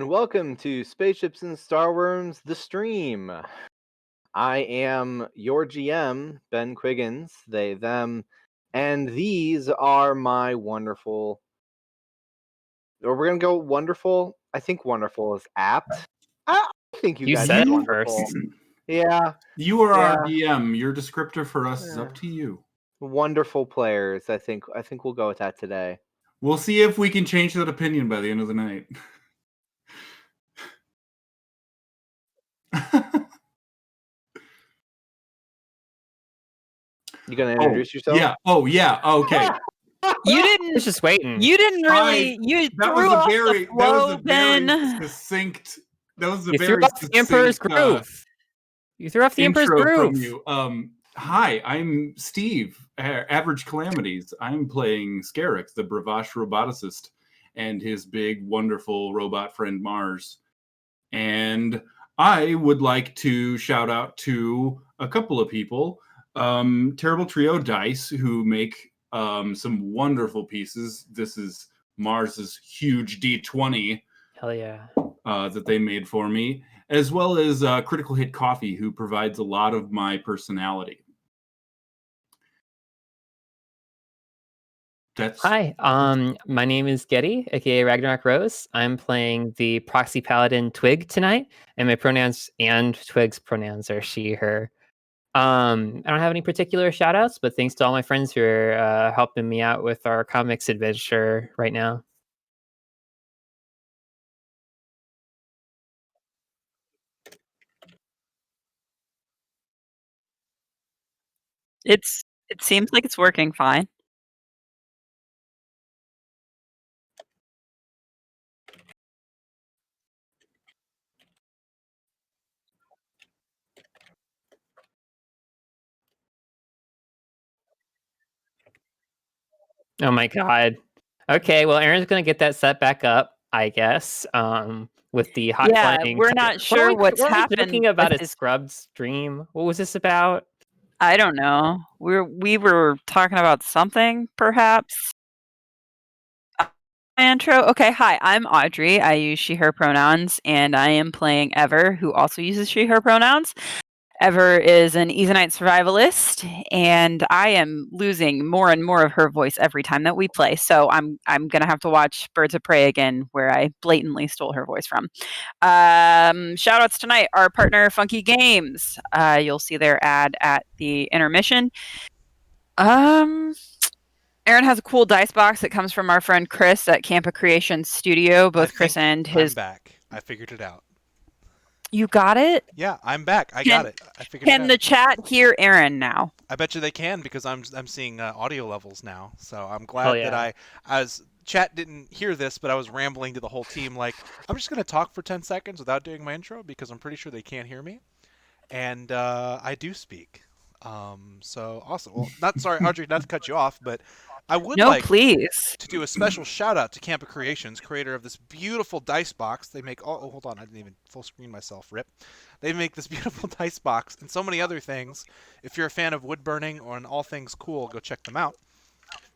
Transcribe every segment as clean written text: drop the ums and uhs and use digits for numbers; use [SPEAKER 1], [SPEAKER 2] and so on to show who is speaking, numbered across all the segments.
[SPEAKER 1] and welcome to Spaceships and Starwyrms, the stream. I am your GM, Ben Quiggins, they, them, and these are my wonderful... Or we're going to go wonderful? I think wonderful is apt. I think you guys
[SPEAKER 2] said
[SPEAKER 1] are
[SPEAKER 2] it
[SPEAKER 1] wonderful.
[SPEAKER 2] first.
[SPEAKER 1] Yeah.
[SPEAKER 3] You are our GM. Your descriptor for us is
[SPEAKER 1] Yeah.
[SPEAKER 3] up to you.
[SPEAKER 1] Wonderful players, I think we'll go with that today.
[SPEAKER 3] We'll see if we can change that opinion by the end of the night.
[SPEAKER 1] You gonna introduce yourself?
[SPEAKER 3] Yeah. Oh, yeah. Okay.
[SPEAKER 2] You didn't. I was just waiting.
[SPEAKER 4] You didn't really. You threw off the flow, Ben.
[SPEAKER 3] Succinct. That was a
[SPEAKER 2] You
[SPEAKER 3] very
[SPEAKER 2] threw off the Emperor's groove. You threw off the Emperor's groove.
[SPEAKER 3] From you. Hi, I'm Steve. Average Calamities. I'm playing Scarix, the Bravash roboticist, and his big, wonderful robot friend Mars. And I would like to shout out to a couple of people. Terrible Trio Dice, who make some wonderful pieces. This is Mars's huge D20.
[SPEAKER 2] Hell yeah.
[SPEAKER 3] That they made for me, as well as Critical Hit Coffee, who provides a lot of my personality.
[SPEAKER 2] Hi, my name is Getty, aka Ragnarok Rose. I'm playing the Proxy Paladin Twig tonight, and my pronouns and Twig's pronouns are she, her. I don't have any particular shout outs, but thanks to all my friends who are helping me out with our comics adventure right now.
[SPEAKER 4] It seems like it's working fine.
[SPEAKER 2] Oh my god. Okay, well, Aaron's gonna get that set back up, I guess. With the hot flying.
[SPEAKER 4] We're not sure what's happened.
[SPEAKER 2] Thinking about a scrubbed stream. What was this about?
[SPEAKER 4] I don't know. We were talking about something, perhaps. Intro. Okay, hi, I'm Audrey. I use she/her pronouns, and I am playing Ever, who also uses she/her pronouns. Ever is an Easonite survivalist, and I am losing more and more of her voice every time that we play. So I'm gonna have to watch Birds of Prey again, where I blatantly stole her voice from. Shout outs tonight, our partner Funky Games. You'll see their ad at the intermission. Aaron has a cool dice box that comes from our friend Chris at Campa Creation Studio. Both Chris and his.
[SPEAKER 5] I'm back. I figured it out.
[SPEAKER 4] You got it?
[SPEAKER 5] Yeah, I'm back. I got it. I figured it out.
[SPEAKER 4] Can the chat hear Aaron now?
[SPEAKER 5] I bet you they can, because I'm seeing audio levels now. So I'm glad that chat didn't hear this, but I was rambling to the whole team like, I'm just going to talk for 10 seconds without doing my intro because I'm pretty sure they can't hear me. And I do speak. So awesome. Well, sorry, Audrey, not to cut you off, but I would to do a special shout out to Campa Creations, creator of this beautiful dice box. They make hold on, I didn't even full screen myself, rip. They make this beautiful dice box and so many other things. If you're a fan of wood burning or all things cool, go check them out.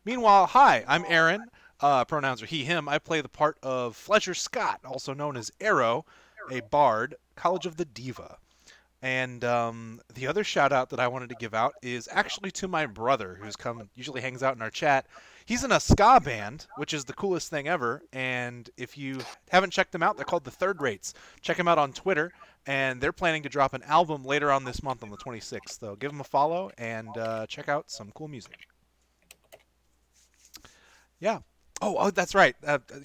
[SPEAKER 5] Meanwhile, hi, I'm Aaron. Pronouns are he, him. I play the part of Fletcher Scott, also known as Arrow, a bard, College of the Diva. And the other shout out that I wanted to give out is actually to my brother, who's usually hangs out in our chat. He's in a ska band, which is the coolest thing ever. And if you haven't checked them out, they're called the Third Rates. Check them out on Twitter. And they're planning to drop an album later on this month on the 26th. So give them a follow and check out some cool music. Yeah. Oh, that's right.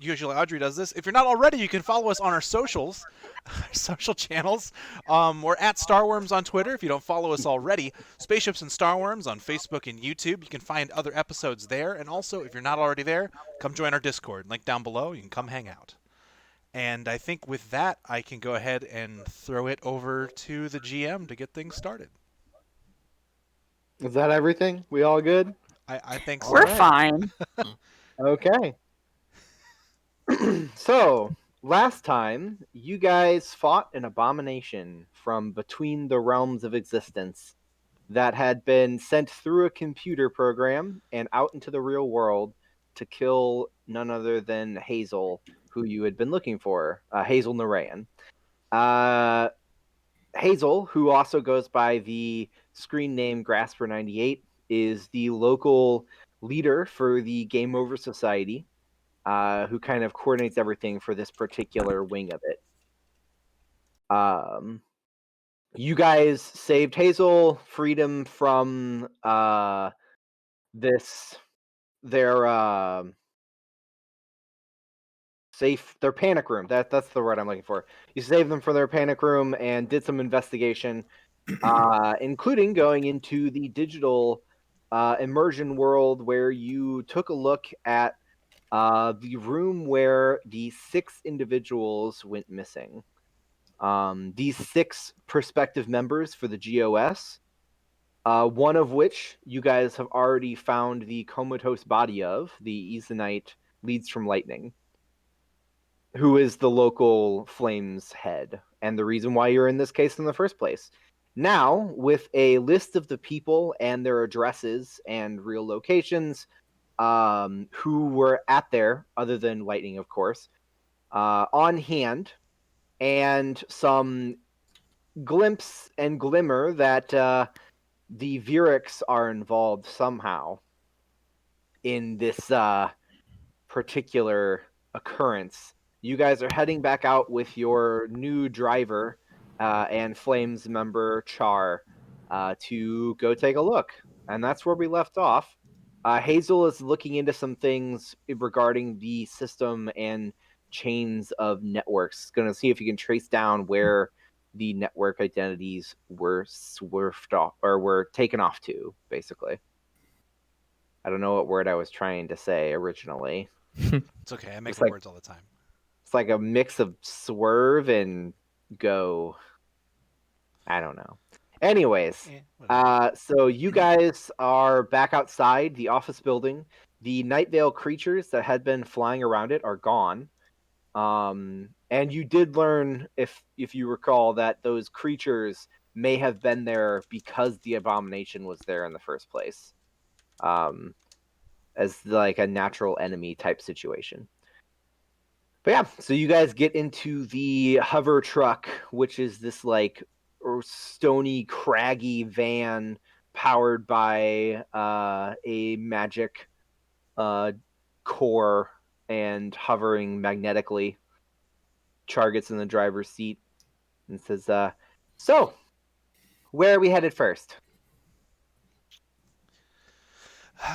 [SPEAKER 5] Usually Audrey does this. If you're not already, you can follow us on our socials, our social channels. We're at Starwyrms on Twitter if you don't follow us already. Spaceships and Starwyrms on Facebook and YouTube. You can find other episodes there. And also, if you're not already there, come join our Discord. Link down below. You can come hang out. And I think with that, I can go ahead and throw it over to the GM to get things started.
[SPEAKER 1] Is that everything? We all good?
[SPEAKER 5] I think so.
[SPEAKER 4] We're fine.
[SPEAKER 1] Okay. So, last time, you guys fought an abomination from between the realms of existence that had been sent through a computer program and out into the real world to kill none other than Hazel, who you had been looking for, Hazel Narayan. Hazel, who also goes by the screen name Grasper98, is the local leader for the Game Over Society, who kind of coordinates everything for this particular wing of it. You guys saved Hazel, freedom from their panic room. That's the word I'm looking for. You saved them from their panic room and did some investigation, including going into the digital immersion world, where you took a look at the room where the 6 individuals went missing. These 6 prospective members for the GOS, one of which you guys have already found the comatose body of, the Easonite Leads from Lightning, who is the local Flames head, and the reason why you're in this case in the first place. Now, with a list of the people and their addresses and real locations, who were at there, other than Lightning, of course, on hand, and some glimpse and glimmer that the Veerux are involved somehow in this particular occurrence, you guys are heading back out with your new driver and Flames member Char to go take a look. And that's where we left off. Hazel is looking into some things regarding the system and chains of networks. Going to see if you can trace down where the network identities were swerved off or were taken off to, basically. I don't know what word I was trying to say originally.
[SPEAKER 5] It's okay. I make up words all the time.
[SPEAKER 1] It's like a mix of swerve and go. I don't know. Anyways, so you guys are back outside the office building. The Night Vale creatures that had been flying around it are gone. And you did learn, if you recall, that those creatures may have been there because the abomination was there in the first place. As like a natural enemy type situation. But yeah, so you guys get into the hover truck, which is this like stony, craggy van powered by a magic core and hovering magnetically. Char gets in the driver's seat and says, so, where are we headed first?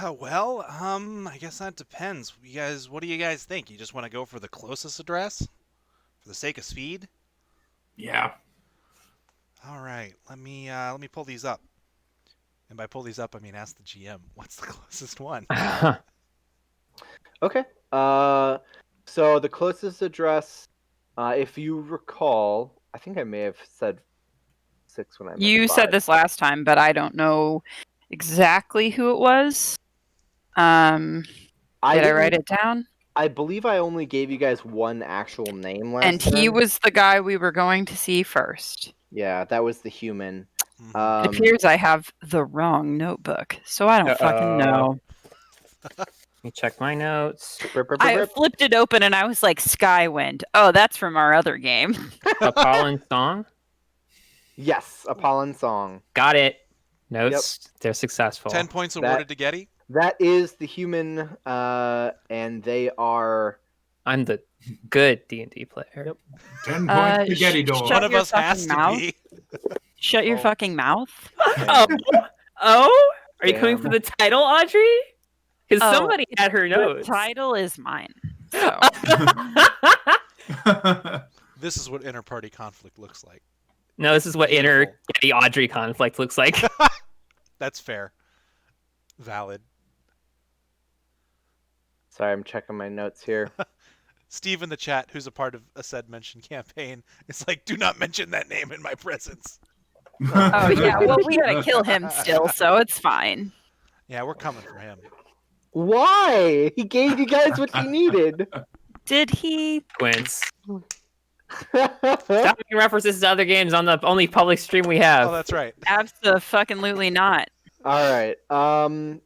[SPEAKER 5] Well, I guess that depends. What do you guys think? You just want to go for the closest address? For the sake of speed?
[SPEAKER 3] Yeah.
[SPEAKER 5] All right. Let me pull these up. And by pull these up, I mean ask the GM. What's the closest one?
[SPEAKER 1] Okay. So the closest address, if you recall, I think I may have said 6 when I meant
[SPEAKER 4] You
[SPEAKER 1] 5.
[SPEAKER 4] said this last time, but I don't know exactly who it was. Did I write it down?
[SPEAKER 1] I believe I only gave you guys one actual name last time.
[SPEAKER 4] And he was the guy we were going to see first.
[SPEAKER 1] Yeah, that was the human.
[SPEAKER 4] It appears I have the wrong notebook, so I don't fucking know.
[SPEAKER 2] Let me check my notes.
[SPEAKER 4] I flipped it open and I was like, Skywind. Oh, that's from our other game.
[SPEAKER 2] Apollon Song?
[SPEAKER 1] Yes, Apollon Song.
[SPEAKER 2] Got it. Notes. Yep. They're successful.
[SPEAKER 5] 10 points awarded to Getty.
[SPEAKER 1] That is the human, and they are...
[SPEAKER 2] I'm the good D&D player.
[SPEAKER 1] Yep.
[SPEAKER 3] 10 points to Getty door.
[SPEAKER 5] One of us has to be.
[SPEAKER 4] Shut your fucking mouth.
[SPEAKER 2] Oh? Are you coming for the title, Audrey? Because somebody had her notes.
[SPEAKER 4] The title is mine. So.
[SPEAKER 5] This is what inter-party conflict looks like.
[SPEAKER 2] No, this is what inner Getty Audrey conflict looks like.
[SPEAKER 5] That's fair. Valid.
[SPEAKER 1] Sorry, I'm checking my notes here.
[SPEAKER 5] Steve in the chat, who's a part of a said mention campaign, is like, do not mention that name in my presence.
[SPEAKER 4] Oh, yeah, well, we gotta kill him still, so it's fine.
[SPEAKER 5] Yeah, we're coming for him.
[SPEAKER 1] Why? He gave you guys what you needed.
[SPEAKER 4] Did he?
[SPEAKER 2] Quince. Stop making references to other games on the only public stream we have.
[SPEAKER 5] Oh, that's right.
[SPEAKER 4] Abso-fucking-lutely not.
[SPEAKER 1] All right.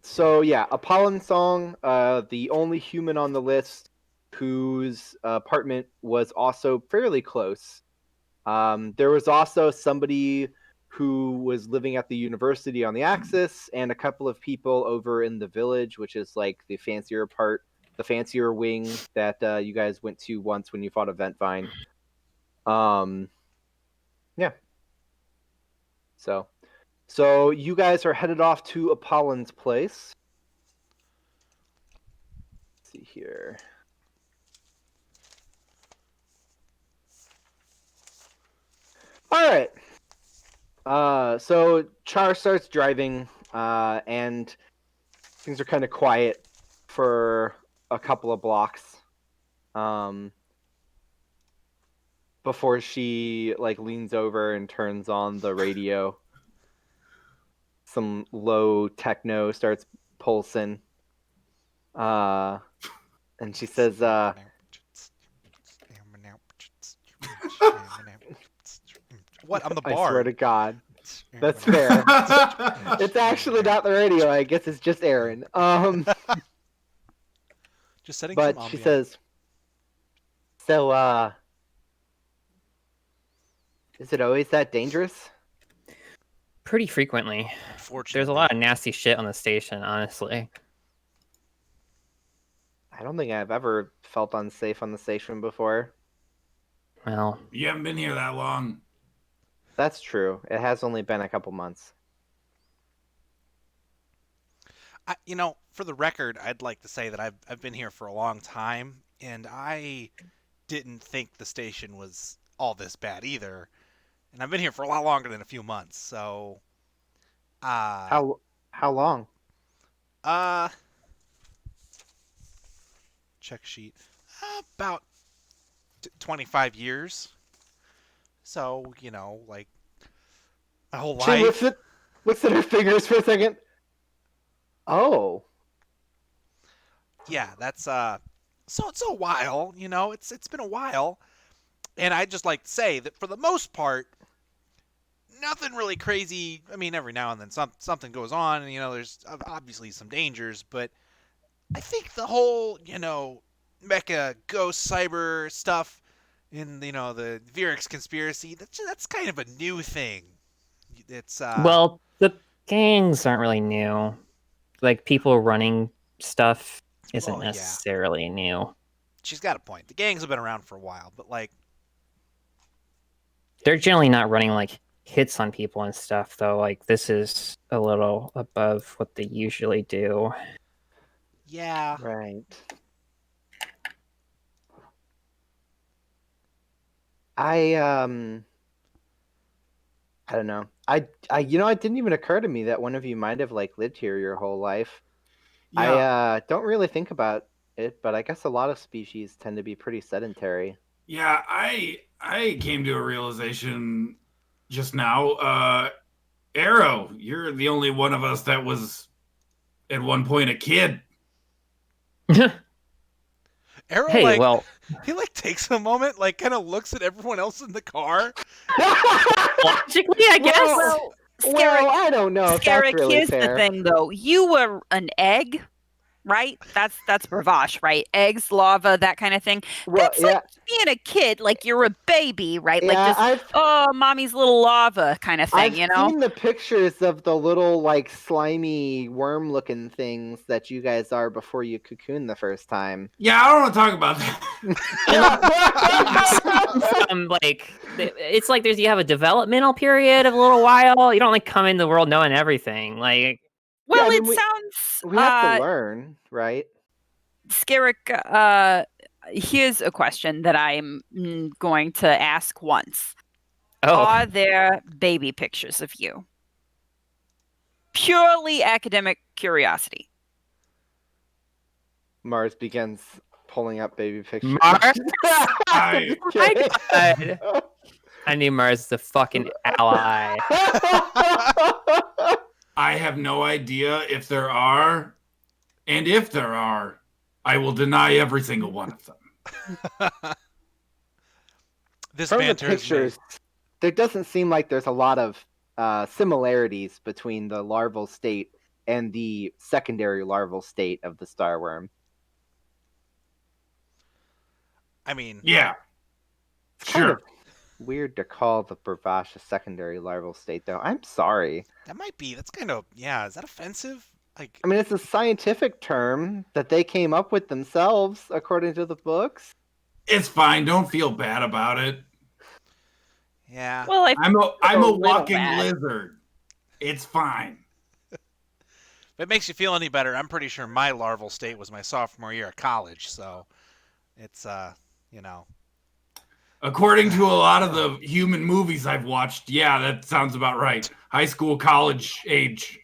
[SPEAKER 1] So yeah, Apollon Song, the only human on the list, whose apartment was also fairly close. There was also somebody who was living at the university on the Axis, and a couple of people over in the village, which is like the fancier part, the fancier wing that you guys went to once when you fought a Ventvine. Yeah. So you guys are headed off to Apollin's place. Let's see here. All right. So Char starts driving, and things are kind of quiet for a couple of blocks, before she like leans over and turns on the radio. Some low techno starts pulsing, and she says,
[SPEAKER 5] What? I'm the
[SPEAKER 1] I
[SPEAKER 5] bard.
[SPEAKER 1] swear to God. That's fair. It's actually not the radio. I guess it's just Aaron.
[SPEAKER 5] Just setting
[SPEAKER 1] But
[SPEAKER 5] some
[SPEAKER 1] she
[SPEAKER 5] ambiance.
[SPEAKER 1] says, so, is it always that dangerous?
[SPEAKER 2] Pretty frequently.
[SPEAKER 5] Unfortunately.
[SPEAKER 2] There's a lot of nasty shit on the station, honestly.
[SPEAKER 1] I don't think I've ever felt unsafe on the station before.
[SPEAKER 2] Well,
[SPEAKER 3] You haven't been here that long.
[SPEAKER 1] That's true. It has only been a couple months.
[SPEAKER 5] For the record, I'd like to say that I've been here for a long time, and I didn't think the station was all this bad either. And I've been here for a lot longer than a few months, so
[SPEAKER 1] How long?
[SPEAKER 5] check sheet. About 25 years. So, like my whole
[SPEAKER 1] She
[SPEAKER 5] life.
[SPEAKER 1] looks at her fingers for a second. Oh.
[SPEAKER 5] Yeah, that's so it's a while, it's been a while. And I'd just like to say that for the most part, nothing really crazy. I mean, every now and then something goes on, and there's obviously some dangers, but I think the whole, mecha ghost cyber stuff in the Veerux conspiracy, that's kind of a new thing. It's
[SPEAKER 2] well, the gangs aren't really new. Like, people running stuff isn't
[SPEAKER 5] yeah.
[SPEAKER 2] necessarily new.
[SPEAKER 5] She's got a point. The gangs have been around for a while, but like
[SPEAKER 2] they're generally not running like hits on people and stuff, though. Like, this is a little above what they usually do.
[SPEAKER 5] Yeah.
[SPEAKER 1] Right. I don't know. It didn't even occur to me that one of you might have like lived here your whole life.
[SPEAKER 3] Yeah.
[SPEAKER 1] I don't really think about it, but I guess a lot of species tend to be pretty sedentary.
[SPEAKER 3] Yeah, I came to a realization just now. Arrow, you're the only one of us that was at one point a kid.
[SPEAKER 5] Arrow,
[SPEAKER 2] Hey, well,
[SPEAKER 5] he takes a moment, kind of looks at everyone else in the car.
[SPEAKER 2] logically, I guess.
[SPEAKER 1] Well, I don't know if that's
[SPEAKER 4] Scarrick,
[SPEAKER 1] really
[SPEAKER 4] here's
[SPEAKER 1] fair.
[SPEAKER 4] the thing, though. You were an egg, right? That's Bravash, right? Eggs, lava, that kind of thing.
[SPEAKER 1] Well,
[SPEAKER 4] That's like being a kid, like you're a baby, right?
[SPEAKER 1] Yeah,
[SPEAKER 4] Like just mommy's little lava kind of thing,
[SPEAKER 1] I've seen the pictures of the little like slimy worm-looking things that you guys are before you cocoon the first time.
[SPEAKER 3] Yeah, I don't want to talk about that.
[SPEAKER 2] It's like you have a developmental period of a little while. You don't like come in the world knowing everything. Like,
[SPEAKER 4] well,
[SPEAKER 1] Yeah, I
[SPEAKER 4] it
[SPEAKER 1] mean,
[SPEAKER 4] sounds
[SPEAKER 1] We have to learn, right?
[SPEAKER 4] Scarrick, here's a question that I'm going to ask once. Are there baby pictures of you? Purely academic curiosity.
[SPEAKER 1] Mars begins pulling up baby pictures.
[SPEAKER 2] Mars?
[SPEAKER 3] I
[SPEAKER 2] knew Mars is a fucking ally.
[SPEAKER 3] I have no idea if there are, and if there are, I will deny every single one of them.
[SPEAKER 5] This
[SPEAKER 1] From the
[SPEAKER 5] banter is
[SPEAKER 1] pictures, there doesn't seem like there's a lot of similarities between the larval state and the secondary larval state of the starworm.
[SPEAKER 5] I mean,
[SPEAKER 3] Yeah.
[SPEAKER 1] It's kind
[SPEAKER 3] Sure.
[SPEAKER 1] of weird to call the Bravash a secondary larval state, though. I'm sorry.
[SPEAKER 5] that might be. That's kind of, yeah. Is that offensive? Like,
[SPEAKER 1] I mean, it's a scientific term that they came up with themselves, according to the books.
[SPEAKER 3] It's fine. Don't feel bad about it.
[SPEAKER 5] yeah.
[SPEAKER 4] Well,
[SPEAKER 3] I'm a
[SPEAKER 4] little
[SPEAKER 3] walking
[SPEAKER 4] bad.
[SPEAKER 3] lizard. It's fine.
[SPEAKER 5] If it makes you feel any better, I'm pretty sure my larval state was my sophomore year of college. So it's, you know.
[SPEAKER 3] According to a lot of the human movies I've watched, yeah, that sounds about right. High school, college age.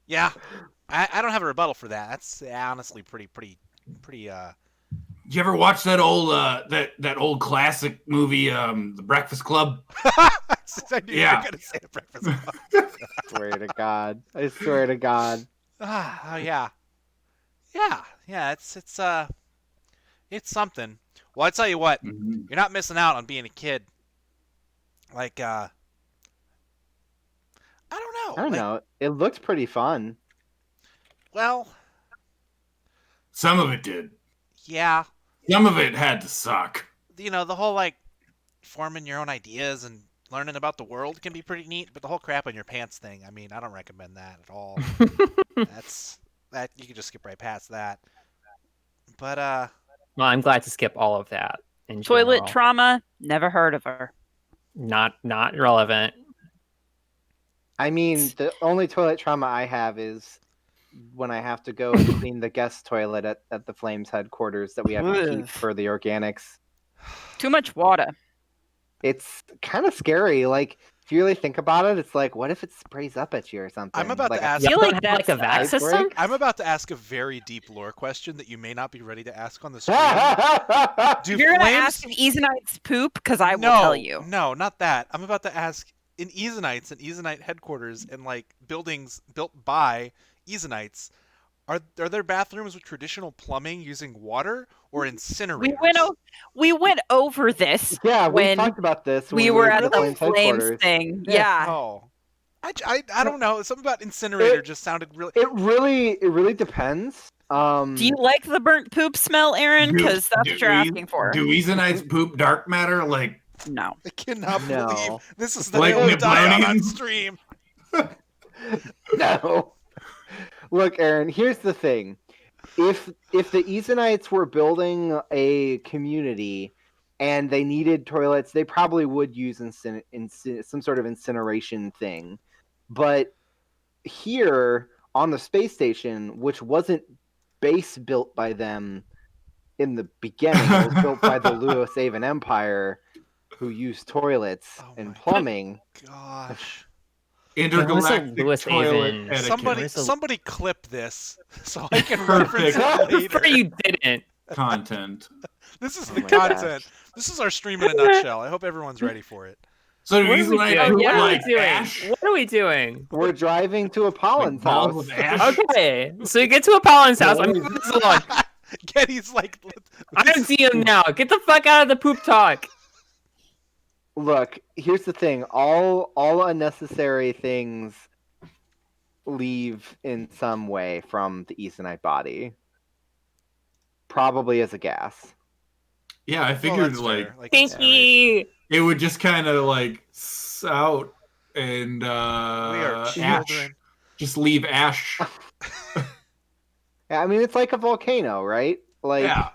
[SPEAKER 5] Yeah. I don't have a rebuttal for that. That's honestly pretty.
[SPEAKER 3] Did you ever watch that old that old classic movie, The Breakfast Club?
[SPEAKER 5] I knew you
[SPEAKER 3] Yeah.
[SPEAKER 5] were gonna say the Breakfast Club.
[SPEAKER 1] Swear to God. I swear to God.
[SPEAKER 5] Oh yeah. It's something. Well, I tell you what,
[SPEAKER 3] Mhm.
[SPEAKER 5] you're not missing out on being a kid. Like, I don't know.
[SPEAKER 1] I don't know. It looked pretty fun.
[SPEAKER 5] Well,
[SPEAKER 3] Some of it did.
[SPEAKER 5] yeah.
[SPEAKER 3] Some of it had to suck.
[SPEAKER 5] You know, the whole like forming your own ideas and learning about the world can be pretty neat, but the whole crap on your pants thing, I mean, I don't recommend that at all. That you can just skip right past that. But
[SPEAKER 2] Well, I'm glad to skip all of that. In
[SPEAKER 4] toilet
[SPEAKER 2] general.
[SPEAKER 4] trauma, never heard of her.
[SPEAKER 2] Not relevant.
[SPEAKER 1] I mean, the only toilet trauma I have is when I have to go and clean the guest toilet at the Flames headquarters that we have to keep
[SPEAKER 4] Ugh.
[SPEAKER 1] for the organics.
[SPEAKER 4] Too much water.
[SPEAKER 1] It's kind of scary. Like, if you really think about it, it's like, what if it sprays up at you or something?
[SPEAKER 5] I'm about
[SPEAKER 1] like
[SPEAKER 5] to ask.
[SPEAKER 4] feel
[SPEAKER 2] Y'all
[SPEAKER 4] like
[SPEAKER 2] don't have like a
[SPEAKER 4] that's
[SPEAKER 2] vac
[SPEAKER 1] ice
[SPEAKER 2] system?
[SPEAKER 1] break?
[SPEAKER 5] I'm about to ask a very deep lore question that you may not be ready to ask on the stream. Do
[SPEAKER 4] You're gonna
[SPEAKER 5] flames?
[SPEAKER 4] ask if Easonites poop, because I will
[SPEAKER 5] no,
[SPEAKER 4] tell you.
[SPEAKER 5] No, not that. I'm about to ask in Easonites and Easonite headquarters and like buildings built by Easonites. Are there bathrooms with traditional plumbing using water or incinerators?
[SPEAKER 4] We went over this
[SPEAKER 1] Yeah, we
[SPEAKER 4] when
[SPEAKER 1] talked about this.
[SPEAKER 4] we
[SPEAKER 1] when
[SPEAKER 4] were
[SPEAKER 1] were
[SPEAKER 4] at
[SPEAKER 1] at
[SPEAKER 4] the
[SPEAKER 1] Flames
[SPEAKER 4] Flames
[SPEAKER 1] headquarters.
[SPEAKER 4] thing.
[SPEAKER 1] Yeah.
[SPEAKER 4] Yeah.
[SPEAKER 5] Oh, I don't know. Something about incinerator just sounded really.
[SPEAKER 1] It really depends.
[SPEAKER 4] Do you like the burnt poop smell, Aaron? Because that's what you're asking for.
[SPEAKER 3] Do Easonites poop dark matter? Like,
[SPEAKER 4] No.
[SPEAKER 5] I cannot
[SPEAKER 1] No.
[SPEAKER 5] believe this is the
[SPEAKER 3] Like
[SPEAKER 5] hill of Dion on
[SPEAKER 3] Niblonians?
[SPEAKER 5] stream.
[SPEAKER 1] No. Look, Aaron, here's the thing. If the Easonites were building a community and they needed toilets, they probably would use some sort of incineration thing. But here on the space station, which wasn't base built by them in the beginning, it was built by the Lewis Avon Empire, who used toilets
[SPEAKER 5] Oh
[SPEAKER 1] and
[SPEAKER 5] my
[SPEAKER 1] plumbing.
[SPEAKER 5] Gosh.
[SPEAKER 3] intergalactic
[SPEAKER 2] Lewis
[SPEAKER 3] toilet
[SPEAKER 2] Avon.
[SPEAKER 3] etiquette.
[SPEAKER 5] Somebody clip this so I can
[SPEAKER 3] Perfect.
[SPEAKER 5] reference it later.
[SPEAKER 2] Prefer you didn't.
[SPEAKER 3] Content.
[SPEAKER 5] This is
[SPEAKER 1] Oh
[SPEAKER 5] the
[SPEAKER 1] my
[SPEAKER 5] content. This is our stream in a nutshell. I hope everyone's ready for it.
[SPEAKER 3] So do
[SPEAKER 2] What are we
[SPEAKER 3] Easonites
[SPEAKER 2] doing?
[SPEAKER 3] poop
[SPEAKER 2] What are we
[SPEAKER 3] like
[SPEAKER 2] doing?
[SPEAKER 3] ash?
[SPEAKER 2] What are we doing?
[SPEAKER 1] We're driving to Apollo's
[SPEAKER 3] Like balls
[SPEAKER 1] house.
[SPEAKER 3] of ash?
[SPEAKER 2] Okay, so you get to Apollo's house. I'm moving this along.
[SPEAKER 5] Getty's like,
[SPEAKER 2] I'm DM now. Get the fuck out of the poop talk.
[SPEAKER 1] Look, here's the thing. All unnecessary things leave in some way from the Easonite body. Probably as a gas.
[SPEAKER 3] Yeah, I
[SPEAKER 5] well,
[SPEAKER 3] figured
[SPEAKER 5] that's
[SPEAKER 3] like
[SPEAKER 5] fair. Like
[SPEAKER 2] Pinky.
[SPEAKER 3] it would just kind of like out and
[SPEAKER 5] we are
[SPEAKER 3] ash.
[SPEAKER 5] children.
[SPEAKER 3] Just leave ash.
[SPEAKER 1] Yeah, I mean, it's like a volcano, right? Like,
[SPEAKER 3] Yeah.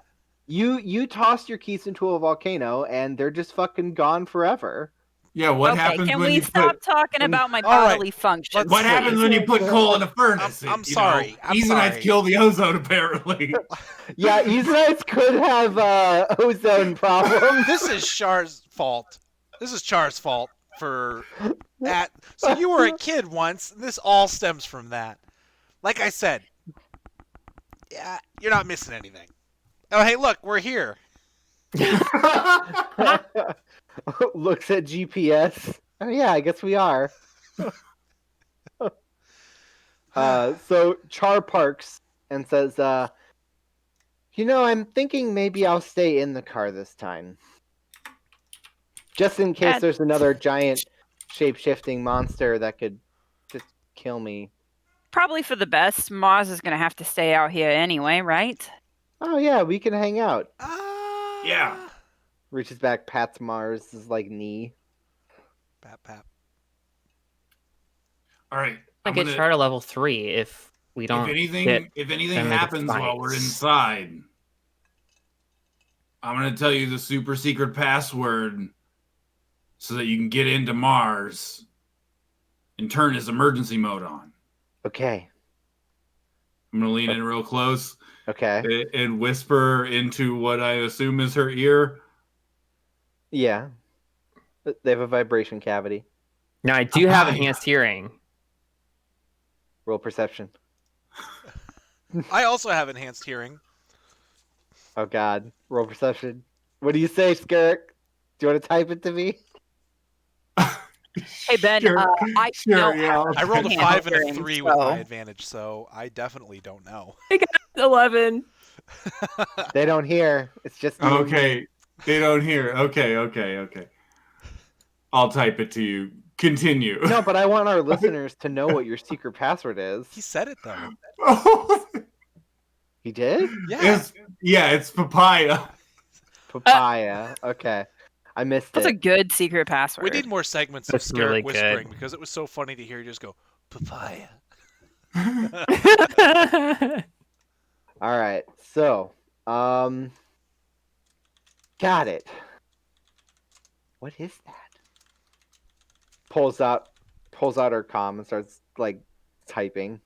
[SPEAKER 1] you toss your keys into a volcano and they're just fucking gone forever.
[SPEAKER 3] Yeah, what
[SPEAKER 4] Okay,
[SPEAKER 3] happens
[SPEAKER 4] can
[SPEAKER 3] when
[SPEAKER 4] we
[SPEAKER 3] you
[SPEAKER 4] stop
[SPEAKER 3] put
[SPEAKER 4] talking about my
[SPEAKER 5] All right,
[SPEAKER 4] bodily functions?
[SPEAKER 3] what happens when you put coal in a furnace?
[SPEAKER 5] I'm
[SPEAKER 3] You
[SPEAKER 5] sorry,
[SPEAKER 3] know,
[SPEAKER 5] I'm
[SPEAKER 3] Easonites
[SPEAKER 5] sorry.
[SPEAKER 3] kill the ozone apparently.
[SPEAKER 1] Yeah, Easonites could have ozone problems.
[SPEAKER 5] This is Char's fault. This is Char's fault for that. So you were a kid once. This all stems from that. Like I said, yeah, you're not missing anything. Oh, hey, look, we're here.
[SPEAKER 1] Looks at GPS. Oh yeah, I guess we are. So Char parks and says, I'm thinking maybe I'll stay in the car this time. Just in case there's another giant shape-shifting monster that could just kill me.
[SPEAKER 4] Probably for the best. Maz is going to have to stay out here anyway, right?
[SPEAKER 1] Oh yeah, we can hang out.
[SPEAKER 3] Yeah.
[SPEAKER 1] Reaches back, pats Mars' like knee.
[SPEAKER 5] Pap.
[SPEAKER 3] All right.
[SPEAKER 2] I get charter level 3 if we don't.
[SPEAKER 3] If anything
[SPEAKER 2] them into
[SPEAKER 3] happens while we're
[SPEAKER 2] fights.
[SPEAKER 3] inside, I'm gonna tell you the super secret password so that you can get into Mars and turn his emergency mode on.
[SPEAKER 1] Okay.
[SPEAKER 3] I'm gonna lean in real close.
[SPEAKER 1] Okay.
[SPEAKER 3] And whisper into what I assume is her ear.
[SPEAKER 1] Yeah. They have a vibration cavity.
[SPEAKER 2] Now I do have enhanced hearing.
[SPEAKER 1] Roll perception.
[SPEAKER 5] I also have enhanced hearing.
[SPEAKER 1] Oh god. Roll perception. What do you say, Skirk? Do you want to type it to me?
[SPEAKER 4] Hey Ben, I don't have
[SPEAKER 5] I rolled a
[SPEAKER 4] enhanced
[SPEAKER 5] 5 and a
[SPEAKER 4] hearing,
[SPEAKER 5] 3 with my
[SPEAKER 4] so-
[SPEAKER 5] advantage, so I definitely don't know.
[SPEAKER 2] 11.
[SPEAKER 1] They don't hear. It's just you and
[SPEAKER 3] Okay.
[SPEAKER 1] me.
[SPEAKER 3] They don't hear. Okay. I'll type it to you. Continue.
[SPEAKER 1] No, but I want our listeners to know what your secret password is.
[SPEAKER 5] He said it though.
[SPEAKER 1] He did?
[SPEAKER 5] Yeah.
[SPEAKER 3] It's papaya.
[SPEAKER 1] Papaya. Okay. I missed
[SPEAKER 4] That's
[SPEAKER 1] it.
[SPEAKER 4] a good secret password.
[SPEAKER 5] We need more segments of
[SPEAKER 2] That's
[SPEAKER 5] Scarab
[SPEAKER 2] really
[SPEAKER 5] whispering
[SPEAKER 2] good.
[SPEAKER 5] because it was so funny to hear you just go papaya.
[SPEAKER 1] All right. So, got it. What is that? Pulls out her comm and starts like typing.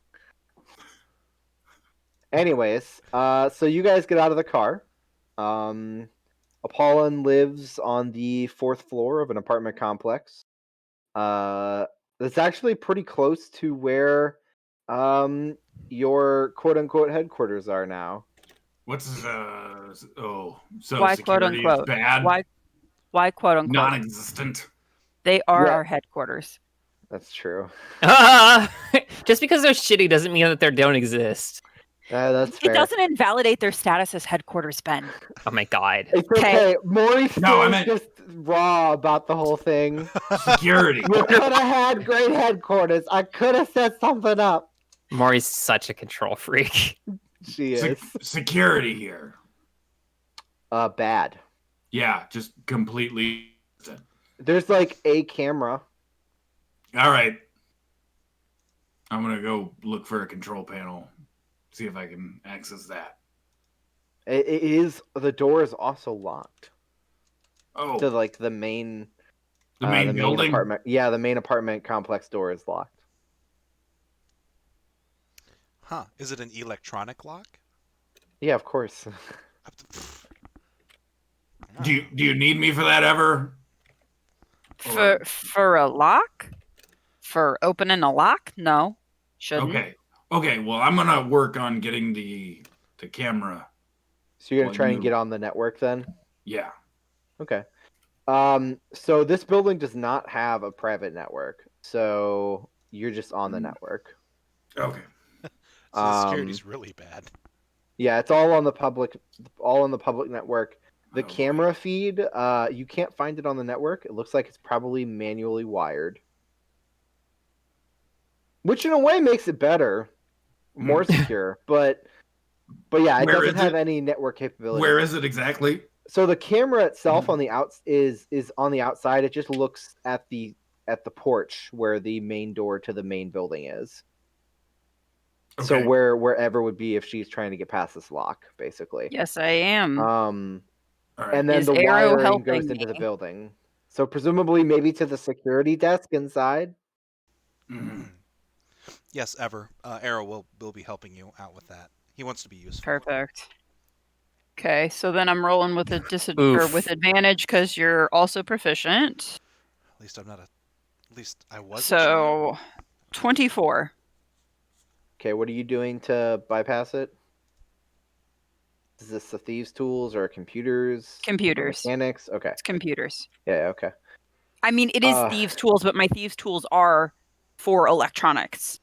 [SPEAKER 1] Anyways, so you guys get out of the car. Apollon lives on the 4th floor of an apartment complex. That's actually pretty close to where your quote unquote headquarters are now.
[SPEAKER 3] What's so
[SPEAKER 4] Why
[SPEAKER 3] security
[SPEAKER 4] quote
[SPEAKER 3] is
[SPEAKER 4] unquote?
[SPEAKER 3] bad?
[SPEAKER 4] Why quote unquote?
[SPEAKER 3] Non-existent.
[SPEAKER 4] They are
[SPEAKER 1] Yeah.
[SPEAKER 4] our headquarters.
[SPEAKER 1] That's true.
[SPEAKER 2] Just because they're shitty doesn't mean that they don't exist.
[SPEAKER 1] That's fair.
[SPEAKER 4] It doesn't invalidate their status as headquarters, Ben.
[SPEAKER 2] Oh my god.
[SPEAKER 1] It's okay. Maury's
[SPEAKER 3] No, I
[SPEAKER 1] still
[SPEAKER 3] meant-
[SPEAKER 1] just raw about the whole thing.
[SPEAKER 3] Security.
[SPEAKER 1] You could have had great headquarters. I could have set something up.
[SPEAKER 2] Maury's such a control freak.
[SPEAKER 1] She is.
[SPEAKER 3] Security here.
[SPEAKER 1] Bad.
[SPEAKER 3] Yeah, just completely.
[SPEAKER 1] There's like a camera.
[SPEAKER 3] All right. I'm gonna go look for a control panel. See if I can access that.
[SPEAKER 1] It is. The door is also locked.
[SPEAKER 3] Oh,
[SPEAKER 1] To like the main
[SPEAKER 3] building.
[SPEAKER 1] apartment. Yeah, the main apartment complex door is locked.
[SPEAKER 5] Huh. Is it an electronic lock?
[SPEAKER 1] Yeah, of course.
[SPEAKER 3] Do you need me for that ever?
[SPEAKER 4] For a lock? For opening a lock? No. Shouldn't.
[SPEAKER 3] Okay. Well, I'm gonna work on getting the camera.
[SPEAKER 1] So you're gonna try and get on the network then?
[SPEAKER 3] Yeah.
[SPEAKER 1] Okay. So this building does not have a private network, so you're just on the network.
[SPEAKER 3] Okay.
[SPEAKER 5] So the security's really bad.
[SPEAKER 1] Yeah, it's all on the public network. The camera feed, you can't find it on the network. It looks like it's probably manually wired. Which in a way makes it better, more secure, but yeah, it doesn't have any network capability.
[SPEAKER 3] Where is it exactly?
[SPEAKER 1] So the camera itself on the is on the outside. It just looks at the porch where the main door to the main building is.
[SPEAKER 3] Okay.
[SPEAKER 1] So wherever would be if she's trying to get past this lock, basically.
[SPEAKER 4] Yes, I am.
[SPEAKER 3] All right.
[SPEAKER 1] And then
[SPEAKER 4] Is
[SPEAKER 1] the
[SPEAKER 4] Arrow
[SPEAKER 1] wiring
[SPEAKER 4] helping
[SPEAKER 1] goes into the
[SPEAKER 4] me?
[SPEAKER 1] building. So presumably maybe to the security desk inside.
[SPEAKER 3] Mhm.
[SPEAKER 5] Yes, Ever. Arrow will be helping you out with that. He wants to be useful.
[SPEAKER 4] Perfect. Okay, so then I'm rolling with a
[SPEAKER 2] Oof.
[SPEAKER 4] with advantage because you're also proficient.
[SPEAKER 5] At least I'm not At least I was.
[SPEAKER 4] So 24.
[SPEAKER 1] Okay, what are you doing to bypass it? Is this the thieves' tools or computers?
[SPEAKER 4] Computers.
[SPEAKER 1] Mechanics? Okay.
[SPEAKER 4] It's computers.
[SPEAKER 1] Yeah, okay.
[SPEAKER 4] I mean, it is thieves' tools, but my thieves' tools are for electronics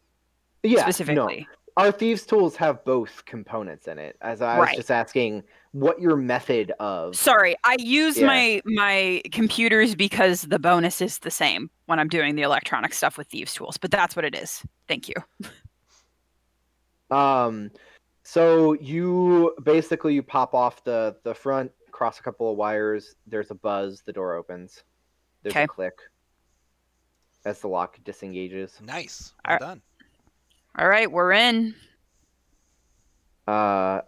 [SPEAKER 1] Yeah,
[SPEAKER 4] specifically.
[SPEAKER 1] No. Our thieves' tools have both components in it. As I was just asking what your method of...
[SPEAKER 4] Sorry, I use my computers because the bonus is the same when I'm doing the electronic stuff with thieves' tools, but that's what it is. Thank you.
[SPEAKER 1] So you pop off the front, cross a couple of wires. There's a buzz. The door opens. There's a click as the lock disengages.
[SPEAKER 5] Nice. Well done.
[SPEAKER 4] All right, we're in.
[SPEAKER 1] As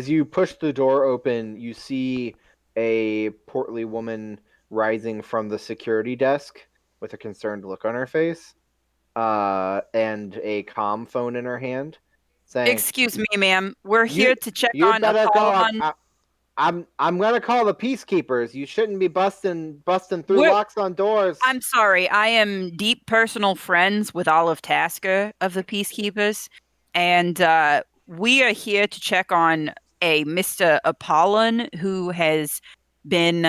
[SPEAKER 1] you push the door open, you see a portly woman rising from the security desk with a concerned look on her face, and a comm phone in her hand, saying,
[SPEAKER 4] "Excuse me, ma'am. We're here to check
[SPEAKER 1] you
[SPEAKER 4] on
[SPEAKER 1] better
[SPEAKER 4] Apollon."
[SPEAKER 1] go. I'm gonna call the peacekeepers. You shouldn't be busting through locks on doors.
[SPEAKER 4] I'm sorry. I am deep personal friends with Olive Tasker of the Peacekeepers, and we are here to check on a Mr. Apollon who has been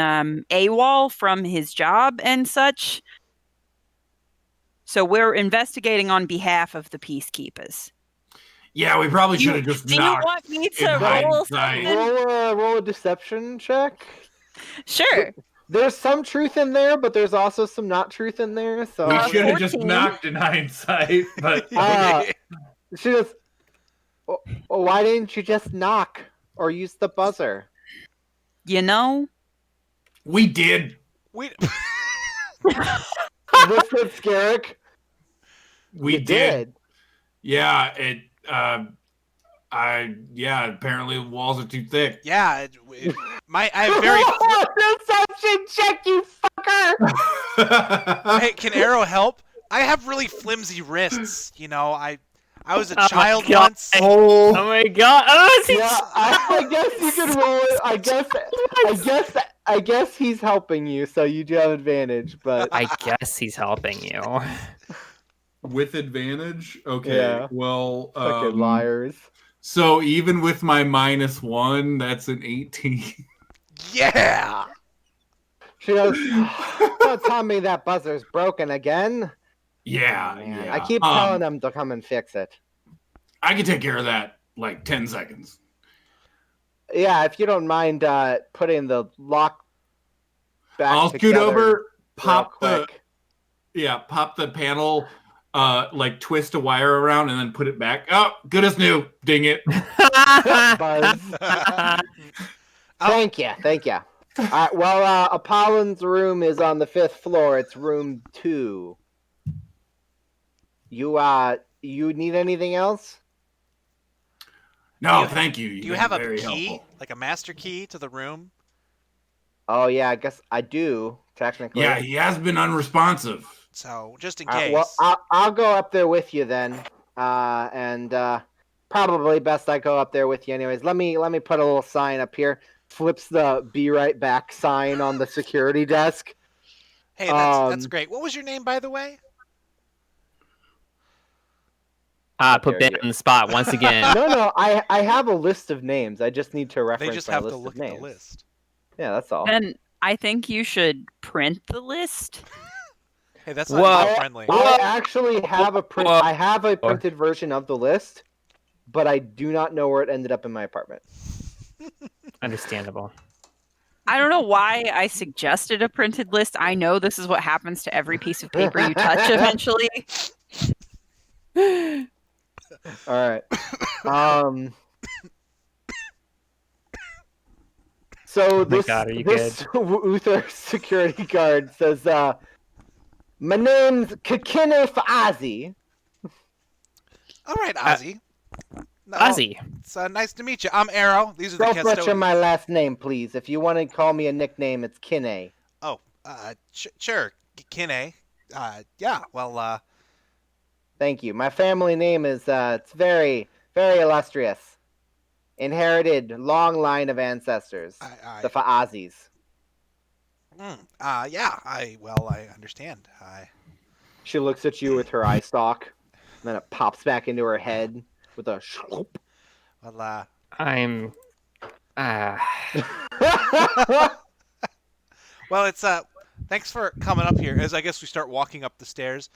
[SPEAKER 4] AWOL from his job and such. So we're investigating on behalf of the Peacekeepers.
[SPEAKER 3] Yeah, we probably should have just
[SPEAKER 4] Do you
[SPEAKER 3] knocked.
[SPEAKER 4] want me to roll something?
[SPEAKER 1] Roll a deception check.
[SPEAKER 4] Sure.
[SPEAKER 1] There's some truth in there, but there's also some not truth in there. So
[SPEAKER 3] We should have
[SPEAKER 4] 14.
[SPEAKER 3] just knocked in hindsight, but
[SPEAKER 1] she goes, well, why didn't you just knock or use the buzzer?
[SPEAKER 4] You know,
[SPEAKER 3] we did.
[SPEAKER 5] We
[SPEAKER 1] This is Scarrick.
[SPEAKER 3] We did. Yeah, it. Apparently the walls are too thick.
[SPEAKER 5] yeah, I have very.
[SPEAKER 1] Deception check, you fucker!
[SPEAKER 5] Hey, can Arrow help? I have really flimsy wrists. You know, I was a
[SPEAKER 2] Oh my
[SPEAKER 5] child
[SPEAKER 2] God.
[SPEAKER 5] once.
[SPEAKER 2] Oh my god! Oh,
[SPEAKER 1] Yeah, I guess you can roll it. I guess he's helping you, so you do have advantage. But
[SPEAKER 2] I guess he's helping you.
[SPEAKER 3] With advantage? Okay.
[SPEAKER 1] Yeah.
[SPEAKER 3] Well,
[SPEAKER 1] fucking liars.
[SPEAKER 3] So even with my -1, that's an 18.
[SPEAKER 5] Yeah.
[SPEAKER 1] She goes, don't tell me that buzzer's broken again.
[SPEAKER 3] Yeah,
[SPEAKER 1] Man,
[SPEAKER 3] yeah.
[SPEAKER 1] I keep telling them to come and fix it.
[SPEAKER 3] I can take care of that like 10 seconds.
[SPEAKER 1] Yeah, if you don't mind putting the lock back
[SPEAKER 3] I'll
[SPEAKER 1] together
[SPEAKER 3] scoot over,
[SPEAKER 1] real
[SPEAKER 3] pop
[SPEAKER 1] quick.
[SPEAKER 3] the panel, like twist a wire around and then put it back. Oh, good as new. Ding it.
[SPEAKER 1] Buzz. Thank you. Well, Apollon's room is on the 5th floor. It's room 2. You need anything else?
[SPEAKER 3] No, thank you.
[SPEAKER 5] Do you have a
[SPEAKER 3] very
[SPEAKER 5] key,
[SPEAKER 3] helpful.
[SPEAKER 5] like a master key to the room?
[SPEAKER 1] Oh yeah, I guess I do technically.
[SPEAKER 3] Yeah, he has been unresponsive.
[SPEAKER 5] So just in case.
[SPEAKER 1] Well, I'll go up there with you then, and probably best I go up there with you anyways. Let me put a little sign up here. Flips the "Be right back" sign on the security desk.
[SPEAKER 5] Hey, that's great. What was your name, by the way?
[SPEAKER 2] Put Ben on the spot once again.
[SPEAKER 1] No, I have a list of names. I just need to reference
[SPEAKER 5] They just
[SPEAKER 1] my
[SPEAKER 5] have
[SPEAKER 1] list
[SPEAKER 5] to look
[SPEAKER 1] of
[SPEAKER 5] at
[SPEAKER 1] names.
[SPEAKER 5] the list.
[SPEAKER 1] Yeah, that's all.
[SPEAKER 4] then I think you should print the list.
[SPEAKER 5] Hey, that's not friendly.
[SPEAKER 1] I actually have a print. I have a printed version of the list, but I do not know where it ended up in my apartment.
[SPEAKER 2] Understandable.
[SPEAKER 4] I don't know why I suggested a printed list. I know this is what happens to every piece of paper you touch eventually.
[SPEAKER 1] All right. So this Uther security guard says, "My name's Kakine Fa'azi."
[SPEAKER 5] All right, Ozzy.
[SPEAKER 2] Ozzy.
[SPEAKER 5] It's nice to meet you. I'm Arrow. These are the
[SPEAKER 1] Don't
[SPEAKER 5] Kestodians.
[SPEAKER 1] butcher my last name, please. If you want to call me a nickname, it's Kine.
[SPEAKER 5] Oh, sure, Kine. Yeah. Well,
[SPEAKER 1] Thank you. My family name is it's very, very illustrious. Inherited long line of ancestors. The Fa'azis.
[SPEAKER 5] yeah. I understand.
[SPEAKER 1] She looks at you with her eye stalk, and then it pops back into her head with a shloop.
[SPEAKER 5] Well,
[SPEAKER 2] I'm.
[SPEAKER 5] Well, it's thanks for coming up here. As I guess we start walking up the stairs.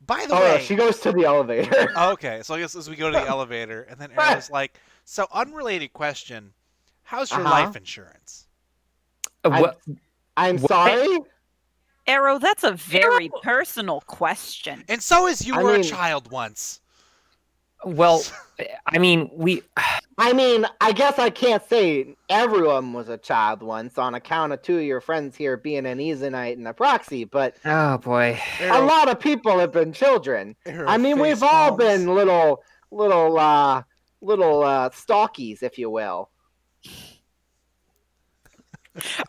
[SPEAKER 5] By the way,
[SPEAKER 1] she goes to the elevator.
[SPEAKER 5] Okay, so I guess as we go to the elevator, and then Arrow's like, "So, unrelated question: how's your life insurance?"
[SPEAKER 1] I'm sorry.
[SPEAKER 4] Arrow, that's a very personal question.
[SPEAKER 5] And so is you were a child once.
[SPEAKER 2] Well, I mean,
[SPEAKER 1] I guess I can't say everyone was a child once on account of two of your friends here being an Easonite and a proxy, but
[SPEAKER 2] oh boy.
[SPEAKER 1] a lot of people have been children. I mean, we've all been little stalkies, if you will.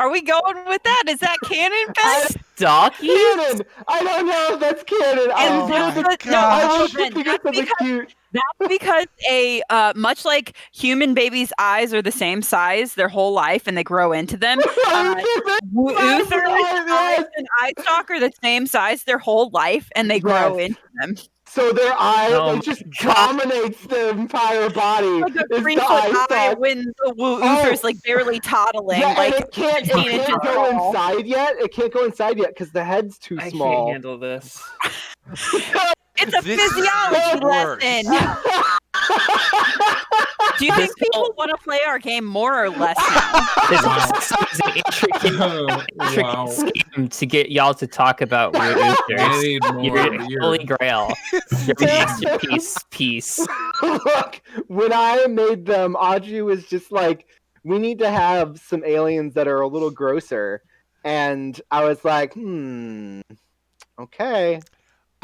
[SPEAKER 4] Are we going with that? Is that canon, Ben?
[SPEAKER 2] Stalky?
[SPEAKER 1] Canon! I don't know if that's canon.
[SPEAKER 5] Oh my gosh.
[SPEAKER 4] That's because much like human babies' eyes are the same size their whole life and they grow into them. Uther's eyes and eye stalk are the same size their whole life and they grow into them.
[SPEAKER 1] So their eye just dominates the entire body.
[SPEAKER 4] Like a 3-foot eye when the Uther's like barely toddling.
[SPEAKER 1] Yeah,
[SPEAKER 4] like
[SPEAKER 1] and it can't go inside yet. It can't go inside yet because the head's too small.
[SPEAKER 2] I can't handle this.
[SPEAKER 4] It's a physiology lesson. Do you think people want to play our game more or less now?
[SPEAKER 2] This is an intricate scheme to get y'all to talk about weird Uthers. Your holy grail. Your masterpiece piece.
[SPEAKER 1] Look, when I made them, Audrey was just like, we need to have some aliens that are a little grosser. And I was like, okay.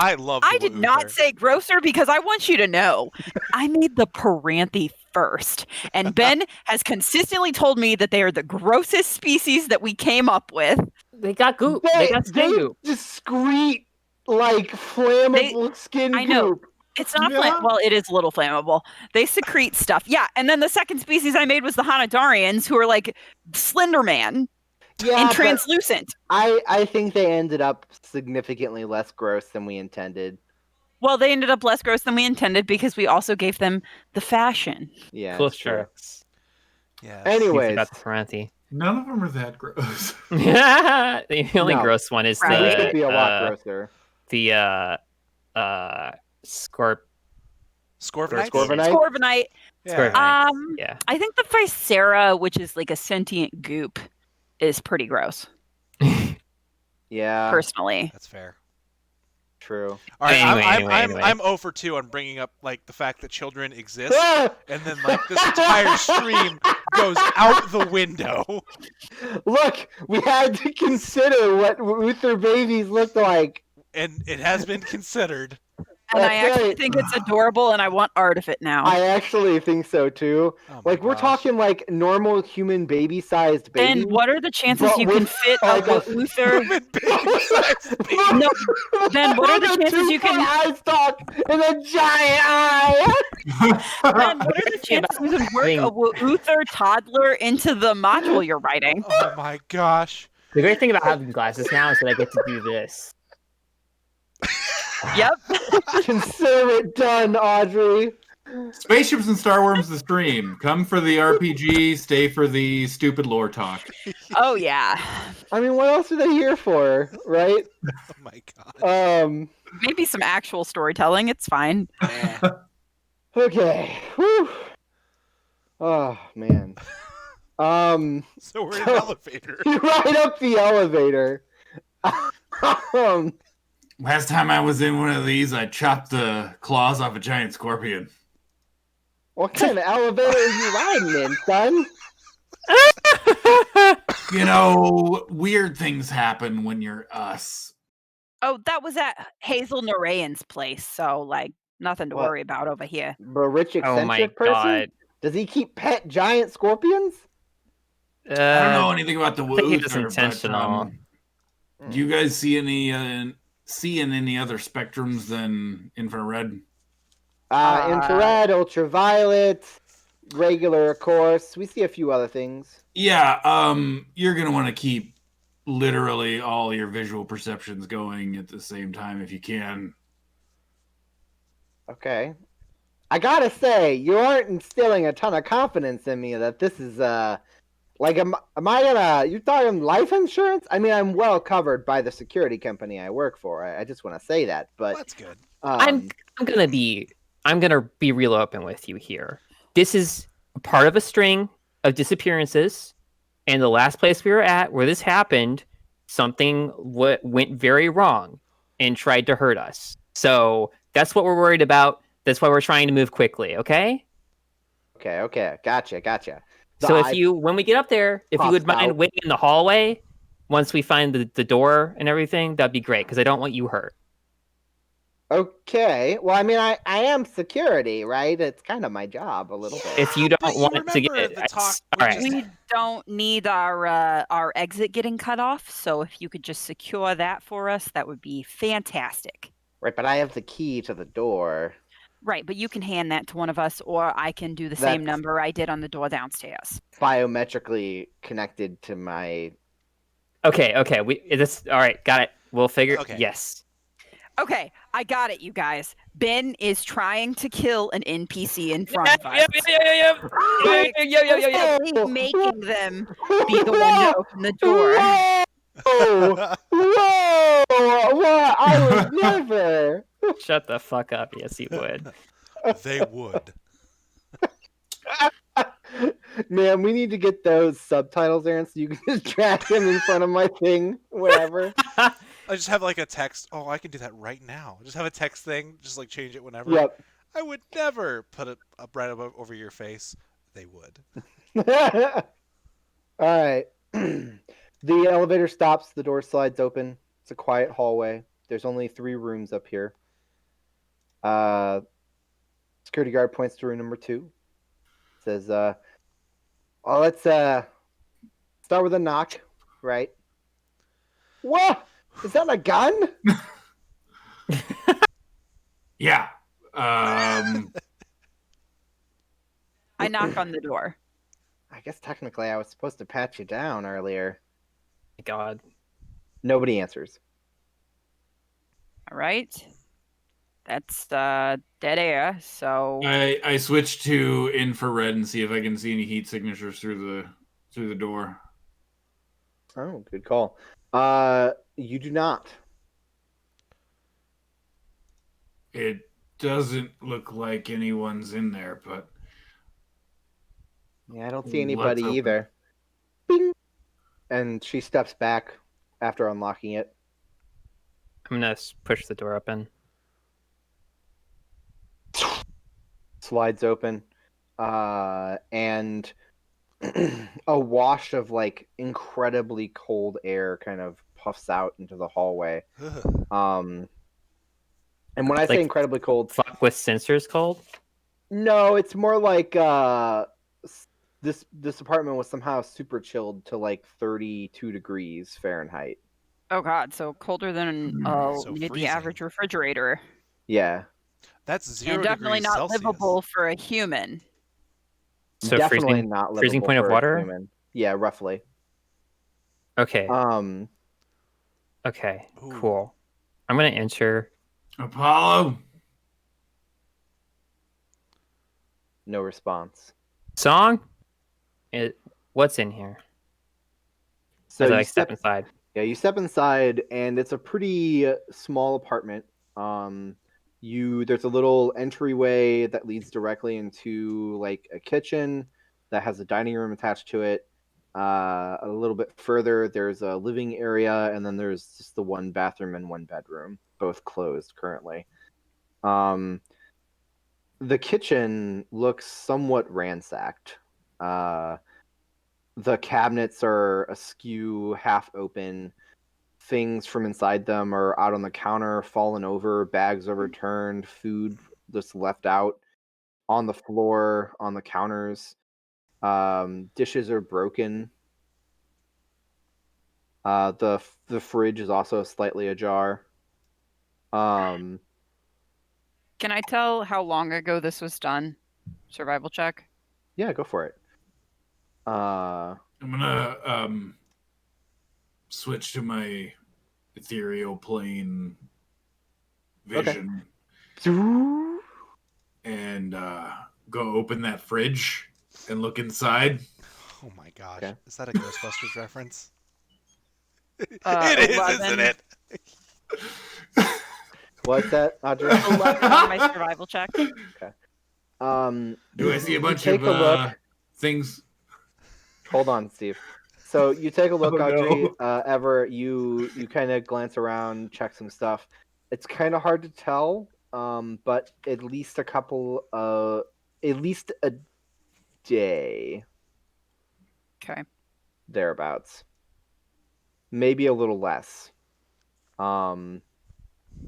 [SPEAKER 4] I did not say grosser because I want you to know I made the Paranthi first. And Ben has consistently told me that they are the grossest species that we came up with.
[SPEAKER 2] They got goop. They got skin goop.
[SPEAKER 1] Discreet, like, flammable skin goop.
[SPEAKER 4] I know. It's not well, it is a little flammable. They secrete stuff. Yeah, and then the second species I made was the Hanadarians, who are like Slender Man.
[SPEAKER 1] Yeah,
[SPEAKER 4] and translucent.
[SPEAKER 1] I think they ended up significantly less gross than we intended.
[SPEAKER 4] Well, they ended up less gross than we intended because we also gave them the fashion.
[SPEAKER 1] Yeah.
[SPEAKER 2] Cool shirts.
[SPEAKER 5] Yeah.
[SPEAKER 1] Anyways.
[SPEAKER 2] About the Paranthi.
[SPEAKER 3] None of them are that gross.
[SPEAKER 2] The only gross one is
[SPEAKER 1] it could be a lot grosser.
[SPEAKER 2] The
[SPEAKER 5] Scorvenite?
[SPEAKER 4] Scorvenite.
[SPEAKER 5] Yeah.
[SPEAKER 2] Yeah.
[SPEAKER 4] I think the Viscera, which is like a sentient goop, is pretty gross.
[SPEAKER 1] Yeah.
[SPEAKER 4] Personally.
[SPEAKER 5] That's fair.
[SPEAKER 1] True.
[SPEAKER 5] All right,
[SPEAKER 2] Anyway.
[SPEAKER 5] I'm 0 for 2 on bringing up like the fact that children exist, and then like this entire stream goes out the window.
[SPEAKER 1] Look, we had to consider what Uther babies look like.
[SPEAKER 5] And it has been considered.
[SPEAKER 4] And I actually think it's adorable, and I want art of it now.
[SPEAKER 1] I actually think so too.
[SPEAKER 5] Oh
[SPEAKER 1] we're talking like normal human baby-sized baby.
[SPEAKER 4] And what are the chances you can fit a Uther? No, Ben, what are the chances you can
[SPEAKER 1] eye stalk and a giant eye?
[SPEAKER 4] Ben, what are the chances you can work a Uther toddler into the module you're writing?
[SPEAKER 5] Oh my gosh!
[SPEAKER 2] The great thing about having glasses now is that I get to do this.
[SPEAKER 4] Yep.
[SPEAKER 1] Consider it done, Audrey.
[SPEAKER 3] Spaceships and Starwyrms the stream. Come for the RPG, stay for the stupid lore talk.
[SPEAKER 4] Oh yeah.
[SPEAKER 1] I mean, what else are they here for, right?
[SPEAKER 5] Oh my god.
[SPEAKER 4] Maybe some actual storytelling. It's fine.
[SPEAKER 1] Okay. Whew. Oh man.
[SPEAKER 5] So we're in an elevator.
[SPEAKER 1] Right up the elevator.
[SPEAKER 3] Last time I was in one of these, I chopped the claws off a giant scorpion.
[SPEAKER 1] What kind of elevator are you riding in, son?
[SPEAKER 3] You know, weird things happen when you're us.
[SPEAKER 4] Oh, that was at Hazel Narayan's place, so like nothing to worry about over here.
[SPEAKER 1] The rich eccentric
[SPEAKER 2] Oh my
[SPEAKER 1] person?
[SPEAKER 2] god.
[SPEAKER 1] Does he keep pet giant scorpions?
[SPEAKER 3] I don't know anything about the
[SPEAKER 2] I think it was
[SPEAKER 3] Uther,
[SPEAKER 2] intentional.
[SPEAKER 3] But, do you guys see any other spectrums than infrared?
[SPEAKER 1] Infrared, ultraviolet, regular, of course. We see a few other things.
[SPEAKER 3] Yeah, you're gonna want to keep literally all your visual perceptions going at the same time if you can.
[SPEAKER 1] Okay. I gotta say, you aren't instilling a ton of confidence in me that this is am I gonna? You talking life insurance? I mean, I'm well covered by the security company I work for. I just want to say that, but
[SPEAKER 5] That's good.
[SPEAKER 2] I'm gonna be real open with you here. This is a part of a string of disappearances, and the last place we were at where this happened, something went very wrong and tried to hurt us. So that's what we're worried about. That's why we're trying to move quickly, okay?
[SPEAKER 1] Okay. Gotcha.
[SPEAKER 2] So when we get up there, if you would
[SPEAKER 1] pops
[SPEAKER 2] mind
[SPEAKER 1] out.
[SPEAKER 2] waiting in the hallway once we find the door and everything, that'd be great, because I don't want you hurt.
[SPEAKER 1] Okay. Well, I mean, I am security, right? It's kind of my job a little bit.
[SPEAKER 2] If you don't
[SPEAKER 5] but
[SPEAKER 2] want
[SPEAKER 5] you
[SPEAKER 2] it to get
[SPEAKER 5] remember the talk.
[SPEAKER 2] all right.
[SPEAKER 4] We don't need our exit getting cut off, so if you could just secure that for us, that would be fantastic.
[SPEAKER 1] Right, but I have the key to the door.
[SPEAKER 4] Right, but you can hand that to one of us, or I can do the same
[SPEAKER 1] That's-
[SPEAKER 4] number I did on the door downstairs.
[SPEAKER 1] Biometrically connected to my.
[SPEAKER 2] Okay. All right. Got it. We'll figure.
[SPEAKER 5] Okay.
[SPEAKER 2] Yes.
[SPEAKER 4] Okay, I got it, you guys. Ben is trying to kill an NPC in front of us.
[SPEAKER 2] Yep.
[SPEAKER 4] Making them be the one to open the door.
[SPEAKER 1] Whoa! What? I would never.
[SPEAKER 2] Shut the fuck up. Yes, you would.
[SPEAKER 5] They would.
[SPEAKER 1] Man, we need to get those subtitles, Aaron, so you can just drag them in front of my thing, whatever.
[SPEAKER 5] I just have like a text. Oh, I can do that right now. Just have a text thing. Just like change it whenever.
[SPEAKER 1] Yep.
[SPEAKER 5] I would never put it up right over your face. They would.
[SPEAKER 1] All right. The elevator stops. The door slides open. It's a quiet hallway. There's only 3 rooms up here. Security guard points to room number 2. Says, well, let's start with a knock, right? What? Is that a gun?
[SPEAKER 3] Yeah.
[SPEAKER 4] I knock on the door.
[SPEAKER 1] I guess technically I was supposed to pat you down earlier.
[SPEAKER 2] God.
[SPEAKER 1] Nobody answers.
[SPEAKER 4] All right. That's dead air, so
[SPEAKER 3] I switch to infrared and see if I can see any heat signatures through the door.
[SPEAKER 1] Oh, good call. You do not.
[SPEAKER 3] It doesn't look like anyone's in there, but
[SPEAKER 1] Yeah, I don't see
[SPEAKER 3] Let's
[SPEAKER 1] anybody
[SPEAKER 3] open.
[SPEAKER 1] either. Bing! And she steps back after unlocking it.
[SPEAKER 2] I'm gonna push the door open.
[SPEAKER 1] Slides open. And a wash of like incredibly cold air kind of puffs out into the hallway. And when I say
[SPEAKER 2] Like,
[SPEAKER 1] incredibly cold,
[SPEAKER 2] Fuck with sensors cold.
[SPEAKER 1] no, it's more like this apartment was somehow super chilled to like 32 degrees Fahrenheit.
[SPEAKER 4] oh god, so colder than
[SPEAKER 5] So
[SPEAKER 4] the
[SPEAKER 5] freezing.
[SPEAKER 4] average refrigerator.
[SPEAKER 1] Yeah,
[SPEAKER 5] That's 0
[SPEAKER 4] And definitely
[SPEAKER 5] degrees
[SPEAKER 4] not
[SPEAKER 5] Celsius.
[SPEAKER 4] livable for a human.
[SPEAKER 2] So
[SPEAKER 1] definitely not livable
[SPEAKER 2] freezing point of
[SPEAKER 1] for a
[SPEAKER 2] water?
[SPEAKER 1] human. Yeah, roughly.
[SPEAKER 2] Okay. Okay.
[SPEAKER 5] Ooh.
[SPEAKER 2] Cool. I'm gonna enter.
[SPEAKER 3] Apollo.
[SPEAKER 1] No response.
[SPEAKER 2] Song. What's in here?
[SPEAKER 1] So
[SPEAKER 2] As
[SPEAKER 1] you
[SPEAKER 2] I step inside.
[SPEAKER 1] Yeah, you step inside, and it's a pretty small apartment. There's a little entryway that leads directly into like a kitchen that has a dining room attached to it. A little bit further, there's a living area, and then there's just the one bathroom and one bedroom, both closed currently. The kitchen looks somewhat ransacked. The cabinets are askew, half open. Things from inside them are out on the counter, fallen over, bags overturned, food just left out on the floor, on the counters. Dishes are broken. The fridge is also slightly ajar.
[SPEAKER 4] Can I tell how long ago this was done? Survival check.
[SPEAKER 1] Yeah, go for it.
[SPEAKER 3] I'm gonna switch to my ethereal plane vision and go open that fridge and look inside.
[SPEAKER 5] Oh my gosh.
[SPEAKER 1] Okay.
[SPEAKER 5] Is that a Ghostbusters reference?
[SPEAKER 4] It is,
[SPEAKER 5] 11.
[SPEAKER 4] isn't
[SPEAKER 5] it?
[SPEAKER 1] What's that, Audrey?
[SPEAKER 4] 11 on my survival check.
[SPEAKER 3] Do I see a bunch
[SPEAKER 1] take
[SPEAKER 3] of
[SPEAKER 1] a look.
[SPEAKER 3] things?
[SPEAKER 1] Hold on, Steve. So you take a look,
[SPEAKER 3] Oh,
[SPEAKER 1] Audrey.
[SPEAKER 3] no.
[SPEAKER 1] Ever, you kind of glance around, check some stuff. It's kind of hard to tell but at least at least a day.
[SPEAKER 4] Okay.
[SPEAKER 1] Thereabouts. Maybe a little less.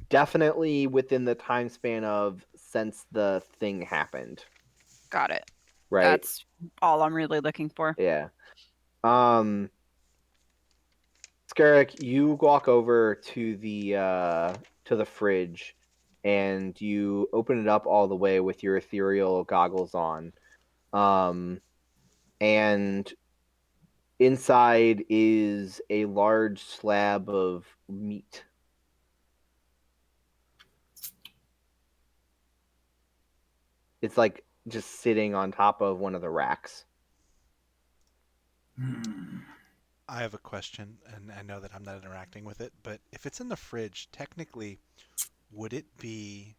[SPEAKER 1] Definitely within the time span of since the thing happened.
[SPEAKER 4] Got it.
[SPEAKER 1] Right.
[SPEAKER 4] That's all I'm really looking for.
[SPEAKER 1] Yeah. Scarrick, you walk over to the fridge and you open it up all the way with your ethereal goggles on. And inside is a large slab of meat. It's like just sitting on top of one of the racks.
[SPEAKER 5] I have a question, and I know that I'm not interacting with it, but if it's in the fridge, technically, would it be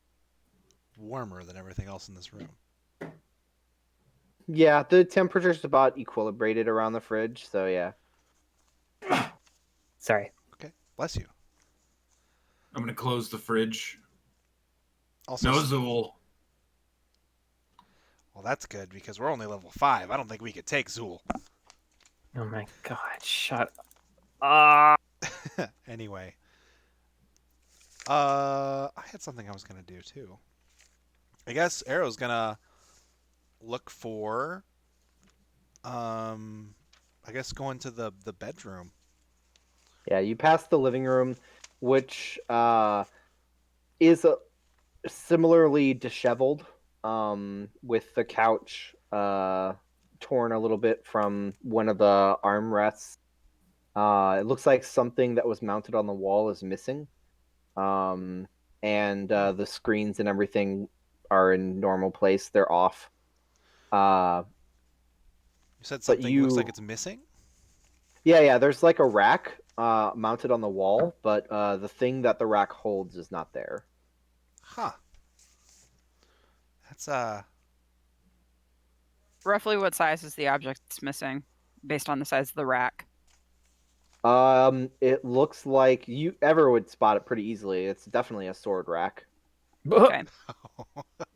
[SPEAKER 5] warmer than everything else in this room?
[SPEAKER 1] Yeah, the temperature's about equilibrated around the fridge, so yeah.
[SPEAKER 2] Sorry.
[SPEAKER 5] Okay, bless you.
[SPEAKER 3] I'm gonna close the fridge.
[SPEAKER 5] Also,
[SPEAKER 3] No Zool.
[SPEAKER 5] Well, that's good because we're only level 5. I don't think we could take Zool.
[SPEAKER 2] Oh my god, shut up.
[SPEAKER 5] Anyway. I had something I was gonna do too. I guess Arrow's gonna look for I guess go into the bedroom.
[SPEAKER 1] Yeah, you pass the living room, which is similarly disheveled, with the couch torn a little bit from one of the armrests. It looks like something that was mounted on the wall is missing. And the screens and everything are in normal place. They're off.
[SPEAKER 5] You said something looks like it's missing?
[SPEAKER 1] Yeah, there's like a rack mounted on the wall, but the thing that the rack holds is not there.
[SPEAKER 5] Huh. That's
[SPEAKER 4] Roughly what size is the object that's missing based on the size of the rack?
[SPEAKER 1] It looks like Ever would spot it pretty easily. It's definitely a sword rack.
[SPEAKER 4] Okay.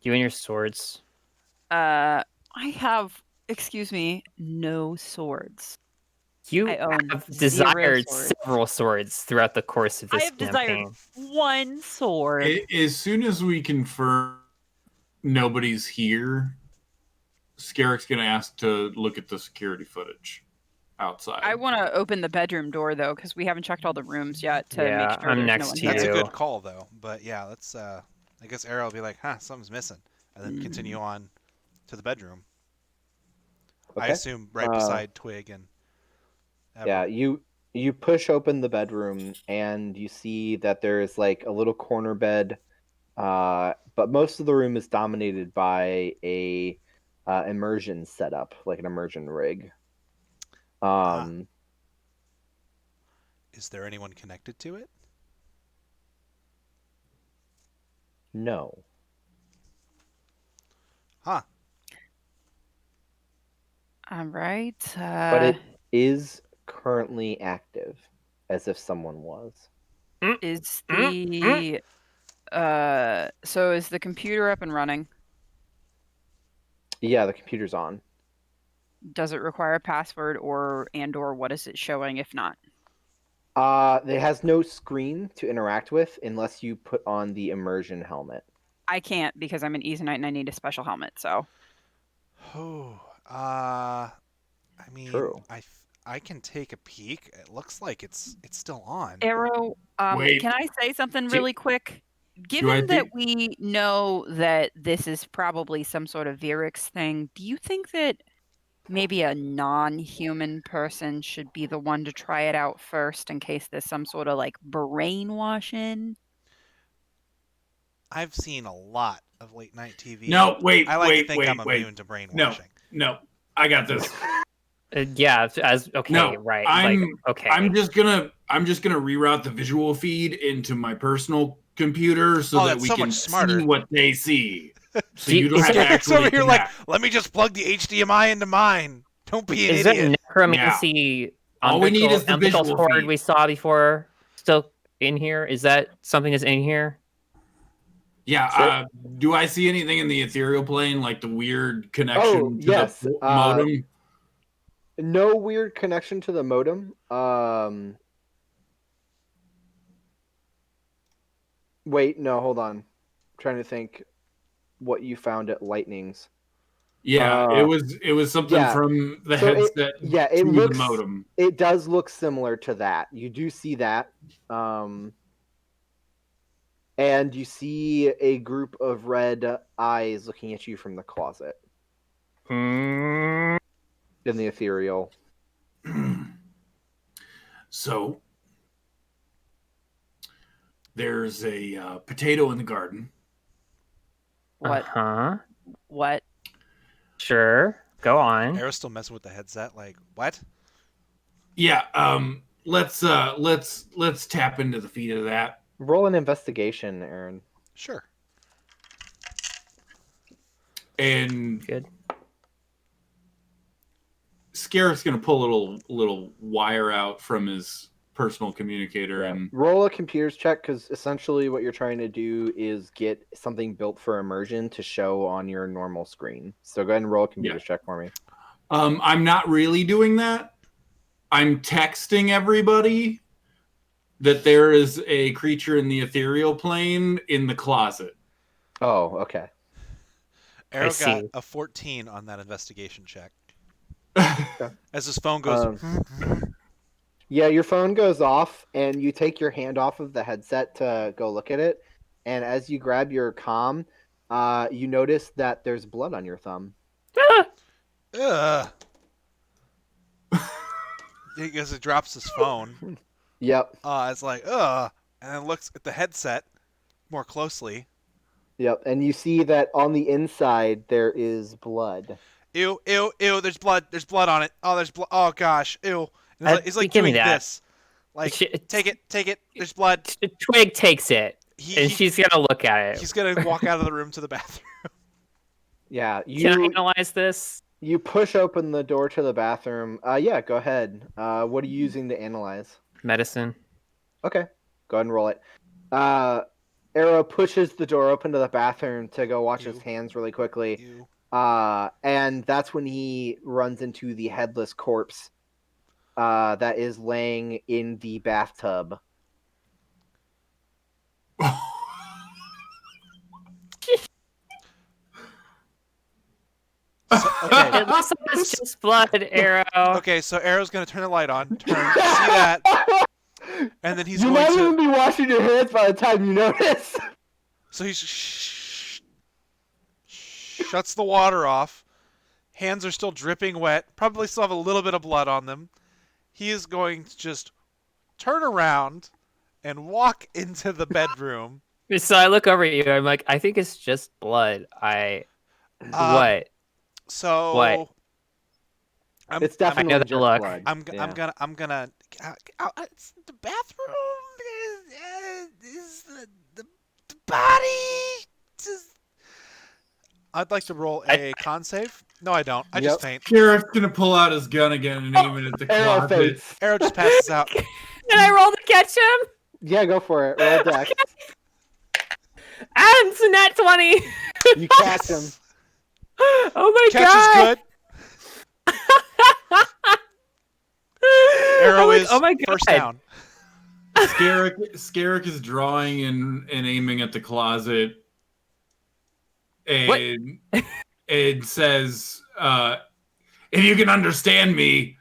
[SPEAKER 2] You and your swords.
[SPEAKER 4] I have, excuse me, no swords.
[SPEAKER 2] You
[SPEAKER 4] I own
[SPEAKER 2] have
[SPEAKER 4] 0
[SPEAKER 2] desired
[SPEAKER 4] swords.
[SPEAKER 2] several swords throughout the course of this
[SPEAKER 4] I have desired
[SPEAKER 2] campaign.
[SPEAKER 4] 1 sword.
[SPEAKER 3] As soon as we confirm nobody's here, Scarrick's gonna ask to look at the security footage outside.
[SPEAKER 4] I want to open the bedroom door though, because we haven't checked all the rooms yet to
[SPEAKER 2] Yeah,
[SPEAKER 4] make sure
[SPEAKER 2] I'm
[SPEAKER 4] there's
[SPEAKER 2] next
[SPEAKER 4] no one
[SPEAKER 2] to
[SPEAKER 4] here.
[SPEAKER 5] That's a
[SPEAKER 2] you.
[SPEAKER 5] good call though. But yeah, let's I guess Arrow will be like, huh, something's missing. And then continue on to the bedroom.
[SPEAKER 1] Okay.
[SPEAKER 5] I assume right beside Twig and Ever.
[SPEAKER 1] Yeah, you push open the bedroom and you see that there's like a little corner bed, but most of the room is dominated by a immersion setup, like an immersion rig.
[SPEAKER 5] Is there anyone connected to it?
[SPEAKER 1] No.
[SPEAKER 5] Huh.
[SPEAKER 4] All right.
[SPEAKER 1] But it is currently active, as if someone was.
[SPEAKER 4] Is the so is the computer up and running?
[SPEAKER 1] Yeah, the computer's on.
[SPEAKER 4] Does it require a password or what is it showing if not?
[SPEAKER 1] It has no screen to interact with unless you put on the immersion helmet.
[SPEAKER 4] I can't because I'm an Easonite and I need a special helmet. So.
[SPEAKER 5] Oh, I mean,
[SPEAKER 1] True.
[SPEAKER 5] I can take a peek. It looks like it's still on.
[SPEAKER 4] Arrow,
[SPEAKER 3] Wait.
[SPEAKER 4] can I say something really quick?
[SPEAKER 3] I
[SPEAKER 4] Given that
[SPEAKER 3] think-
[SPEAKER 4] we know that this is probably some sort of Veerux thing, do you think that maybe a non-human person should be the one to try it out first in case there's some sort of like brainwashing?
[SPEAKER 5] I've seen a lot of late night TV.
[SPEAKER 3] No, wait,
[SPEAKER 5] I like
[SPEAKER 3] wait,
[SPEAKER 5] to think
[SPEAKER 3] wait,
[SPEAKER 5] I'm
[SPEAKER 3] wait.
[SPEAKER 5] immune to brainwashing.
[SPEAKER 3] No, I got this.
[SPEAKER 2] Yeah, as okay,
[SPEAKER 3] No,
[SPEAKER 2] right. Okay.
[SPEAKER 3] I'm just gonna reroute the visual feed into my personal computer so that
[SPEAKER 5] that's
[SPEAKER 3] we
[SPEAKER 5] so
[SPEAKER 3] can
[SPEAKER 5] much smarter.
[SPEAKER 3] see what they see. So
[SPEAKER 2] Do-
[SPEAKER 3] you don't
[SPEAKER 2] is
[SPEAKER 3] have to
[SPEAKER 2] there-
[SPEAKER 5] It's over
[SPEAKER 3] actually
[SPEAKER 5] here like,
[SPEAKER 3] connect.
[SPEAKER 5] let me just plug the HDMI into mine. Don't be an
[SPEAKER 2] Is
[SPEAKER 5] idiot.
[SPEAKER 2] that necromancy
[SPEAKER 3] All we need is the
[SPEAKER 2] umbilical
[SPEAKER 3] visual
[SPEAKER 2] cord
[SPEAKER 3] feed.
[SPEAKER 2] we saw before still in here? Is that something that's in here?
[SPEAKER 3] Yeah.
[SPEAKER 1] Sure.
[SPEAKER 3] Do I see anything in the ethereal plane, like the weird connection to
[SPEAKER 1] yes.
[SPEAKER 3] the modem?
[SPEAKER 1] No weird connection to the modem. Wait, no, hold on. I'm trying to think what you found at Lightning's.
[SPEAKER 3] Yeah, it was something from the headset
[SPEAKER 1] it
[SPEAKER 3] to
[SPEAKER 1] looks,
[SPEAKER 3] the modem.
[SPEAKER 1] It does look similar to that. You do see that. And you see a group of red eyes looking at you from the closet. In the ethereal.
[SPEAKER 3] So there's a potato in the garden.
[SPEAKER 4] What? What?
[SPEAKER 2] Sure. Go on.
[SPEAKER 5] Arrow's still messing with the headset. Like, what?
[SPEAKER 3] Yeah. Let's tap into the feed of that.
[SPEAKER 1] Roll an investigation, Aaron.
[SPEAKER 5] Sure.
[SPEAKER 3] And
[SPEAKER 2] good.
[SPEAKER 3] Scarif's gonna pull a little wire out from his personal communicator and
[SPEAKER 1] roll a computers check, because essentially what you're trying to do is get something built for immersion to show on your normal screen. So go ahead and roll a computers check for me.
[SPEAKER 3] I'm not really doing that. I'm texting everybody that there is a creature in the ethereal plane in the closet.
[SPEAKER 1] Oh, okay.
[SPEAKER 5] Arrow got a 14 on that investigation check. As his phone goes.
[SPEAKER 1] Yeah, your phone goes off, and you take your hand off of the headset to go look at it. And as you grab your comm, you notice that there's blood on your thumb.
[SPEAKER 5] Ugh. He goes, it drops his phone.
[SPEAKER 1] Yep.
[SPEAKER 5] It's like, ugh. And then looks at the headset more closely.
[SPEAKER 1] Yep, and you see that on the inside there is blood.
[SPEAKER 5] Ew, ew, ew, there's blood. There's blood on it. Oh, there's blood. Oh, gosh. Ew. He's like doing this. Like, take it. There's blood.
[SPEAKER 2] Twig takes it, and she's going to look at it.
[SPEAKER 5] He's going to walk out of the room to the bathroom.
[SPEAKER 1] Yeah.
[SPEAKER 2] Can I analyze this?
[SPEAKER 1] You push open the door to the bathroom. Yeah, go ahead. What are you using to analyze?
[SPEAKER 2] Medicine.
[SPEAKER 1] Okay. Go ahead and roll it. Arrow pushes the door open to the bathroom to go wash his hands really quickly.
[SPEAKER 5] Ew.
[SPEAKER 1] And that's when he runs into the headless corpse that is laying in the bathtub.
[SPEAKER 5] So, okay.
[SPEAKER 2] It looks like it's just blood, Arrow.
[SPEAKER 5] Okay, so Arrow's going to turn the light on. See that? And then he's
[SPEAKER 1] you
[SPEAKER 5] going to...
[SPEAKER 1] You might even be washing your hands by the time you notice.
[SPEAKER 5] So he shuts the water off. Hands are still dripping wet. Probably still have a little bit of blood on them. He is going to just turn around and walk into the bedroom.
[SPEAKER 2] So I look over at you. I'm like, I think it's just blood. What?
[SPEAKER 5] So
[SPEAKER 2] what?
[SPEAKER 1] It's definitely just blood.
[SPEAKER 5] I'm gonna. It's the bathroom is the body. I'd like to roll a con save. No, I don't. I just faint.
[SPEAKER 3] Garrett's gonna pull out his gun again and aim it at the closet.
[SPEAKER 5] Arrow just passes out.
[SPEAKER 2] Can I roll to catch him?
[SPEAKER 1] Yeah, go for it. Roll dex.
[SPEAKER 2] And it's a nat 20.
[SPEAKER 1] You catch him.
[SPEAKER 2] Oh my
[SPEAKER 5] god! Catch is good. Arrow is first down.
[SPEAKER 3] Scarrick is drawing and aiming at the closet, and it says, "If you can understand me,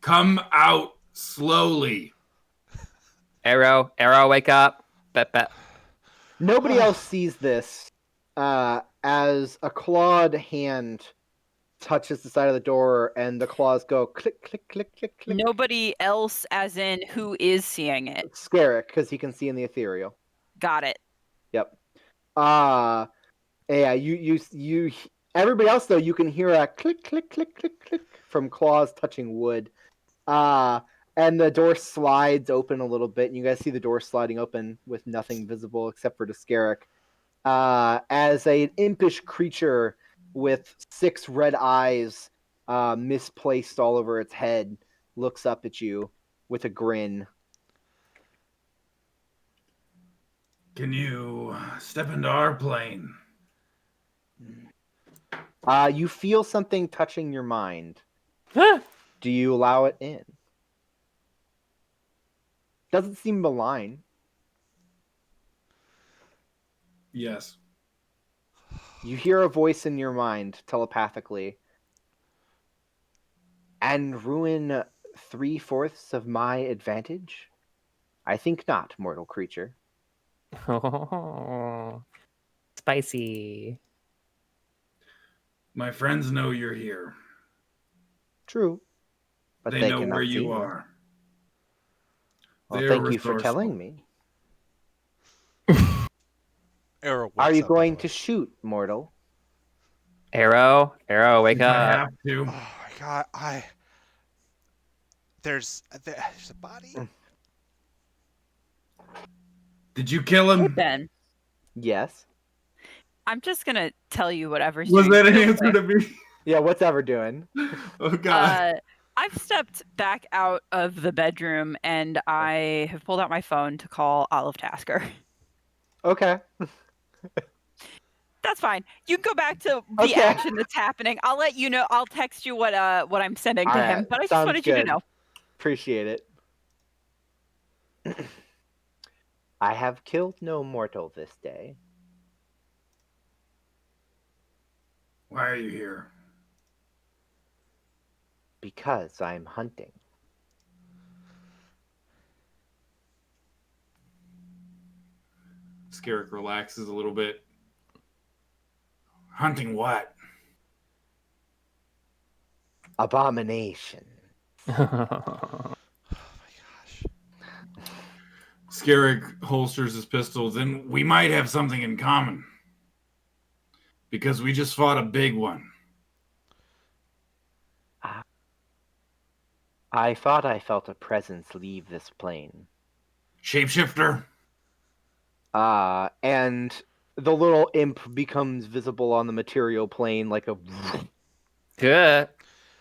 [SPEAKER 3] come out slowly."
[SPEAKER 2] Arrow, wake up. Bet.
[SPEAKER 1] Nobody else sees this as a clawed hand touches the side of the door and the claws go click, click, click, click, click.
[SPEAKER 4] Nobody else, as in who is seeing it?
[SPEAKER 1] Scarrick, because he can see in the ethereal.
[SPEAKER 4] Got it.
[SPEAKER 1] Yep. Yeah, you everybody else though, you can hear a click, click, click, click, click from claws touching wood. And the door slides open a little bit, and you guys see the door sliding open with nothing visible except for the Scarrick. As an impish creature with 6 red eyes misplaced all over its head looks up at you with a grin.
[SPEAKER 3] Can you step into our plane?
[SPEAKER 1] You feel something touching your mind. Do you allow it in? Doesn't seem malign.
[SPEAKER 3] Yes.
[SPEAKER 1] You hear a voice in your mind telepathically. And ruin 3/4 of my advantage? I think not, mortal creature.
[SPEAKER 2] Oh, spicy.
[SPEAKER 3] My friends know you're here.
[SPEAKER 1] True. But
[SPEAKER 3] They
[SPEAKER 1] they
[SPEAKER 3] know
[SPEAKER 1] cannot
[SPEAKER 3] where
[SPEAKER 1] see
[SPEAKER 3] you
[SPEAKER 1] me.
[SPEAKER 3] are.
[SPEAKER 1] Well,
[SPEAKER 3] They're
[SPEAKER 1] thank you for
[SPEAKER 3] resourceful.
[SPEAKER 1] telling me.
[SPEAKER 5] Arrow
[SPEAKER 1] Are
[SPEAKER 5] wakes
[SPEAKER 1] you
[SPEAKER 5] up, by the
[SPEAKER 1] going
[SPEAKER 5] way.
[SPEAKER 1] to shoot, mortal?
[SPEAKER 2] Arrow, wake
[SPEAKER 3] If I
[SPEAKER 2] up.
[SPEAKER 3] have to.
[SPEAKER 5] Oh my god, there's a body.
[SPEAKER 3] Did you kill
[SPEAKER 4] Hey,
[SPEAKER 3] him?
[SPEAKER 4] Ben.
[SPEAKER 1] Yes.
[SPEAKER 4] I'm just gonna tell you whatever's
[SPEAKER 3] Was
[SPEAKER 4] doing
[SPEAKER 3] that an
[SPEAKER 4] real
[SPEAKER 3] answer
[SPEAKER 4] quick.
[SPEAKER 3] to me?
[SPEAKER 1] Yeah, what's ever doing?
[SPEAKER 3] Oh god.
[SPEAKER 4] I've stepped back out of the bedroom and I have pulled out my phone to call Olive Tasker.
[SPEAKER 1] Okay.
[SPEAKER 4] That's fine. You can go back to the
[SPEAKER 1] Okay.
[SPEAKER 4] action that's happening. I'll let you know. I'll text you what I'm sending
[SPEAKER 1] All
[SPEAKER 4] to
[SPEAKER 1] right.
[SPEAKER 4] him. But I just
[SPEAKER 1] Sounds
[SPEAKER 4] wanted you to
[SPEAKER 1] good.
[SPEAKER 4] know.
[SPEAKER 1] Appreciate it. I have killed no mortal this day.
[SPEAKER 3] Why are you here?
[SPEAKER 1] Because I'm hunting.
[SPEAKER 3] Scarrick relaxes a little bit. Hunting what?
[SPEAKER 1] Abomination.
[SPEAKER 5] Oh my gosh.
[SPEAKER 3] Scarrick holsters his pistols, and we might have something in common. Because we just fought a big one.
[SPEAKER 1] I thought I felt a presence leave this plane.
[SPEAKER 3] Shapeshifter?
[SPEAKER 1] And the little imp becomes visible on the material plane like a...
[SPEAKER 2] Good.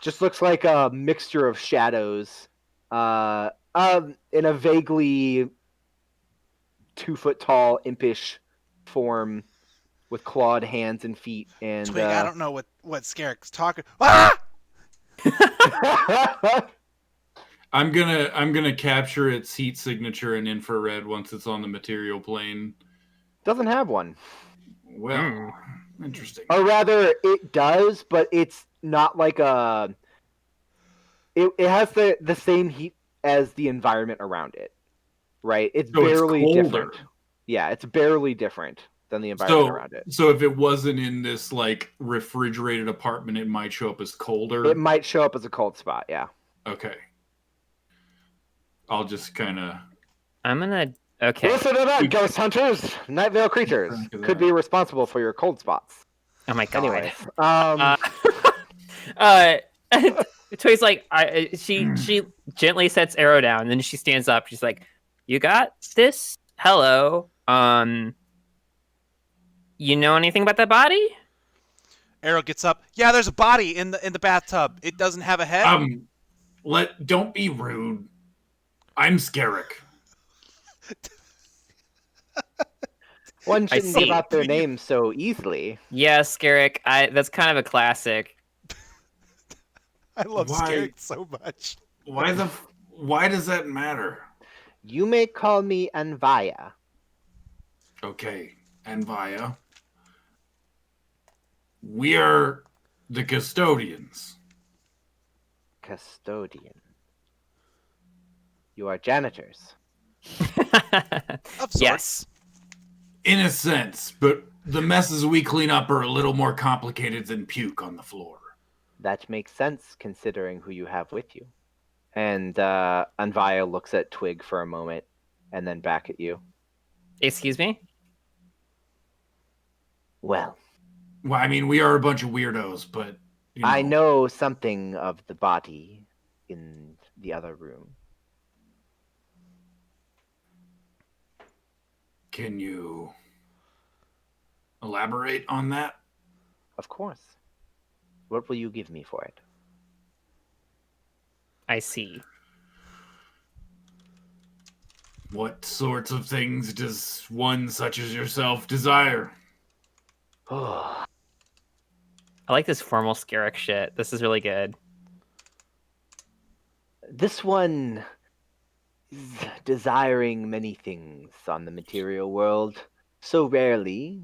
[SPEAKER 1] Just looks like a mixture of shadows. In a vaguely 2-foot tall, impish form with clawed hands and feet. And
[SPEAKER 5] Twig, I don't know what Scarrick's talking. Ah!
[SPEAKER 3] I'm gonna capture its heat signature in infrared once it's on the material plane.
[SPEAKER 1] Doesn't have one.
[SPEAKER 3] Well, interesting.
[SPEAKER 1] Or rather, it does, but it's not like a... It has the same heat as the environment around it, right? It's
[SPEAKER 3] So it's
[SPEAKER 1] barely
[SPEAKER 3] colder.
[SPEAKER 1] different. Yeah, it's barely different than the environment around it.
[SPEAKER 3] So if it wasn't in this like refrigerated apartment, it might show up as colder.
[SPEAKER 1] It might show up as a cold spot, yeah.
[SPEAKER 3] Okay. I'll just kind of...
[SPEAKER 2] I'm gonna. Okay.
[SPEAKER 1] Listen to that, ghost hunters! Night Vale creatures could be responsible for your cold spots.
[SPEAKER 2] Oh my god.
[SPEAKER 1] Anyways,
[SPEAKER 2] Twig's like, she gently sets Arrow down, and then she stands up. She's like, "You got this? Hello. You know anything about that body?"
[SPEAKER 5] Arrow gets up. Yeah, there's a body in the bathtub. It doesn't have a head.
[SPEAKER 3] Don't be rude. I'm Scarrick.
[SPEAKER 1] one shouldn't give out their name so easily.
[SPEAKER 2] Yeah, Scarrick. That's kind of a classic.
[SPEAKER 5] I love Scarrick so much.
[SPEAKER 3] Why does that matter?
[SPEAKER 1] You may call me Anvaya.
[SPEAKER 3] Okay, Anvaya. We are the Kestodians.
[SPEAKER 1] Kestodian. You are janitors.
[SPEAKER 5] Of sorts.
[SPEAKER 2] Yes.
[SPEAKER 3] In a sense, but the messes we clean up are a little more complicated than puke on the floor.
[SPEAKER 1] That makes sense considering who you have with you. And Anvaya looks at Twig for a moment and then back at you.
[SPEAKER 2] Excuse me?
[SPEAKER 1] Well,
[SPEAKER 3] I mean, we are a bunch of weirdos, but...
[SPEAKER 1] I know something of the body in the other room.
[SPEAKER 3] Can you elaborate on that?
[SPEAKER 1] Of course. What will you give me for it?
[SPEAKER 2] I see.
[SPEAKER 3] What sorts of things does one such as yourself desire?
[SPEAKER 1] Oh,
[SPEAKER 2] I like this formal Scarrick shit. This is really good.
[SPEAKER 1] this one is desiring many things on the material world. So rarely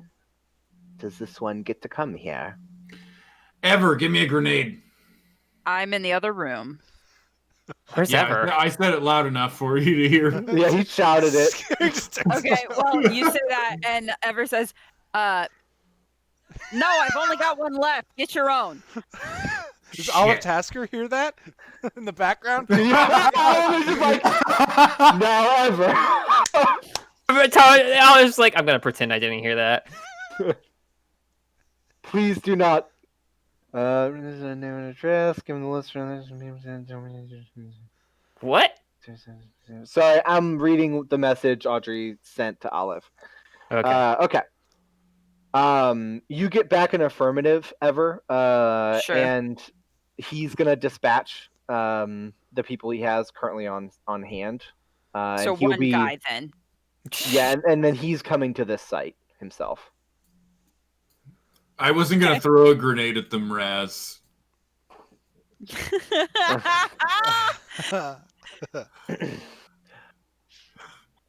[SPEAKER 1] does this one get to come here.
[SPEAKER 3] Ever, give me a grenade.
[SPEAKER 4] I'm in the other room.
[SPEAKER 2] Where's Ever?
[SPEAKER 3] I said it loud enough for you to hear.
[SPEAKER 1] Yeah, he shouted it.
[SPEAKER 4] Okay, well, you say that, and Ever says, no, I've only got one left. Get your own.
[SPEAKER 5] Does Olive Tasker hear that in the background?
[SPEAKER 1] Yeah, I was just like, now Ever.
[SPEAKER 2] I was like, I'm gonna pretend I didn't hear that.
[SPEAKER 1] Please do not. Name and address. Give him the list.
[SPEAKER 2] What?
[SPEAKER 1] Sorry, I'm reading the message Audrey sent to Olive.
[SPEAKER 2] Okay.
[SPEAKER 1] Okay. You get back an affirmative, Ever.
[SPEAKER 4] Sure.
[SPEAKER 1] And he's gonna dispatch the people he has currently on hand.
[SPEAKER 4] So
[SPEAKER 1] and he'll
[SPEAKER 4] one
[SPEAKER 1] be,
[SPEAKER 4] guy then.
[SPEAKER 1] Yeah, and then he's coming to this site himself.
[SPEAKER 3] I wasn't gonna throw a grenade at them, Raz.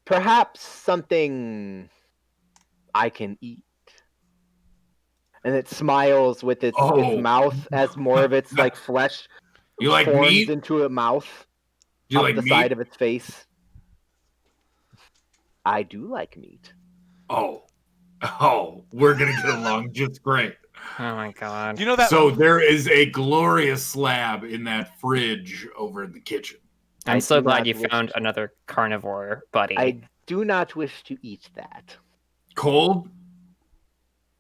[SPEAKER 1] Perhaps something I can eat. And it smiles with its mouth as more of its like flesh
[SPEAKER 3] You like
[SPEAKER 1] forms
[SPEAKER 3] meat?
[SPEAKER 1] into a mouth
[SPEAKER 3] You
[SPEAKER 1] up
[SPEAKER 3] like
[SPEAKER 1] the
[SPEAKER 3] meat?
[SPEAKER 1] side of its face. I do like meat.
[SPEAKER 3] Oh, we're gonna get along just great.
[SPEAKER 2] Oh my god.
[SPEAKER 5] You know that?
[SPEAKER 3] So there is a glorious slab in that fridge over in the kitchen.
[SPEAKER 2] I'm
[SPEAKER 1] I
[SPEAKER 2] so
[SPEAKER 1] do
[SPEAKER 2] glad
[SPEAKER 1] not
[SPEAKER 2] you
[SPEAKER 1] wish
[SPEAKER 2] found
[SPEAKER 1] to-
[SPEAKER 2] another carnivore buddy.
[SPEAKER 1] I do not wish to eat that.
[SPEAKER 3] Cold?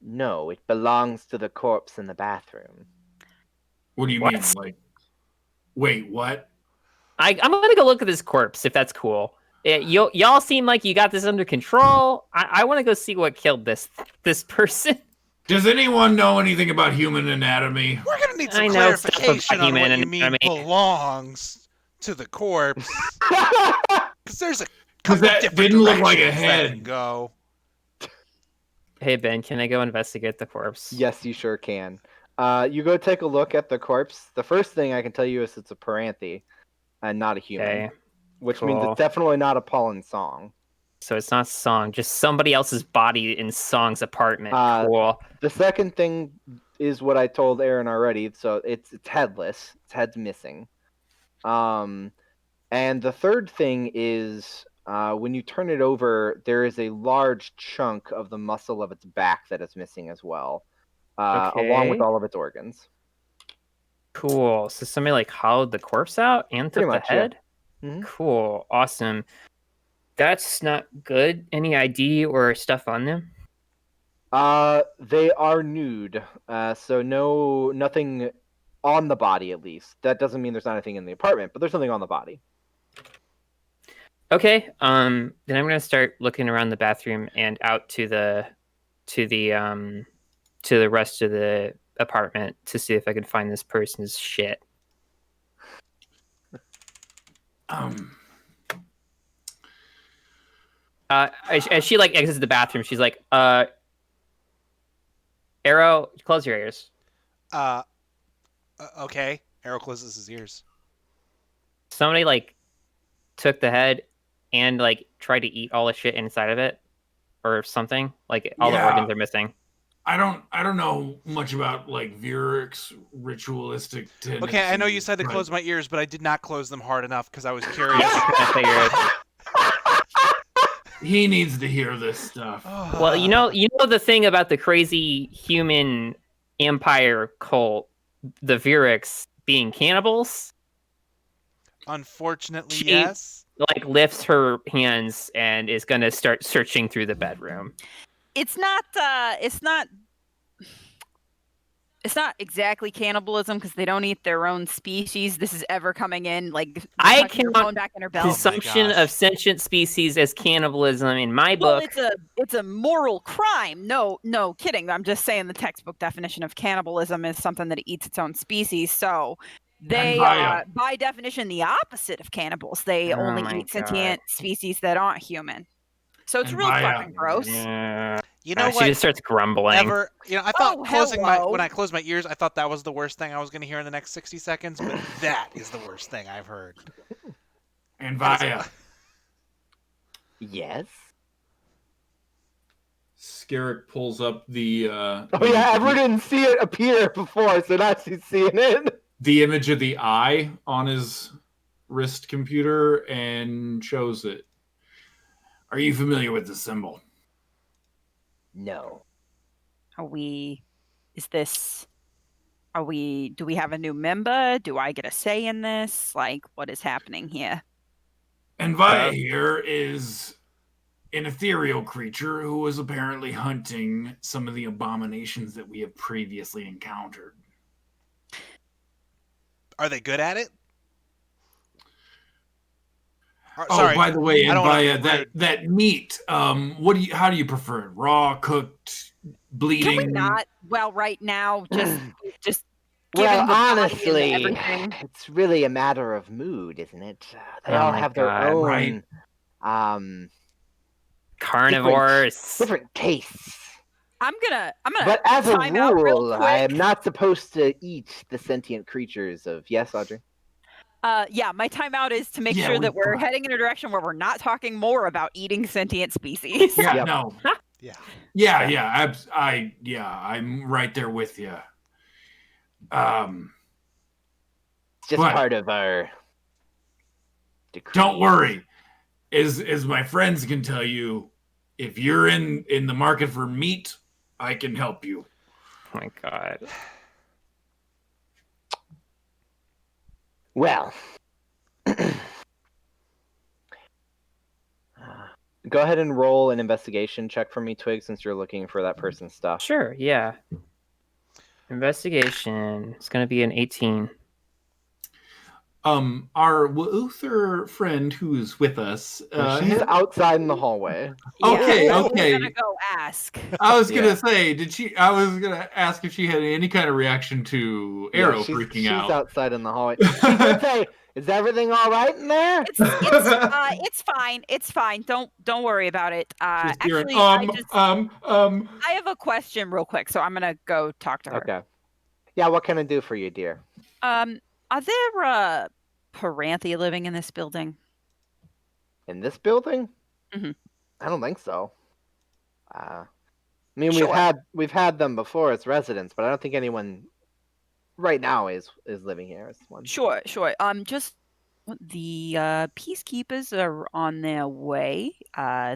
[SPEAKER 1] No, it belongs to the corpse in the bathroom.
[SPEAKER 3] What do you
[SPEAKER 2] What?
[SPEAKER 3] mean? Like, wait, what?
[SPEAKER 2] I'm gonna go look at this corpse if that's cool. Y'all seem like you got this under control. I want to go see what killed this person.
[SPEAKER 3] Does anyone know anything about human anatomy?
[SPEAKER 5] We're gonna need some
[SPEAKER 2] I know stuff
[SPEAKER 5] clarification
[SPEAKER 2] about
[SPEAKER 5] on what
[SPEAKER 2] human
[SPEAKER 5] you mean
[SPEAKER 2] anatomy.
[SPEAKER 5] belongs to the corpse, because there's a
[SPEAKER 3] Because
[SPEAKER 5] couple
[SPEAKER 3] that
[SPEAKER 5] different
[SPEAKER 3] didn't look like a
[SPEAKER 5] directions that can
[SPEAKER 3] head.
[SPEAKER 5] go.
[SPEAKER 2] Hey Ben, can I go investigate the corpse?
[SPEAKER 1] Yes, you sure can. You go take a look at the corpse. The first thing I can tell you is it's a Paranthe and not a human.
[SPEAKER 2] Okay.
[SPEAKER 1] Which means
[SPEAKER 2] Cool.
[SPEAKER 1] it's definitely not a Pollen Song.
[SPEAKER 2] So it's not Song, just somebody else's body in Song's apartment. Cool.
[SPEAKER 1] The second thing is what I told Aaron already. So it's headless. Its head's missing. And the third thing is when you turn it over, there is a large chunk of the muscle of its back that is missing as well, along with
[SPEAKER 2] Okay.
[SPEAKER 1] all of its organs.
[SPEAKER 2] Cool. So somebody like hollowed the corpse out and took
[SPEAKER 1] Pretty much,
[SPEAKER 2] the
[SPEAKER 1] yeah.
[SPEAKER 2] head?
[SPEAKER 1] Mhm.
[SPEAKER 2] Cool. Awesome. That's not good. Any ID or stuff on them?
[SPEAKER 1] They are nude. So nothing on the body at least. That doesn't mean there's not anything in the apartment, but there's something on the body.
[SPEAKER 2] Okay. Then I'm gonna start looking around the bathroom and out to the rest of the apartment to see if I can find this person's shit. As she like exits the bathroom, she's like, Arrow, close your ears.
[SPEAKER 5] Okay. Arrow closes his ears.
[SPEAKER 2] Somebody like took the head and like tried to eat all the shit inside of it or something. Like all the organs are missing.
[SPEAKER 3] I don't know much about like Veerux ritualistic tendencies.
[SPEAKER 5] Okay, I know you said to close my ears, but I did not close them hard enough because I was curious.
[SPEAKER 2] I figured.
[SPEAKER 3] He needs to hear this stuff.
[SPEAKER 2] Well, you know the thing about the crazy human empire cult, the Veerux being cannibals.
[SPEAKER 5] Unfortunately,
[SPEAKER 2] She-
[SPEAKER 5] yes.
[SPEAKER 2] Like lifts her hands and is gonna start searching through the bedroom.
[SPEAKER 4] It's not exactly cannibalism because they don't eat their own species. This is Ever coming in like
[SPEAKER 2] I
[SPEAKER 4] tucking her
[SPEAKER 2] cannot-
[SPEAKER 4] phone back in her belt.
[SPEAKER 2] Consumption
[SPEAKER 5] gosh.
[SPEAKER 2] of sentient species as cannibalism in my
[SPEAKER 4] Well,
[SPEAKER 2] book.
[SPEAKER 4] it's a moral crime. No kidding. I'm just saying the textbook definition of cannibalism is something that eats its own species. So They are, by definition, the opposite of cannibals. They
[SPEAKER 2] Oh
[SPEAKER 4] only
[SPEAKER 2] my
[SPEAKER 4] eat sentient species that aren't human. So it's real fucking gross.
[SPEAKER 5] You know
[SPEAKER 2] She
[SPEAKER 5] what?
[SPEAKER 2] just starts grumbling.
[SPEAKER 5] I thought
[SPEAKER 4] hello.
[SPEAKER 5] when I closed my ears, I thought that was the worst thing I was going to hear in the next 60 seconds, but that is the worst thing I've heard.
[SPEAKER 3] And Vaya.
[SPEAKER 1] Yes.
[SPEAKER 3] Skerrick pulls up the.
[SPEAKER 1] Oh yeah, Ever didn't see it appear before, so now she's seeing it.
[SPEAKER 3] The image of the eye on his wrist computer and shows it. Are you familiar with the symbol?
[SPEAKER 1] No.
[SPEAKER 4] Do we have a new member? Do I get a say in this? Like, what is happening here?
[SPEAKER 3] And Vaya here is an ethereal creature who was apparently hunting some of the abominations that we have previously encountered.
[SPEAKER 5] Are they good at it?
[SPEAKER 3] Sorry, by the way, and Vaya, that meat, how do you prefer it? Raw, cooked, bleeding?
[SPEAKER 4] Can we not? Well, right now, just
[SPEAKER 1] well, honestly, it's really a matter of mood, isn't it? They all have their own
[SPEAKER 2] carnivores,
[SPEAKER 1] different tastes.
[SPEAKER 4] I'm gonna.
[SPEAKER 1] But as a
[SPEAKER 4] time out real
[SPEAKER 1] rule,
[SPEAKER 4] quick.
[SPEAKER 1] I am not supposed to eat the sentient creatures of. Yes, Audrey.
[SPEAKER 4] Yeah, my timeout is to make sure that we're heading in a direction where we're not talking more about eating sentient species.
[SPEAKER 3] Yeah, no. Yeah. I'm right there with you.
[SPEAKER 1] It's just part of our decree.
[SPEAKER 3] Don't worry. As my friends can tell you, if you're in the market for meat, I can help you.
[SPEAKER 2] Oh my god.
[SPEAKER 1] Well, go ahead and roll an investigation check for me, Twig, since you're looking for that person's stuff.
[SPEAKER 2] Sure, yeah. Investigation. It's going to be an 18.
[SPEAKER 3] Our Uther friend who's with us.
[SPEAKER 1] She's outside in the hallway.
[SPEAKER 3] Okay.
[SPEAKER 4] I'm gonna go ask.
[SPEAKER 3] I was gonna say, I was gonna ask if she had any kind of reaction to Arrow freaking out.
[SPEAKER 1] She's outside in the hallway. She did say, "Is everything all right in there?"
[SPEAKER 4] It's fine. It's fine. Don't worry about it. Actually, I have a question real quick, so I'm gonna go talk to her.
[SPEAKER 1] Okay. Yeah, what can I do for you, dear?
[SPEAKER 4] Are there Paranthi living in this building?
[SPEAKER 1] In this building?
[SPEAKER 4] Mm-hmm.
[SPEAKER 1] I don't think so. I mean, we've had them before as residents, but I don't think anyone right now is living here as one.
[SPEAKER 4] Sure. Just the peacekeepers are on their way.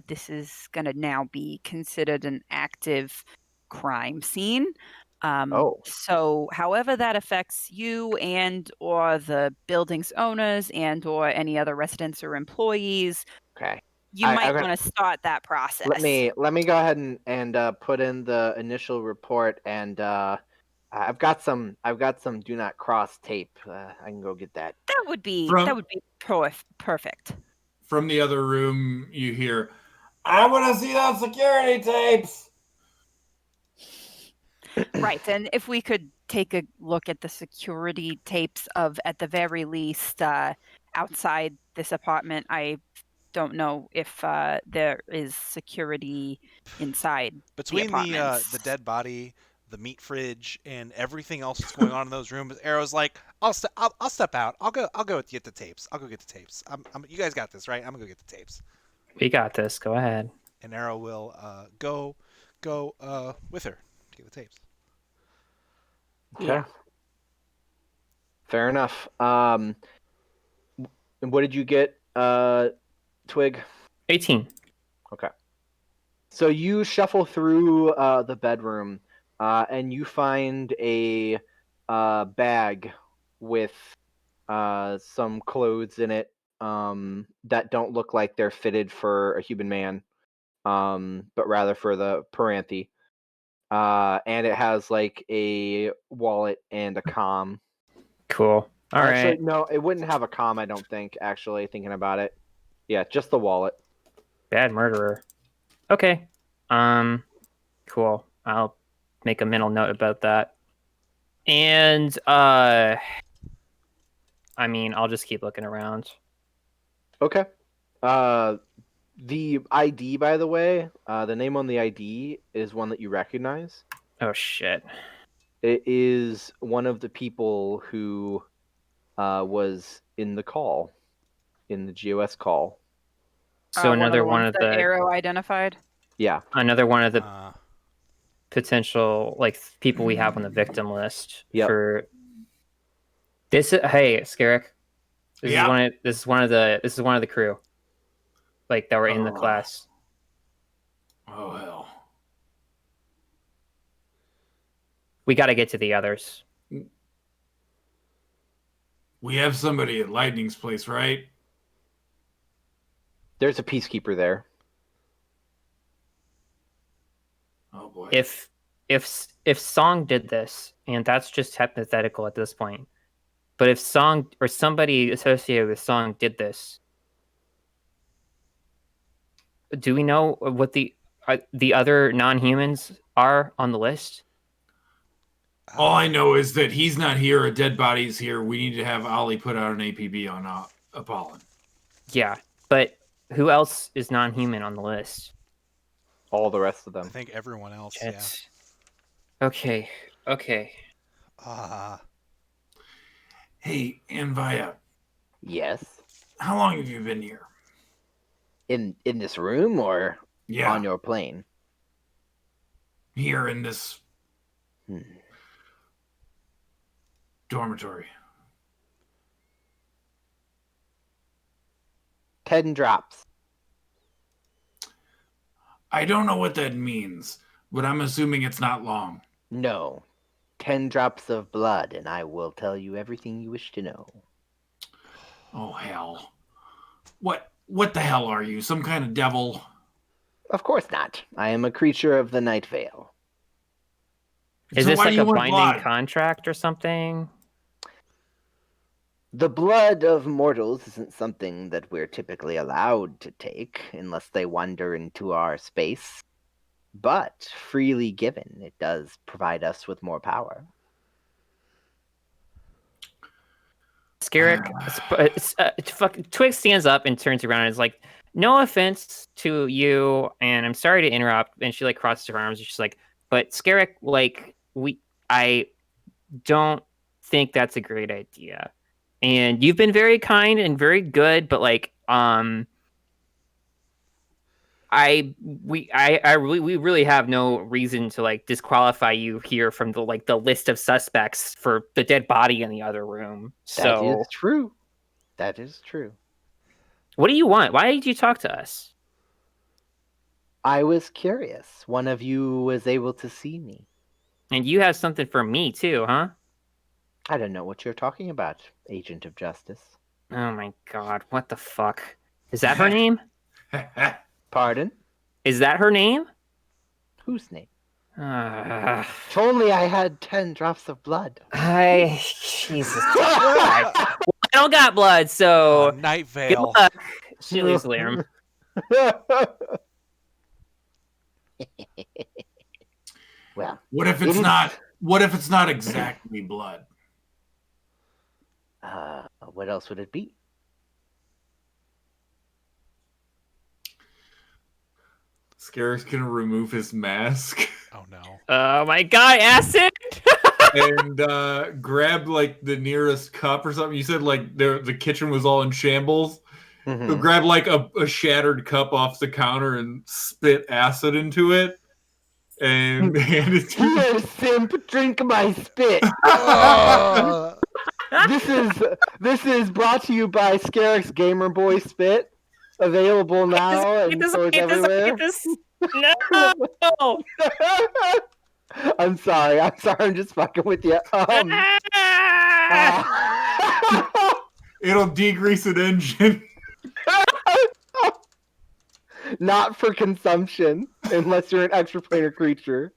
[SPEAKER 4] This is gonna now be considered an active crime scene. So however that affects you and or the building's owners and or any other residents or employees,
[SPEAKER 1] okay,
[SPEAKER 4] you might want to start that process.
[SPEAKER 1] Let me go ahead and put in the initial report, and I've got some do not cross tape. I can go get that.
[SPEAKER 4] That would be perfect.
[SPEAKER 3] From the other room, you hear, "I want to see those security tapes."
[SPEAKER 4] Right, and if we could take a look at the security tapes of, at the very least, outside this apartment. I don't know if there is security inside
[SPEAKER 5] between
[SPEAKER 4] the apartments.
[SPEAKER 5] The dead body, the meat fridge, and everything else that's going on in those rooms. Arrow's like, I'll step out. I'll go get the tapes. I'll go get the tapes. You guys got this, right? I'm gonna go get the tapes.
[SPEAKER 2] We got this. Go ahead.
[SPEAKER 5] And Arrow will go with her to get the tapes.
[SPEAKER 1] Okay. Fair enough. What did you get, Twig?
[SPEAKER 2] 18.
[SPEAKER 1] Okay. So you shuffle through the bedroom, and you find a bag with some clothes in it that don't look like they're fitted for a human man, but rather for the Paranthi. And it has like a wallet and a comm.
[SPEAKER 2] Cool. All right.
[SPEAKER 1] No, it wouldn't have a comm, I don't think, actually, thinking about it. Yeah, just the wallet.
[SPEAKER 2] Bad murderer. Okay. Cool. I'll make a mental note about that. And I mean, I'll just keep looking around.
[SPEAKER 1] Okay. The ID, by the way, the name on the ID is one that you recognize.
[SPEAKER 2] Oh shit.
[SPEAKER 1] It is one of the people who was in the call, in the GOS call.
[SPEAKER 2] So another one of the
[SPEAKER 4] Arrow identified.
[SPEAKER 1] Yeah.
[SPEAKER 2] Another one of the potential people we have on the victim list for this. Hey, Scarrick, this is one of the crew, that were in the class.
[SPEAKER 3] Oh hell.
[SPEAKER 2] We got to get to the others.
[SPEAKER 3] We have somebody at Lightning's place, right?
[SPEAKER 1] There's a peacekeeper there.
[SPEAKER 3] Oh boy.
[SPEAKER 2] If Song did this, and that's just hypothetical at this point, but if Song or somebody associated with Song did this, do we know what the other non-humans are on the list?
[SPEAKER 3] All I know is that he's not here. A dead body's here. We need to have Ollie put out an APB on Apollon.
[SPEAKER 2] Yeah, but who else is non-human on the list?
[SPEAKER 1] All the rest of them.
[SPEAKER 5] I think everyone else.
[SPEAKER 2] It's... Yeah. Okay.
[SPEAKER 3] Hey, Anvaya.
[SPEAKER 1] Yes.
[SPEAKER 3] How long have you been here?
[SPEAKER 1] In this room or on your plane?
[SPEAKER 3] Here in this dormitory.
[SPEAKER 1] 10 drops.
[SPEAKER 3] I don't know what that means, but I'm assuming it's not long.
[SPEAKER 1] No. 10 drops of blood, and I will tell you everything you wish to know.
[SPEAKER 3] Oh, hell. What the hell are you? Some kind of devil?
[SPEAKER 1] Of course not. I am a creature of the Night Vale.
[SPEAKER 2] Is this like a binding contract or something?
[SPEAKER 1] The blood of mortals isn't something that we're typically allowed to take unless they wander into our space. But freely given, it does provide us with more power.
[SPEAKER 2] Scarrick, Twig stands up and turns around and is like, "No offense to you, and I'm sorry to interrupt." And she crosses her arms and she's like, "But Scarrick, I don't think that's a great idea. And you've been very kind and very good, but we really have no reason to disqualify you here from the list of suspects for the dead body in the other room."
[SPEAKER 1] That is true. That is true.
[SPEAKER 2] What do you want? Why did you talk to us?
[SPEAKER 1] I was curious. One of you was able to see me.
[SPEAKER 2] And you have something for me too, huh?
[SPEAKER 1] I don't know what you're talking about, Agent of Justice.
[SPEAKER 2] Oh my god, what the fuck? Is that her name?
[SPEAKER 1] Pardon?
[SPEAKER 2] Is that her name?
[SPEAKER 1] Whose name? If only I had 10 drops of blood.
[SPEAKER 2] Jesus Christ. Well, I don't got blood, so...
[SPEAKER 5] Night Vale.
[SPEAKER 2] Good luck, Shilly's Lamb.
[SPEAKER 1] Well,
[SPEAKER 3] what if it's not? What if it's not exactly blood?
[SPEAKER 1] What else would it be?
[SPEAKER 3] Scarrick's gonna remove his mask.
[SPEAKER 5] Oh no!
[SPEAKER 2] Oh my god, acid!
[SPEAKER 3] And grab the nearest cup or something. You said the kitchen was all in shambles.
[SPEAKER 1] Mm-hmm.
[SPEAKER 3] So grab a shattered cup off the counter and spit acid into it. And hand it to
[SPEAKER 1] Here, simp, drink my spit. This is brought to you by Scarrick's Gamer Boy Spit, available now and stores everywhere.
[SPEAKER 2] No.
[SPEAKER 1] I'm sorry. I'm just fucking with you.
[SPEAKER 3] It'll degrease an engine.
[SPEAKER 1] Not for consumption, unless you're an extraplanar creature.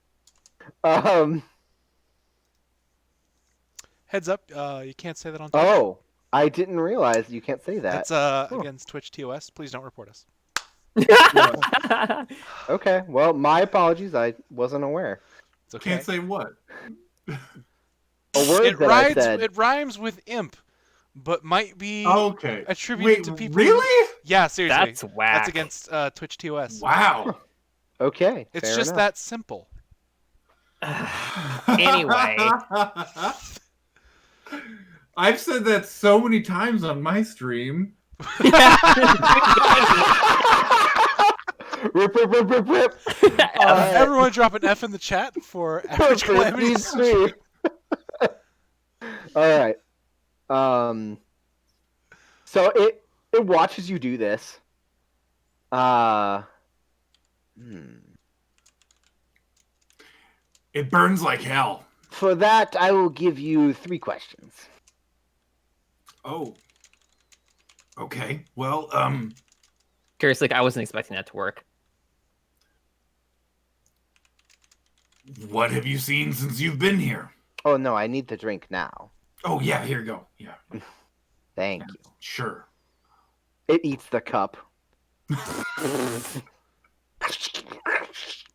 [SPEAKER 5] Heads up, you can't say that on Twitch.
[SPEAKER 1] Oh, I didn't realize you can't say that.
[SPEAKER 5] That's against Twitch TOS. Please don't report us.
[SPEAKER 1] Okay, well, my apologies. I wasn't aware.
[SPEAKER 5] It's okay.
[SPEAKER 3] Can't say what?
[SPEAKER 1] A word
[SPEAKER 5] It
[SPEAKER 1] that I said.
[SPEAKER 5] It rhymes with imp. but might be
[SPEAKER 3] Okay.
[SPEAKER 5] attributed
[SPEAKER 3] Wait,
[SPEAKER 5] to people.
[SPEAKER 3] really?
[SPEAKER 5] Yeah, seriously.
[SPEAKER 2] That's whack.
[SPEAKER 5] That's against Twitch TOS.
[SPEAKER 3] Wow.
[SPEAKER 1] Okay,
[SPEAKER 5] It's
[SPEAKER 1] fair
[SPEAKER 5] just
[SPEAKER 1] enough.
[SPEAKER 5] that simple.
[SPEAKER 2] Anyway.
[SPEAKER 3] I've said that so many times on my stream.
[SPEAKER 1] Rip, rip, rip, rip, rip.
[SPEAKER 5] Everyone drop an F in the chat for Average Calamities.
[SPEAKER 1] S2E3. All right. So it watches you do this.
[SPEAKER 3] It burns like hell.
[SPEAKER 1] For that, I will give you 3 questions.
[SPEAKER 3] Oh. Okay. Well,
[SPEAKER 2] Curiously, I wasn't expecting that to work.
[SPEAKER 3] what have you seen since you've been here?
[SPEAKER 1] Oh no, I need the drink now.
[SPEAKER 3] Oh, yeah, here you go. Yeah.
[SPEAKER 1] Thank you.
[SPEAKER 3] Sure.
[SPEAKER 1] It eats the cup.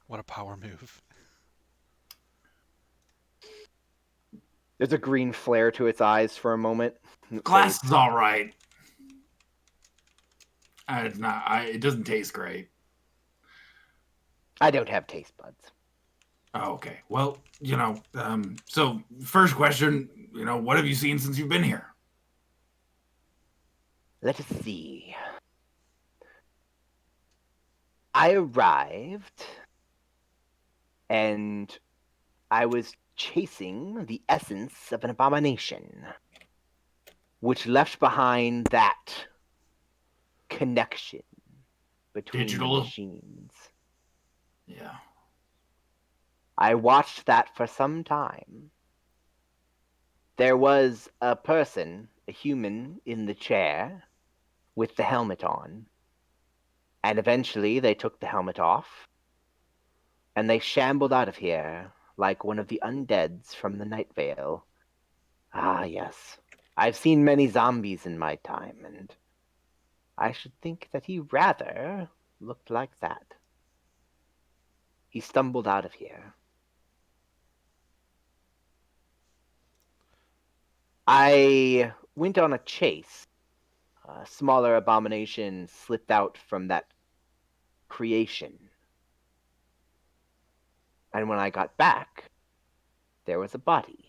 [SPEAKER 5] What a power move.
[SPEAKER 1] There's a green flare to its eyes for a moment.
[SPEAKER 3] Glass is all right. It's not. It doesn't taste great.
[SPEAKER 1] I don't have taste buds.
[SPEAKER 3] Oh, okay. Well, so first question, what have you seen since you've been here?
[SPEAKER 1] Let us see. I arrived, and I was chasing the essence of an abomination, which left behind that connection between
[SPEAKER 3] Digital
[SPEAKER 1] machines.
[SPEAKER 3] Yeah.
[SPEAKER 1] I watched that for some time. There was a person, a human, in the chair with the helmet on. And eventually they took the helmet off. And they shambled out of here like one of the undeads from the Night Vale. Ah, yes. I've seen many zombies in my time, and I should think that he rather looked like that. He stumbled out of here. I went on a chase. A smaller abomination slipped out from that creation. And when I got back, there was a body.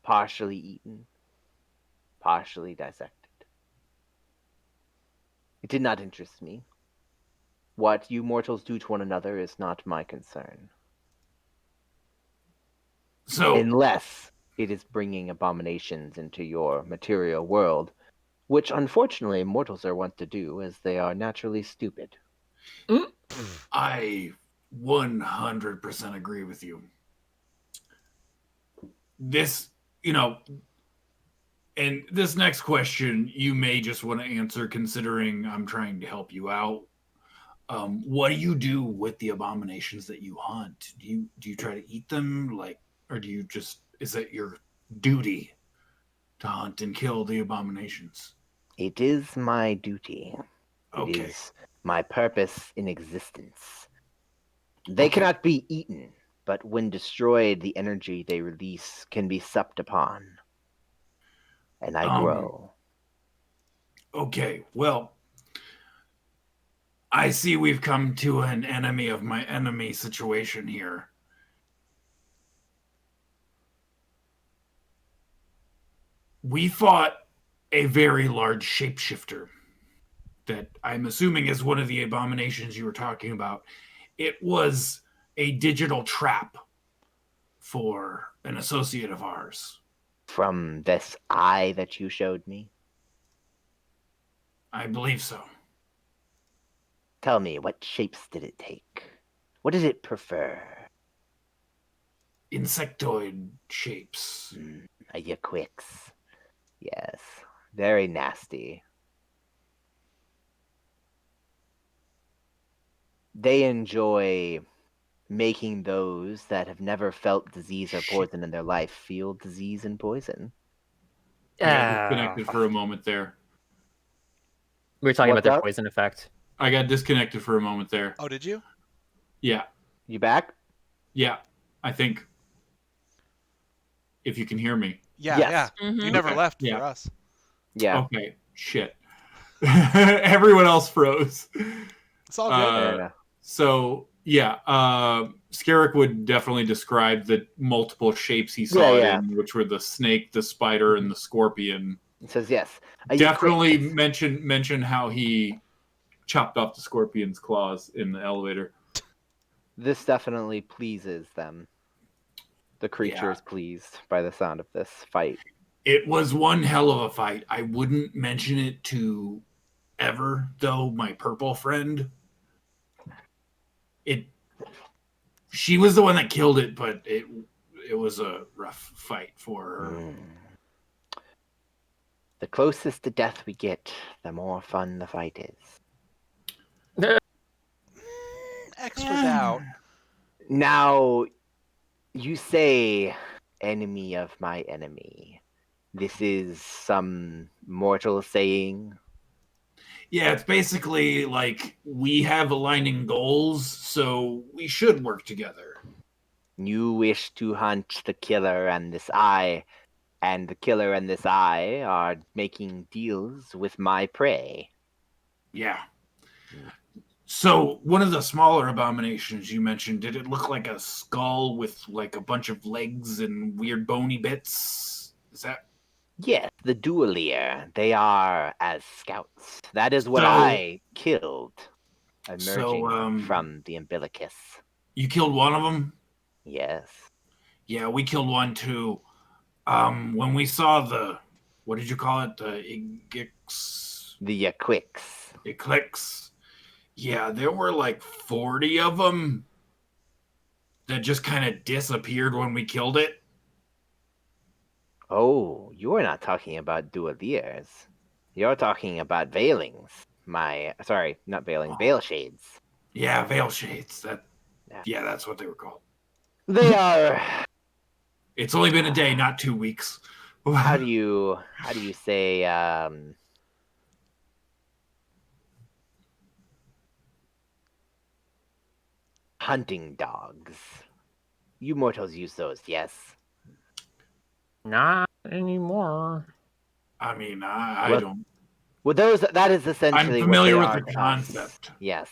[SPEAKER 1] Partially eaten, partially dissected. It did not interest me. What you mortals do to one another is not my concern.
[SPEAKER 3] So,
[SPEAKER 1] unless it is bringing abominations into your material world, which unfortunately mortals are wont to do, as they are naturally stupid.
[SPEAKER 3] I 100% agree with you. This, and this next question you may just want to answer, considering I'm trying to help you out. What do you do with the abominations that you hunt? Do you try to eat them, or do you just, is it your duty to hunt and kill the abominations?
[SPEAKER 1] It is my duty.
[SPEAKER 3] Okay.
[SPEAKER 1] It is my purpose in existence. They cannot be eaten, but when destroyed, the energy they release can be supped upon. And I grow.
[SPEAKER 3] Okay, well, I see we've come to an enemy of my enemy situation here. We fought a very large shapeshifter that I'm assuming is one of the abominations you were talking about. It was a digital trap for an associate of ours.
[SPEAKER 1] From this eye that you showed me?
[SPEAKER 3] I believe so.
[SPEAKER 1] Tell me, what shapes did it take? What did it prefer?
[SPEAKER 3] Insectoid shapes.
[SPEAKER 1] A Yaquix. Yes, very nasty. They enjoy making those that have never felt disease or poison in their life feel disease and poison.
[SPEAKER 3] I got disconnected for a moment there.
[SPEAKER 2] We were talking
[SPEAKER 1] What's
[SPEAKER 2] about their
[SPEAKER 1] up?
[SPEAKER 2] poison effect.
[SPEAKER 3] I got disconnected for a moment there.
[SPEAKER 5] Oh, did you?
[SPEAKER 3] Yeah.
[SPEAKER 1] You back?
[SPEAKER 3] Yeah. I think. If you can hear me.
[SPEAKER 5] Yeah,
[SPEAKER 1] Yes.
[SPEAKER 5] yeah. You
[SPEAKER 4] Mhm.
[SPEAKER 5] never
[SPEAKER 3] Okay.
[SPEAKER 5] left
[SPEAKER 3] Yeah.
[SPEAKER 5] for us.
[SPEAKER 1] Yeah.
[SPEAKER 3] Okay. Shit. Everyone else froze.
[SPEAKER 5] It's all good.
[SPEAKER 1] Fair enough.
[SPEAKER 3] So yeah, Scarrick would definitely describe the multiple shapes he saw it
[SPEAKER 1] Yeah.
[SPEAKER 3] in, which were the snake, the spider, and the scorpion.
[SPEAKER 1] It says yes. Are you
[SPEAKER 3] Definitely
[SPEAKER 1] quick?
[SPEAKER 3] mention how he chopped off the scorpion's claws in the elevator.
[SPEAKER 1] This definitely pleases them. The creature is pleased by the sound of this fight.
[SPEAKER 3] It was one hell of a fight. I wouldn't mention it to Ever, though, my purple friend. She was the one that killed it, but it was a rough fight for her.
[SPEAKER 1] The closest to death we get, the more fun the fight is.
[SPEAKER 5] Extra doubt.
[SPEAKER 1] Now, you say enemy of my enemy. This is some mortal saying.
[SPEAKER 3] Yeah, it's basically like we have aligning goals, so we should work together.
[SPEAKER 1] You wish to hunt the killer and this eye, and the killer and this eye are making deals with my prey.
[SPEAKER 3] Yeah. So, one of the smaller abominations you mentioned, did it look like a skull with like a bunch of legs and weird bony bits? Is that
[SPEAKER 1] Yes, the duelier. They are as scouts. That is what
[SPEAKER 3] So-
[SPEAKER 1] I killed, emerging
[SPEAKER 3] So,
[SPEAKER 1] from the umbilicus.
[SPEAKER 3] you killed one of them?
[SPEAKER 1] Yes.
[SPEAKER 3] Yeah, we killed one too. When we saw the, what did you call it? The
[SPEAKER 1] The Quicks.
[SPEAKER 3] Eclix. Yeah, there were like 40 of them that just kind of disappeared when we killed it.
[SPEAKER 1] Oh, you're not talking about dueliers. You're talking about veilings. Sorry, not veiling, veil shades.
[SPEAKER 3] Yeah, veil shades.
[SPEAKER 1] Yeah.
[SPEAKER 3] Yeah, that's what they were called.
[SPEAKER 1] They are.
[SPEAKER 3] It's only been a day, not 2 weeks.
[SPEAKER 1] How do you say hunting dogs? You mortals use those, yes?
[SPEAKER 2] Not anymore.
[SPEAKER 3] I mean, I
[SPEAKER 1] Well,
[SPEAKER 3] don't.
[SPEAKER 1] Well, that is essentially
[SPEAKER 3] I'm familiar
[SPEAKER 1] what
[SPEAKER 3] with
[SPEAKER 1] they
[SPEAKER 3] the
[SPEAKER 1] are to us.
[SPEAKER 3] concept.
[SPEAKER 1] Yes.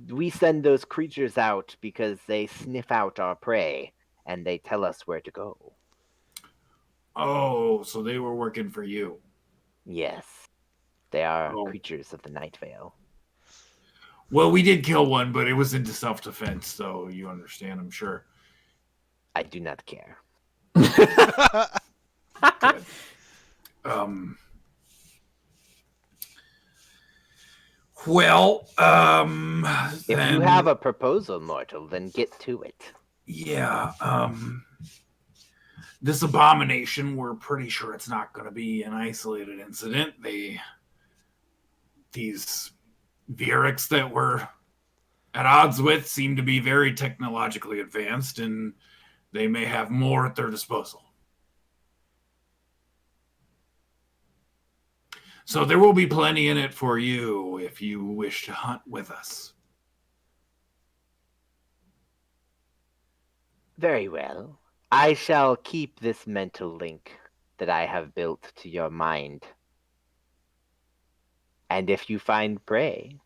[SPEAKER 1] We send those creatures out because they sniff out our prey and they tell us where to go.
[SPEAKER 3] Oh, so they were working for you.
[SPEAKER 1] Yes. They are
[SPEAKER 3] Oh.
[SPEAKER 1] creatures of the Night Vale.
[SPEAKER 3] Well, we did kill one, but it was into self-defense, so you understand, I'm sure.
[SPEAKER 1] I do not care.
[SPEAKER 3] Good. Well,
[SPEAKER 1] If you have a proposal, mortal, then get to it.
[SPEAKER 3] Yeah, this abomination, we're pretty sure it's not going to be an isolated incident. These Veerux that we're at odds with seem to be very technologically advanced, and they may have more at their disposal. So there will be plenty in it for you if you wish to hunt with us.
[SPEAKER 1] Very well. I shall keep this mental link that I have built to your mind. And if you find prey,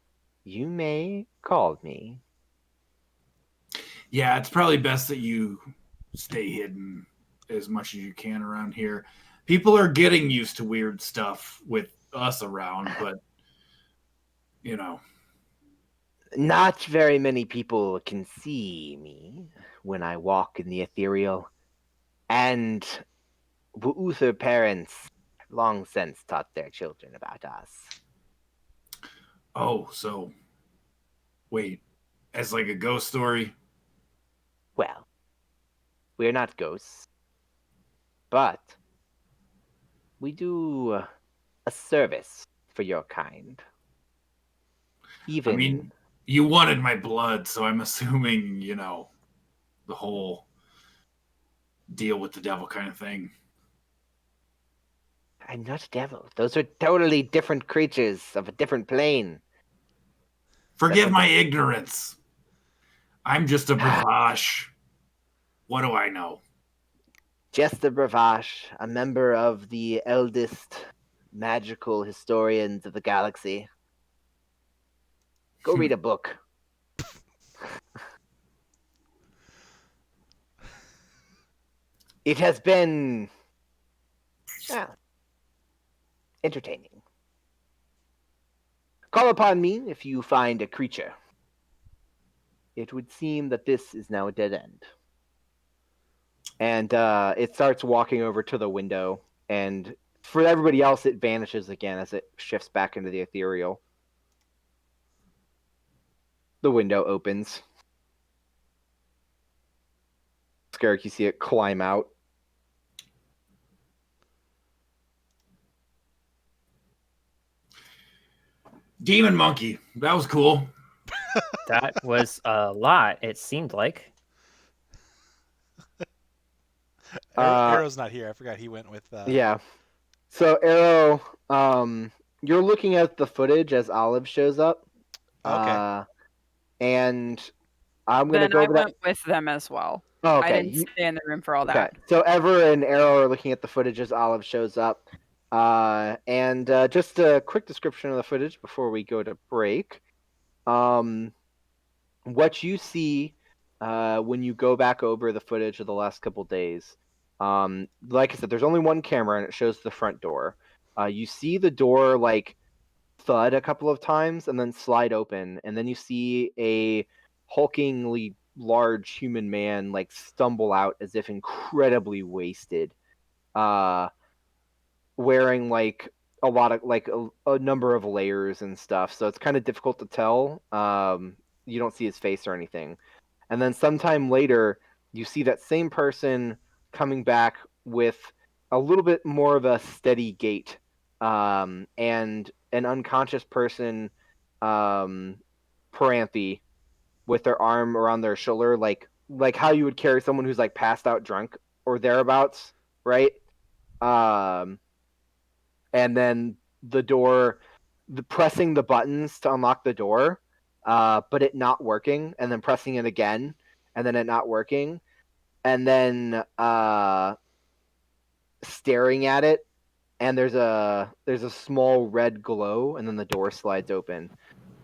[SPEAKER 1] you may call me.
[SPEAKER 3] Yeah, it's probably best that you stay hidden as much as you can around here. People are getting used to weird stuff with us around, but you know.
[SPEAKER 1] Not very many people can see me when I walk in the ethereal, and Uther parents long since taught their children about us.
[SPEAKER 3] Oh, so wait, as like a ghost story?
[SPEAKER 1] Well, we're not ghosts, but we do a service for your kind. Even
[SPEAKER 3] I mean, you wanted my blood, so I'm assuming, the whole deal with the devil kind of thing.
[SPEAKER 1] I'm not a devil. Those are totally different creatures of a different plane.
[SPEAKER 3] Forgive my ignorance. I'm just a bravash. What do I know?
[SPEAKER 1] Jester Bravash, a member of the eldest magical historians of the galaxy. Go read a book. It has been entertaining. Call upon me if you find a creature. It would seem that this is now a dead end. And it starts walking over to the window, and for everybody else, it vanishes again as it shifts back into the ethereal. The window opens. Scarrick, you see it climb out.
[SPEAKER 3] Demon monkey. That was cool.
[SPEAKER 2] That was a lot, it seemed like.
[SPEAKER 5] Arrow's not here. I forgot he went with...
[SPEAKER 1] Yeah. So, Arrow, you're looking at the footage as Olive shows up.
[SPEAKER 5] Okay.
[SPEAKER 1] And I'm going to
[SPEAKER 4] Then
[SPEAKER 1] go
[SPEAKER 4] I
[SPEAKER 1] over that.
[SPEAKER 4] went with them as well.
[SPEAKER 1] Oh, okay.
[SPEAKER 4] I didn't stay in the room for all that.
[SPEAKER 1] So Ever and Arrow are looking at the footage as Olive shows up. And just a quick description of the footage before we go to break. What you see when you go back over the footage of the last couple days, like I said, there's only one camera and it shows the front door. You see the door like thud a couple of times and then slide open, and then you see a hulkingly large human man like stumble out as if incredibly wasted, wearing like a lot of like a number of layers and stuff, so it's kind of difficult to tell. You don't see his face or anything, and then sometime later you see that same person coming back with a little bit more of a steady gait, and an unconscious person, Paranthe, with their arm around their shoulder, like how you would carry someone who's like passed out drunk or thereabouts, right? And then the door, pressing the buttons to unlock the door, but it not working, and then pressing it again, and then it not working, and then staring at it, and there's a small red glow, and then the door slides open.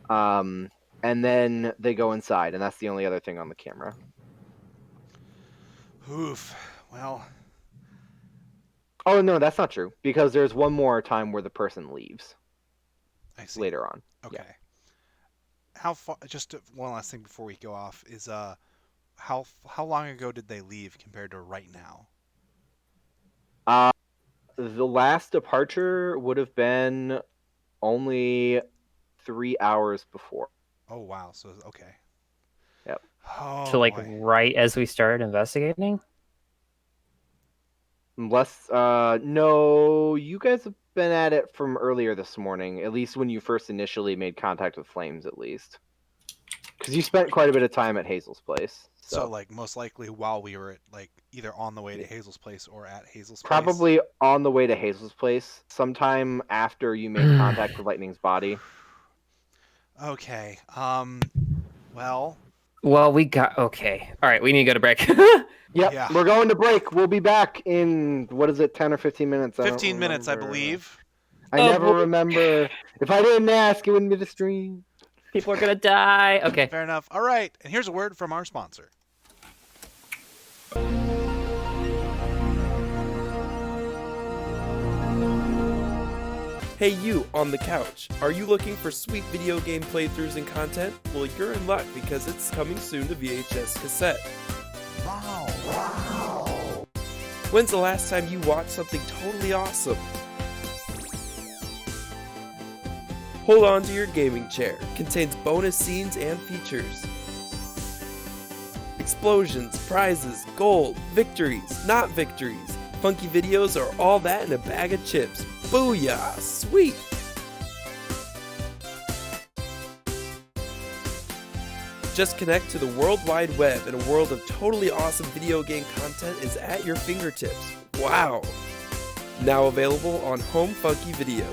[SPEAKER 1] And then they go inside, and that's the only other thing on the camera.
[SPEAKER 5] Oof. Well.
[SPEAKER 1] Oh, no, that's not true, because there's one more time where the person leaves.
[SPEAKER 5] I see.
[SPEAKER 1] Later on.
[SPEAKER 5] Okay.
[SPEAKER 1] Yeah.
[SPEAKER 5] How far? Just one last thing before we go off is how long ago did they leave compared to right now?
[SPEAKER 1] The last departure would have been only 3 hours before.
[SPEAKER 5] Oh wow. So okay.
[SPEAKER 1] Yep.
[SPEAKER 5] Oh,
[SPEAKER 2] So like
[SPEAKER 5] boy.
[SPEAKER 2] right as we started investigating?
[SPEAKER 1] Unless, no, you guys have been at it from earlier this morning, at least when you first initially made contact with Flames, at least. Because you spent quite a bit of time at Hazel's place.
[SPEAKER 5] So like most likely while we were at like either on the way to Hazel's place or at Hazel's place.
[SPEAKER 1] Probably on the way to Hazel's place, sometime after you made contact with Lightning's body.
[SPEAKER 5] Okay. Well,
[SPEAKER 2] we got... Okay. All right, we need to go to break.
[SPEAKER 1] Yep,
[SPEAKER 5] Yeah.
[SPEAKER 1] We're going to break. We'll be back in, 10 or 15 minutes?
[SPEAKER 5] 15 minutes, I believe.
[SPEAKER 1] I never remember. If I didn't ask, it wouldn't be the stream.
[SPEAKER 2] People are going to die. Okay.
[SPEAKER 5] Fair enough. All right. And here's a word from our sponsor.
[SPEAKER 6] Hey you, on the couch. Are you looking for sweet video game playthroughs and content? Well, you're in luck because it's coming soon to VHS cassette. Wow. When's the last time you watched something totally awesome? Hold on to your gaming chair. Contains bonus scenes and features. Explosions, prizes, gold, victories, not victories. Funky videos are all that in a bag of chips. Booyah! Sweet! Just connect to the World Wide Web and a world of totally awesome video game content is at your fingertips. Wow! Now available on Home Funky Video.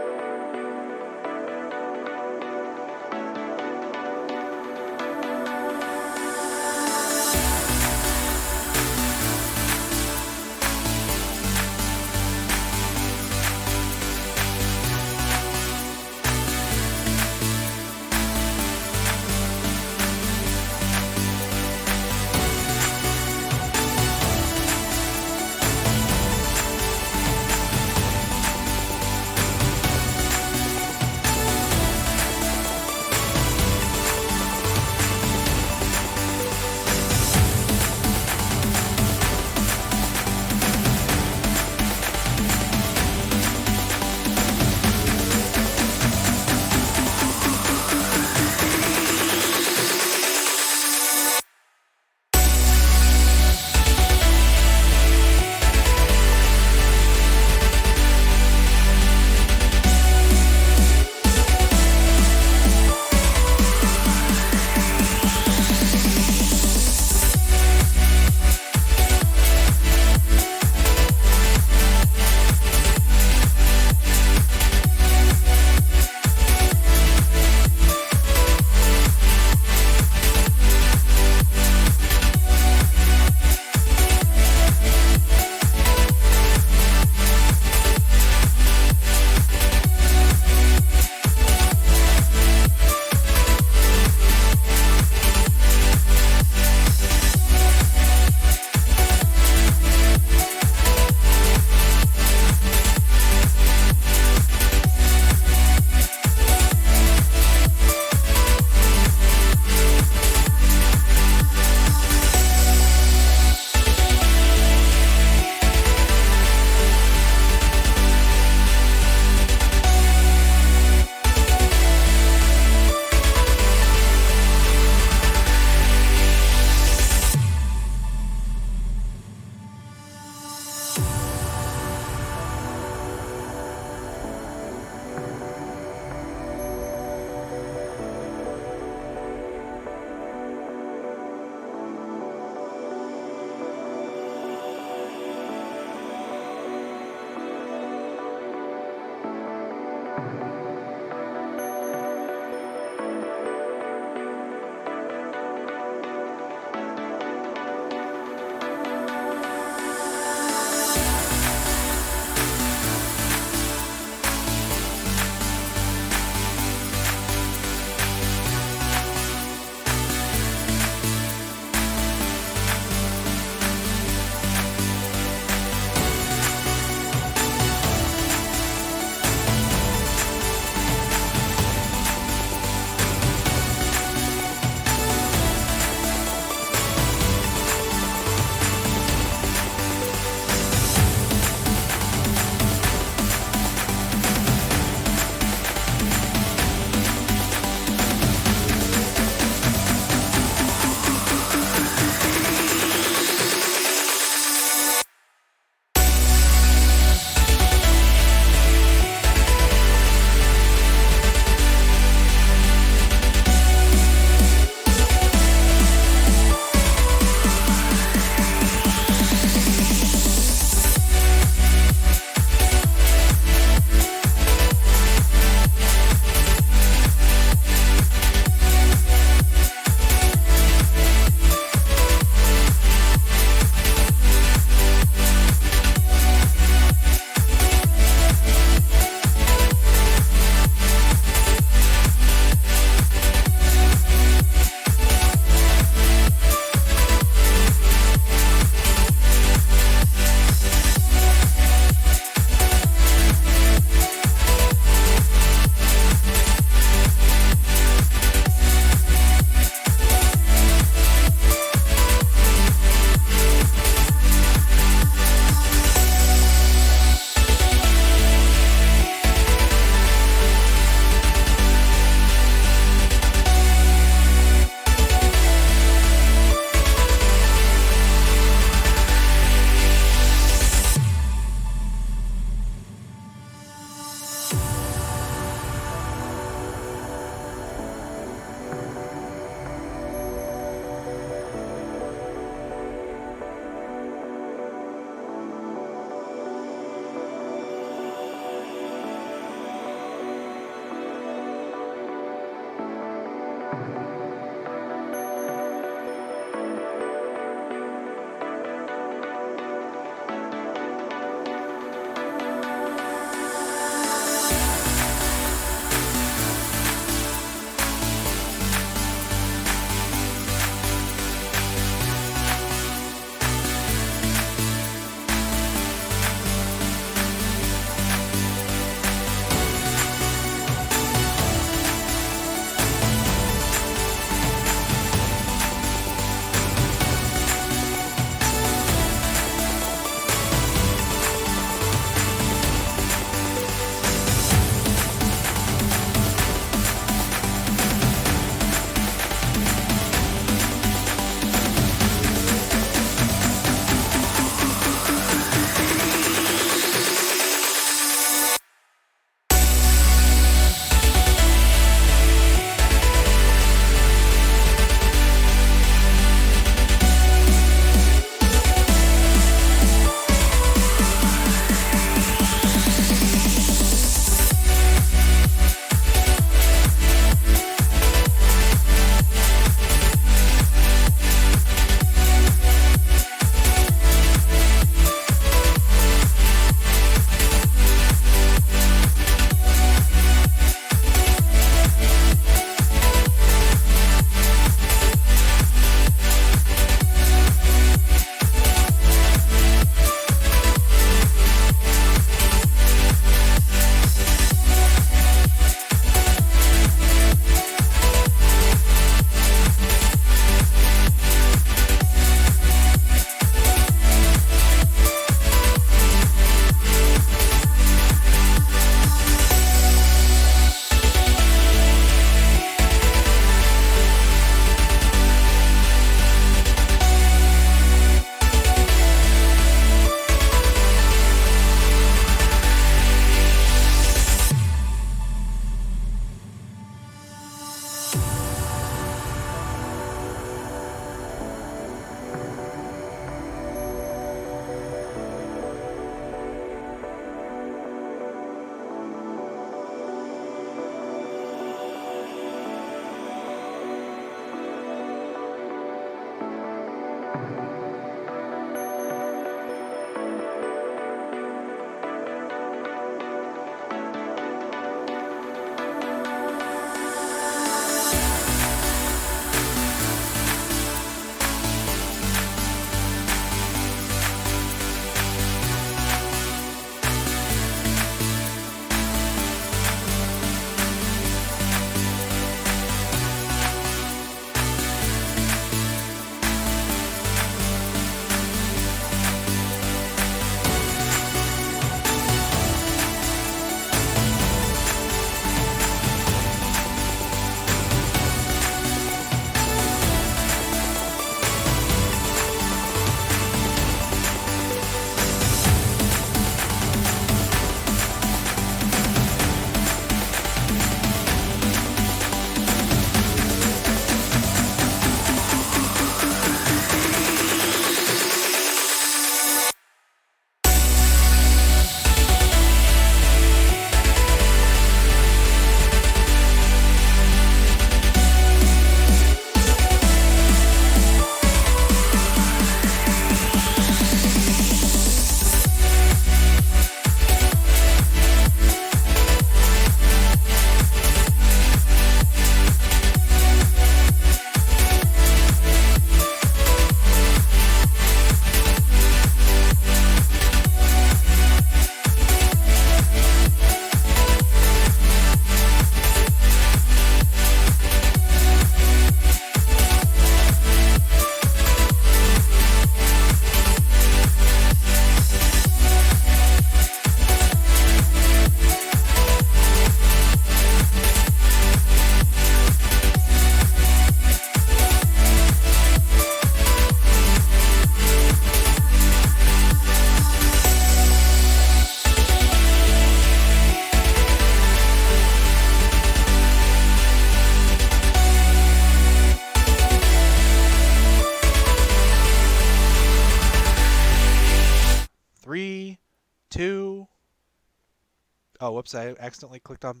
[SPEAKER 5] Oh, whoops! I accidentally clicked on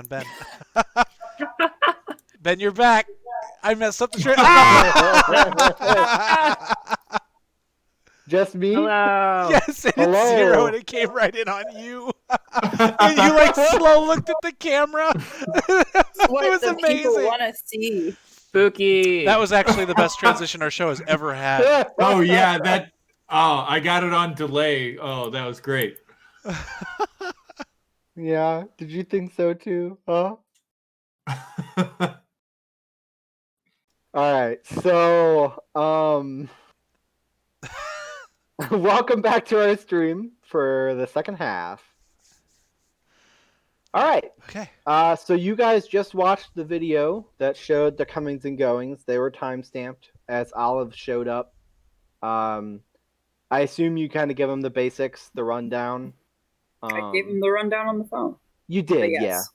[SPEAKER 5] Ben. Ben, you're back. I messed up the trailer.
[SPEAKER 1] Just me?
[SPEAKER 2] Hello.
[SPEAKER 5] Yes, and
[SPEAKER 1] Hello.
[SPEAKER 5] it's 0, and it came right in on you. And you like slow looked at the camera.
[SPEAKER 7] What
[SPEAKER 5] It was
[SPEAKER 7] the people
[SPEAKER 5] amazing.
[SPEAKER 7] want to see.
[SPEAKER 2] Spooky.
[SPEAKER 5] That was actually the best transition our show has ever had.
[SPEAKER 3] Oh yeah, that. Oh, I got it on delay. Oh, that was great.
[SPEAKER 1] Yeah, did you think so too? Huh? All right, so welcome back to our stream for the second half. All right.
[SPEAKER 5] Okay.
[SPEAKER 1] So you guys just watched the video that showed the comings and goings. They were time-stamped as Olive showed up. I assume you kind of give them the basics, the rundown.
[SPEAKER 7] I gave him the rundown on the phone.
[SPEAKER 1] You did,
[SPEAKER 7] yes.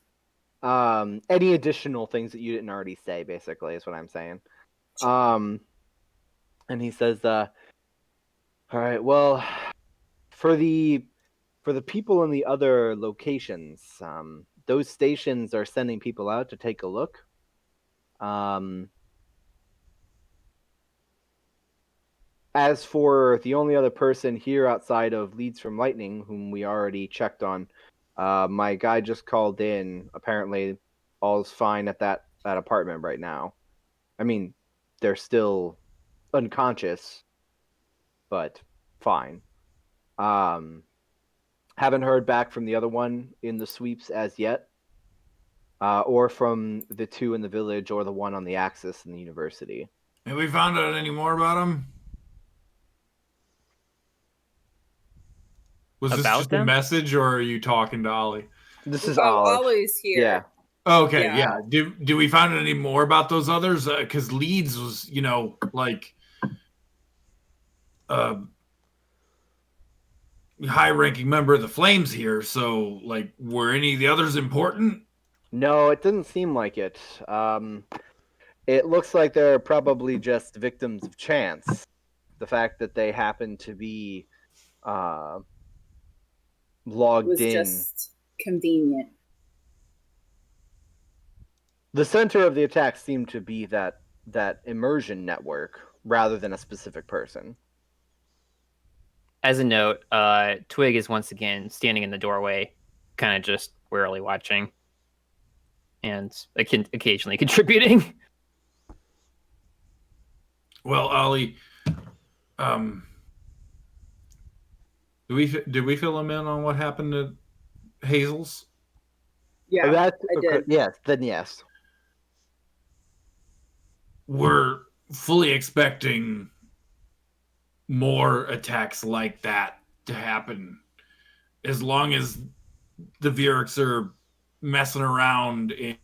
[SPEAKER 1] yeah. Any additional things that you didn't already say, basically, is what I'm saying. And he says, all right, well, for the people in the other locations, those stations are sending people out to take a look. As for the only other person here outside of Leads from Lightning, whom we already checked on, my guy just called in. Apparently, all's fine at that apartment right now. I mean, they're still unconscious, but fine. Haven't heard back from the other one in the sweeps as yet, or from the two in the village, or the one on the Axis in the university.
[SPEAKER 3] Have we found out any more about him? Was this
[SPEAKER 2] About
[SPEAKER 3] just
[SPEAKER 2] them?
[SPEAKER 3] a message, or are you talking to Ollie?
[SPEAKER 1] This is
[SPEAKER 7] Oh,
[SPEAKER 1] Olive.
[SPEAKER 7] Ollie's here.
[SPEAKER 1] Yeah.
[SPEAKER 3] Okay,
[SPEAKER 7] Yeah.
[SPEAKER 3] yeah. Do we find any more about those others? Because Leeds was, like high-ranking member of the Flames here. So, like, were any of the others important?
[SPEAKER 1] No, it doesn't seem like it. It looks like they're probably just victims of chance. The fact that they happen to be
[SPEAKER 7] It
[SPEAKER 1] logged
[SPEAKER 7] was
[SPEAKER 1] in.
[SPEAKER 7] just convenient.
[SPEAKER 1] The center of the attack seemed to be that immersion network rather than a specific person.
[SPEAKER 2] As a note, Twig is once again standing in the doorway, kind of just warily watching, and occasionally contributing.
[SPEAKER 3] Well, Ollie, did we fill him in on what happened to Hazel's?
[SPEAKER 7] Yeah,
[SPEAKER 1] I
[SPEAKER 7] did.
[SPEAKER 1] Yes, then yes.
[SPEAKER 3] We're fully expecting more attacks like that to happen, as long as the Veerux are messing around in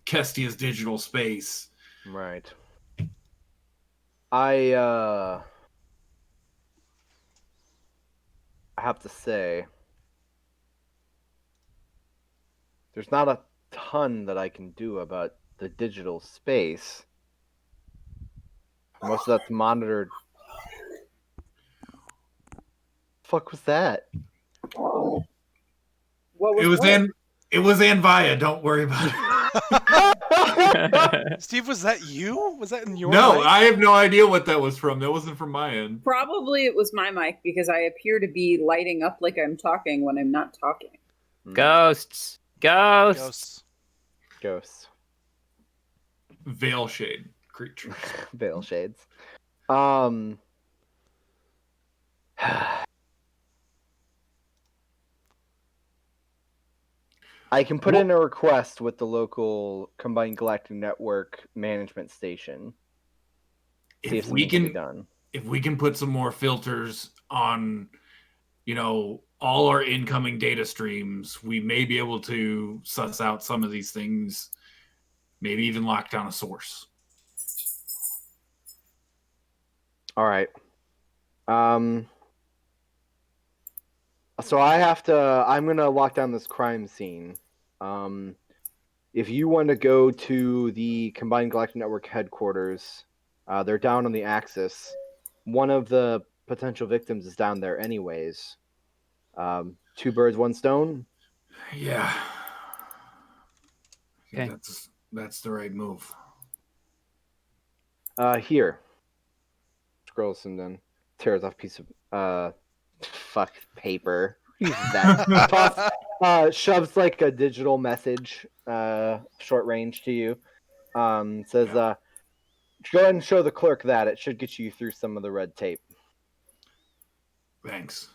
[SPEAKER 3] Kestia's digital space.
[SPEAKER 1] Right. I have to say, there's not a ton that I can do about the digital space. Most of that's monitored. Fuck was that?
[SPEAKER 7] What was
[SPEAKER 3] It was
[SPEAKER 7] what?
[SPEAKER 3] it was Anvia. Don't worry about it.
[SPEAKER 5] Steve, was that you? Was that in your
[SPEAKER 3] No,
[SPEAKER 5] mic?
[SPEAKER 3] I have no idea what that was from. That wasn't from my end.
[SPEAKER 7] Probably it was my mic because I appear to be lighting up like I'm talking when I'm not talking.
[SPEAKER 2] Ghosts.
[SPEAKER 5] Ghosts.
[SPEAKER 1] Ghosts.
[SPEAKER 3] Veil shade creature.
[SPEAKER 1] Veil shades. I can put in a request with the local Combined Galactic Network management station. See
[SPEAKER 3] If
[SPEAKER 1] if
[SPEAKER 3] we
[SPEAKER 1] something can be
[SPEAKER 3] can,
[SPEAKER 1] done.
[SPEAKER 3] if we can put some more filters on, all our incoming data streams, we may be able to suss out some of these things. Maybe even lock down a source.
[SPEAKER 1] All right. So I'm going to lock down this crime scene. If you want to go to the Combined Galactic Network headquarters, they're down on the Axis. One of the potential victims is down there anyways. Two birds, one stone.
[SPEAKER 3] Yeah.
[SPEAKER 2] Okay.
[SPEAKER 3] That's the right move.
[SPEAKER 1] Here. Scrolls and then tears off a piece of paper. Shoves like a digital message, short range to you. Says, go ahead and show the clerk that. It should get you through some of the red tape.
[SPEAKER 3] Thanks.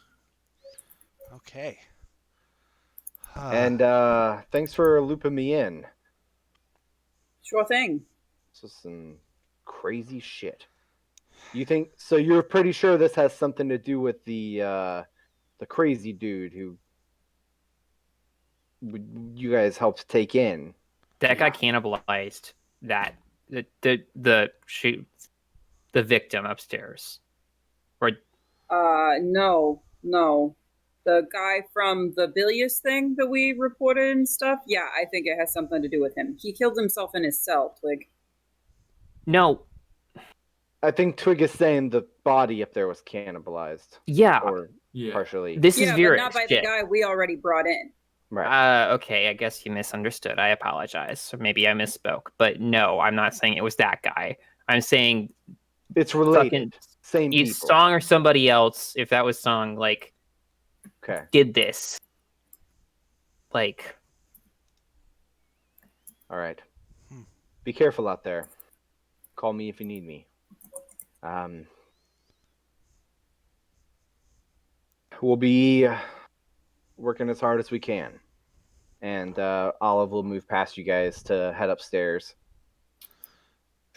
[SPEAKER 5] Okay.
[SPEAKER 1] And thanks for looping me in.
[SPEAKER 7] Sure thing.
[SPEAKER 1] This is some crazy shit. You think so? You're pretty sure this has something to do with the crazy dude who you guys helped take in.
[SPEAKER 2] That got cannibalized. That the victim upstairs. Or
[SPEAKER 7] No. The guy from the bilious thing that we reported and stuff. Yeah, I think it has something to do with him. He killed himself in his cell, Twig.
[SPEAKER 2] no.
[SPEAKER 1] I think Twig is saying the body up there was cannibalized.
[SPEAKER 2] Yeah.
[SPEAKER 1] Or partially.
[SPEAKER 2] This is Veerux.
[SPEAKER 7] But not by the guy we already brought in.
[SPEAKER 1] Right.
[SPEAKER 2] Okay, I guess you misunderstood. I apologize. Or maybe I misspoke. But no, I'm not saying it was that guy. I'm saying
[SPEAKER 1] it's related. Same people.
[SPEAKER 2] Song or somebody else, if that was Song, like, did this. Like.
[SPEAKER 1] All right. Be careful out there. Call me if you need me. We'll be working as hard as we can. And Olive will move past you guys to head upstairs.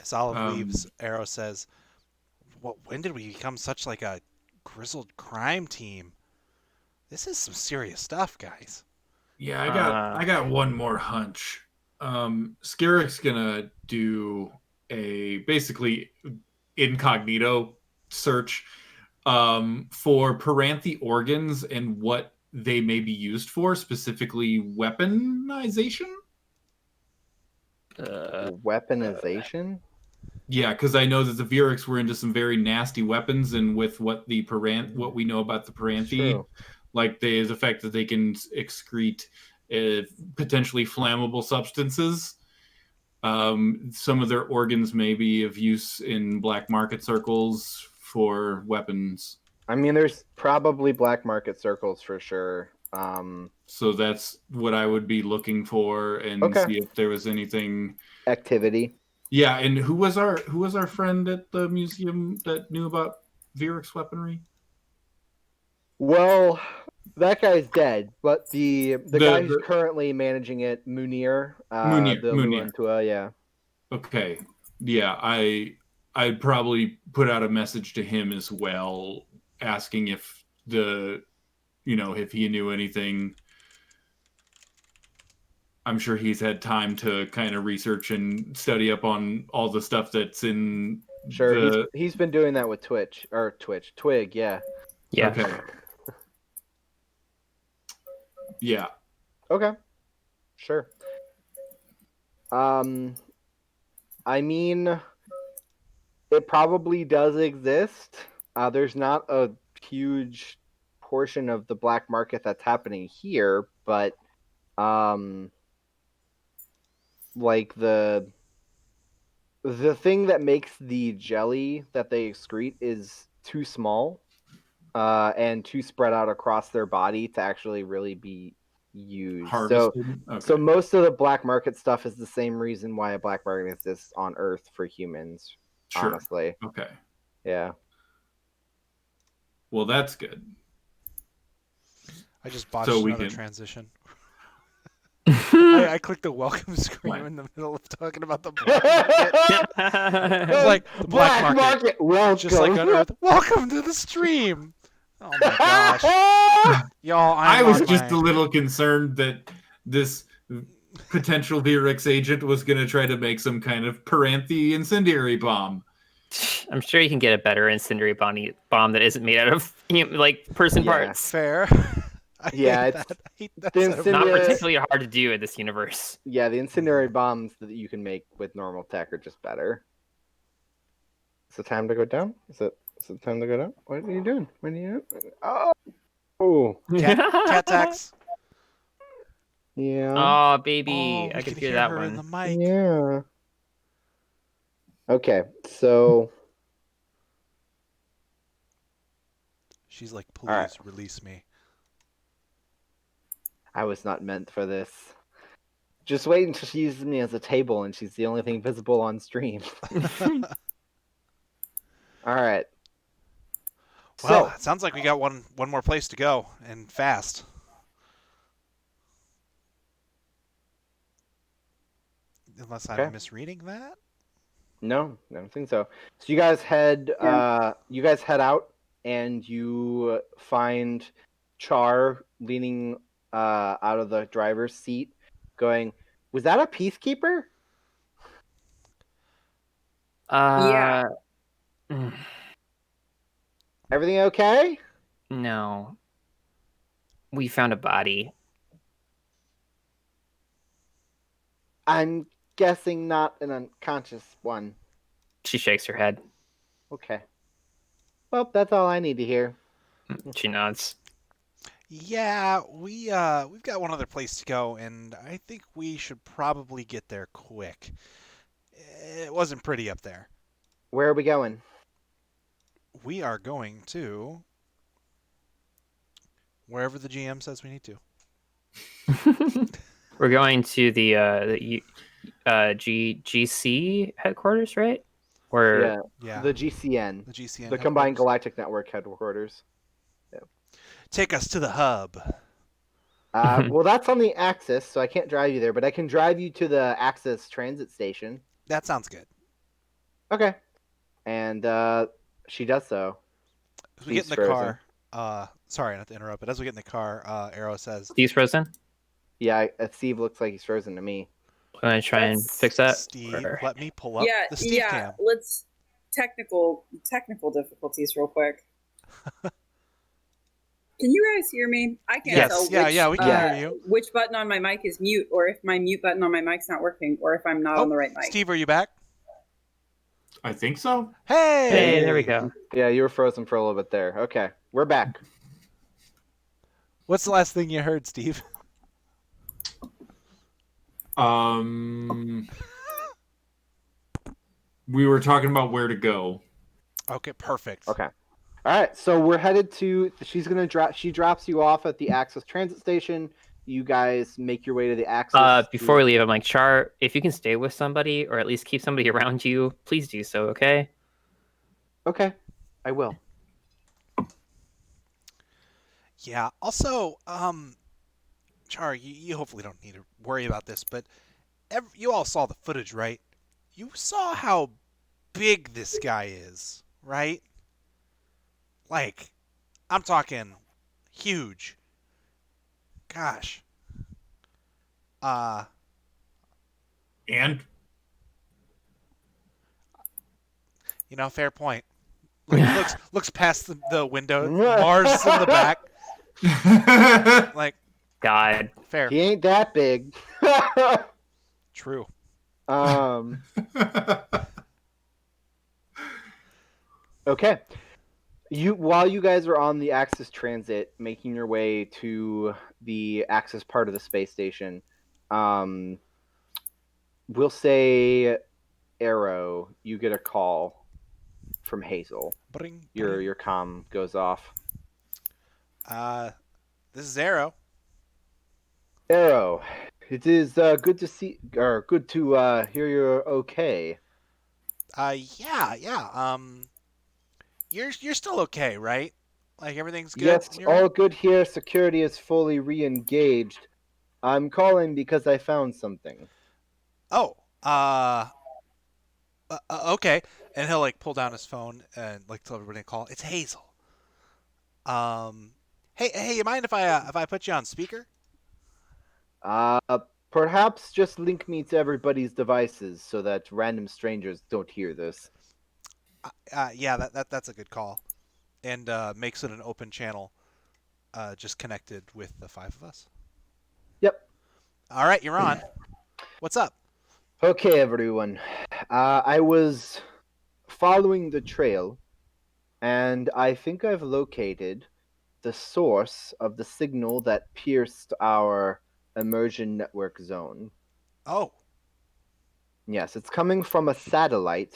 [SPEAKER 5] As Olive leaves, Arrow says, when did we become such like a grizzled crime team? This is some serious stuff, guys.
[SPEAKER 3] Yeah, I got one more hunch. Scarrick's gonna do a basically incognito search for Peranthe organs and what they may be used for, specifically weaponization.
[SPEAKER 1] Weaponization?
[SPEAKER 3] Yeah, because I know that the Veerux were into some very nasty weapons, and with what we know about the Peranthe, like the fact that they can excrete potentially flammable substances. Some of their organs may be of use in black market circles for weapons.
[SPEAKER 1] I mean, there's probably black market circles for sure.
[SPEAKER 3] So that's what I would be looking for, and see if there was anything
[SPEAKER 1] activity.
[SPEAKER 3] Yeah, and who was our friend at the museum that knew about Veerux weaponry?
[SPEAKER 1] Well, that guy's dead, but the guy who's currently managing it, Munir. Yeah.
[SPEAKER 3] Okay. Yeah, I'd probably put out a message to him as well, asking if if he knew anything. I'm sure he's had time to kind of research and study up on all the stuff that's in.
[SPEAKER 1] Sure, he's been doing that with Twig. Yeah.
[SPEAKER 2] Yeah.
[SPEAKER 3] Okay. Yeah.
[SPEAKER 1] Okay. Sure. I mean, it probably does exist. There's not a huge portion of the black market that's happening here, but like the thing that makes the jelly that they excrete is too small and too spread out across their body to actually really be used. So most of the black market stuff is the same reason why a black market exists on Earth for humans. Sure. Honestly.
[SPEAKER 3] Okay.
[SPEAKER 1] Yeah.
[SPEAKER 3] Well, that's good.
[SPEAKER 5] I just botched another transition. I clicked the welcome screen in the middle of talking about the black market. It's like the black market.
[SPEAKER 1] Welcome.
[SPEAKER 5] Just like on Earth. Welcome to the stream. Oh my gosh, y'all!
[SPEAKER 3] I was just a little concerned that this potential Veerux agent was going to try to make some kind of Peranthe incendiary bomb.
[SPEAKER 2] I'm sure you can get a better incendiary bomb that isn't made out of person parts.
[SPEAKER 5] Fair.
[SPEAKER 2] It's not particularly hard to do in this universe.
[SPEAKER 1] Yeah, the incendiary bombs that you can make with normal tech are just better. Is it time to go down? Is it time to go down? What are you doing? Oh! Oh,
[SPEAKER 5] Cat tax.
[SPEAKER 1] yeah.
[SPEAKER 2] Oh, baby.
[SPEAKER 5] Oh,
[SPEAKER 2] I
[SPEAKER 5] we
[SPEAKER 2] could
[SPEAKER 5] can
[SPEAKER 2] hear
[SPEAKER 5] hear
[SPEAKER 2] that
[SPEAKER 5] her
[SPEAKER 2] one.
[SPEAKER 5] in the mic.
[SPEAKER 1] Yeah. Okay, so
[SPEAKER 5] She's like, please
[SPEAKER 1] All right.
[SPEAKER 5] release me.
[SPEAKER 1] I was not meant for this. Just wait until she uses me as a table and she's the only thing visible on stream. All right.
[SPEAKER 5] Well,
[SPEAKER 1] So,
[SPEAKER 5] it sounds like we got one more place to go, and fast. Unless I'm
[SPEAKER 1] Okay.
[SPEAKER 5] misreading that.
[SPEAKER 1] no, I don't think so. So you guys head out and you find Char leaning out of the driver's seat going, "Was that a peacekeeper?
[SPEAKER 7] Yeah. Everything
[SPEAKER 1] okay?"
[SPEAKER 2] No. We found a body.
[SPEAKER 1] I'm guessing not an unconscious one.
[SPEAKER 2] She shakes her head.
[SPEAKER 1] Okay. Well, that's all I need to hear.
[SPEAKER 2] She nods.
[SPEAKER 5] Yeah, we've got one other place to go, and I think we should probably get there quick. It wasn't pretty up there.
[SPEAKER 1] Where are we going?
[SPEAKER 5] We are going to wherever the GM says we need to.
[SPEAKER 2] We're going to the GC headquarters, right? Or
[SPEAKER 5] Yeah.
[SPEAKER 1] The GCN.
[SPEAKER 5] The GCN.
[SPEAKER 1] The Combined
[SPEAKER 5] headquarters.
[SPEAKER 1] Galactic Network headquarters. Yeah.
[SPEAKER 5] Take us to the hub.
[SPEAKER 1] Well, that's on the Axis, so I can't drive you there, but I can drive you to the Axis transit station.
[SPEAKER 5] That sounds good.
[SPEAKER 1] Okay. And she does so.
[SPEAKER 5] As we get in the
[SPEAKER 1] frozen.
[SPEAKER 5] car, sorry not to interrupt, but as we get in the car, Arrow says,
[SPEAKER 2] Steve's frozen?
[SPEAKER 1] Yeah, Steve looks like he's frozen to me.
[SPEAKER 2] I'm going to try and fix that.
[SPEAKER 5] Steve,
[SPEAKER 2] Or...
[SPEAKER 5] let me pull up the Steve cam.
[SPEAKER 7] Let's technical difficulties real quick. Can you guys hear me? I can't
[SPEAKER 5] Yes,
[SPEAKER 7] tell which,
[SPEAKER 5] yeah, we can hear you.
[SPEAKER 7] Which button on my mic is mute, or if my mute button on my mic's not working, or if I'm not on the right mic.
[SPEAKER 5] Steve, are you back?
[SPEAKER 3] I think so.
[SPEAKER 5] Hey,
[SPEAKER 2] there we go.
[SPEAKER 1] Yeah, you were frozen for a little bit there. Okay, we're back.
[SPEAKER 5] What's the last thing you heard, Steve?
[SPEAKER 3] We were talking about where to go.
[SPEAKER 5] Okay, perfect.
[SPEAKER 1] Okay. All right, so we're headed to. She's gonna drop. She drops you off at the Axis transit station. You guys make your way to the Axis.
[SPEAKER 2] Before we leave, I'm like, Char, if you can stay with somebody or at least keep somebody around you, please do so. Okay.
[SPEAKER 1] Okay, I will.
[SPEAKER 5] Yeah. Also, Char, you hopefully don't need to worry about this, but you all saw the footage, right? You saw how big this guy is, right? Like, I'm talking huge. Gosh.
[SPEAKER 3] And?
[SPEAKER 5] Fair point. Looks past the window. Mars is in the back. Like,
[SPEAKER 2] God.
[SPEAKER 5] Fair.
[SPEAKER 1] He ain't that big.
[SPEAKER 5] True.
[SPEAKER 1] Okay. While you guys are on the Axis transit, making your way to the Axis part of the space station, we'll say, Arrow, you get a call from Hazel.
[SPEAKER 5] Bring.
[SPEAKER 1] Your comm goes off.
[SPEAKER 5] This is Arrow.
[SPEAKER 1] Arrow, it is good to see, or good to hear you're okay.
[SPEAKER 5] Yeah. You're still okay, right? Like everything's good?
[SPEAKER 1] Yes, all good here. Security is fully re-engaged. I'm calling because I found something.
[SPEAKER 5] Oh, okay. And he'll like pull down his phone and like tell everybody to call. It's Hazel. Hey, you mind if I put you on speaker?
[SPEAKER 1] Perhaps just link me to everybody's devices so that random strangers don't hear this.
[SPEAKER 5] Yeah, that's a good call, and makes it an open channel, just connected with the five of us.
[SPEAKER 1] Yep.
[SPEAKER 5] All right, you're on. What's up?
[SPEAKER 1] Okay, everyone. I was following the trail, and I think I've located the source of the signal that pierced our immersion network zone.
[SPEAKER 5] Oh.
[SPEAKER 1] Yes, it's coming from a satellite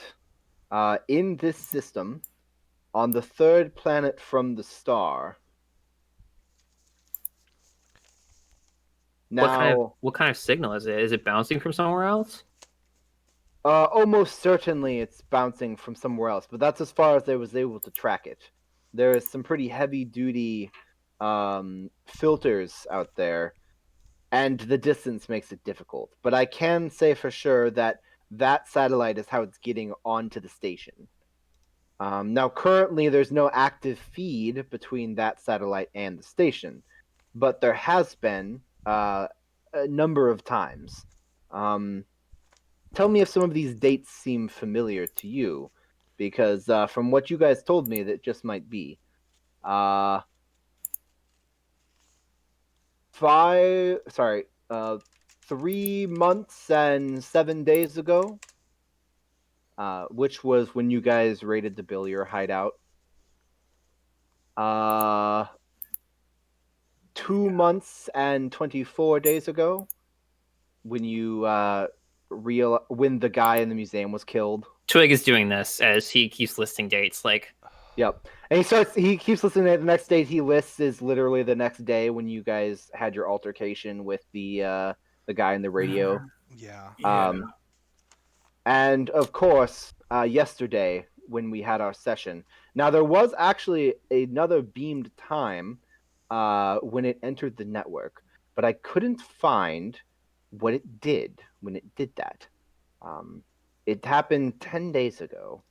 [SPEAKER 1] in this system on the third planet from the star. Now,
[SPEAKER 2] what kind of signal is it? Is it bouncing from somewhere else?
[SPEAKER 1] Almost certainly it's bouncing from somewhere else, but that's as far as they was able to track it. There is some pretty heavy-duty filters out there, and the distance makes it difficult. But I can say for sure that that satellite is how it's getting onto the station. Now, currently, there's no active feed between that satellite and the station, but there has been a number of times. Tell me if some of these dates seem familiar to you, because from what you guys told me, that just might be. 3 months and 7 days ago, which was when you guys raided the Billier hideout. 2 months and 24 days ago, when you when the guy in the museum was killed.
[SPEAKER 2] Twig is doing this as he keeps listing dates.
[SPEAKER 1] Yep, and he keeps listening. The next date he lists is literally the next day when you guys had your altercation with the guy in the radio.
[SPEAKER 5] Yeah.
[SPEAKER 1] And of course, yesterday when we had our session. Now there was actually another beamed time when it entered the network, but I couldn't find what it did when it did that. It happened 10 days ago.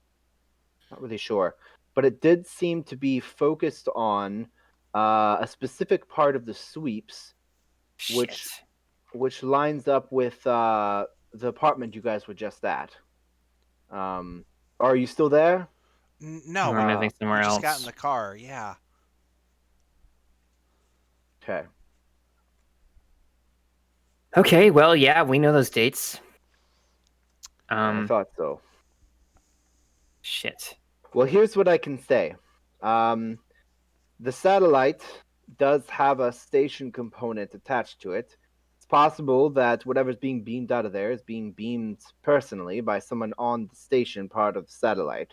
[SPEAKER 1] Not really sure, but it did seem to be focused on a specific part of the sweeps, which lines up with the apartment you guys were just at. Are you still there?
[SPEAKER 5] No,
[SPEAKER 2] we're moving somewhere else.
[SPEAKER 5] Just got in the car. Yeah.
[SPEAKER 1] Okay.
[SPEAKER 2] Okay, well, yeah, we know those dates.
[SPEAKER 1] I thought so.
[SPEAKER 2] Shit.
[SPEAKER 1] Well, here's what I can say. The satellite does have a station component attached to it. It's possible that whatever's being beamed out of there is being beamed personally by someone on the station part of the satellite.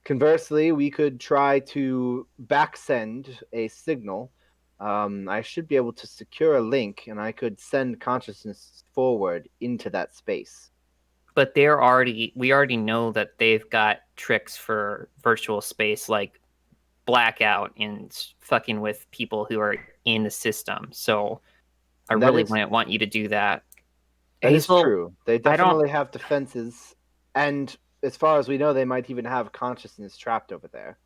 [SPEAKER 1] Conversely, we could try to backsend a signal. I should be able to secure a link, and I could send consciousness forward into that space.
[SPEAKER 2] But we already know that they've got tricks for virtual space, like blackout and fucking with people who are in the system. So I really wouldn't want you to do that.
[SPEAKER 1] That is true. They definitely have defenses, and as far as we know, they might even have consciousness trapped over there.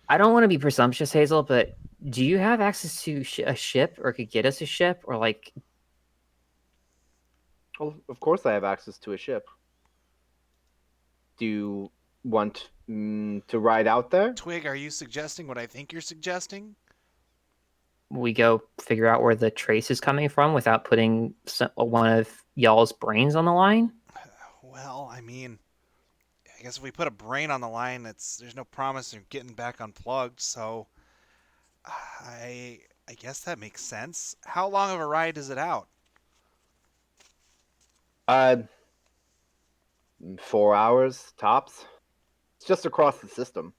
[SPEAKER 2] I don't want to be presumptuous, Hazel, but do you have access to a ship, or could get us a ship, or like?
[SPEAKER 1] Well, of course I have access to a ship. Do you want to ride out there?
[SPEAKER 5] Twig, are you suggesting what I think you're suggesting?
[SPEAKER 2] We go figure out where the trace is coming from without putting one of y'all's brains on the line?
[SPEAKER 5] Well, I mean, I guess if we put a brain on the line, there's no promise of getting back unplugged, so I guess that makes sense. How long of a ride is it out?
[SPEAKER 1] 4 hours tops. It's just across the system.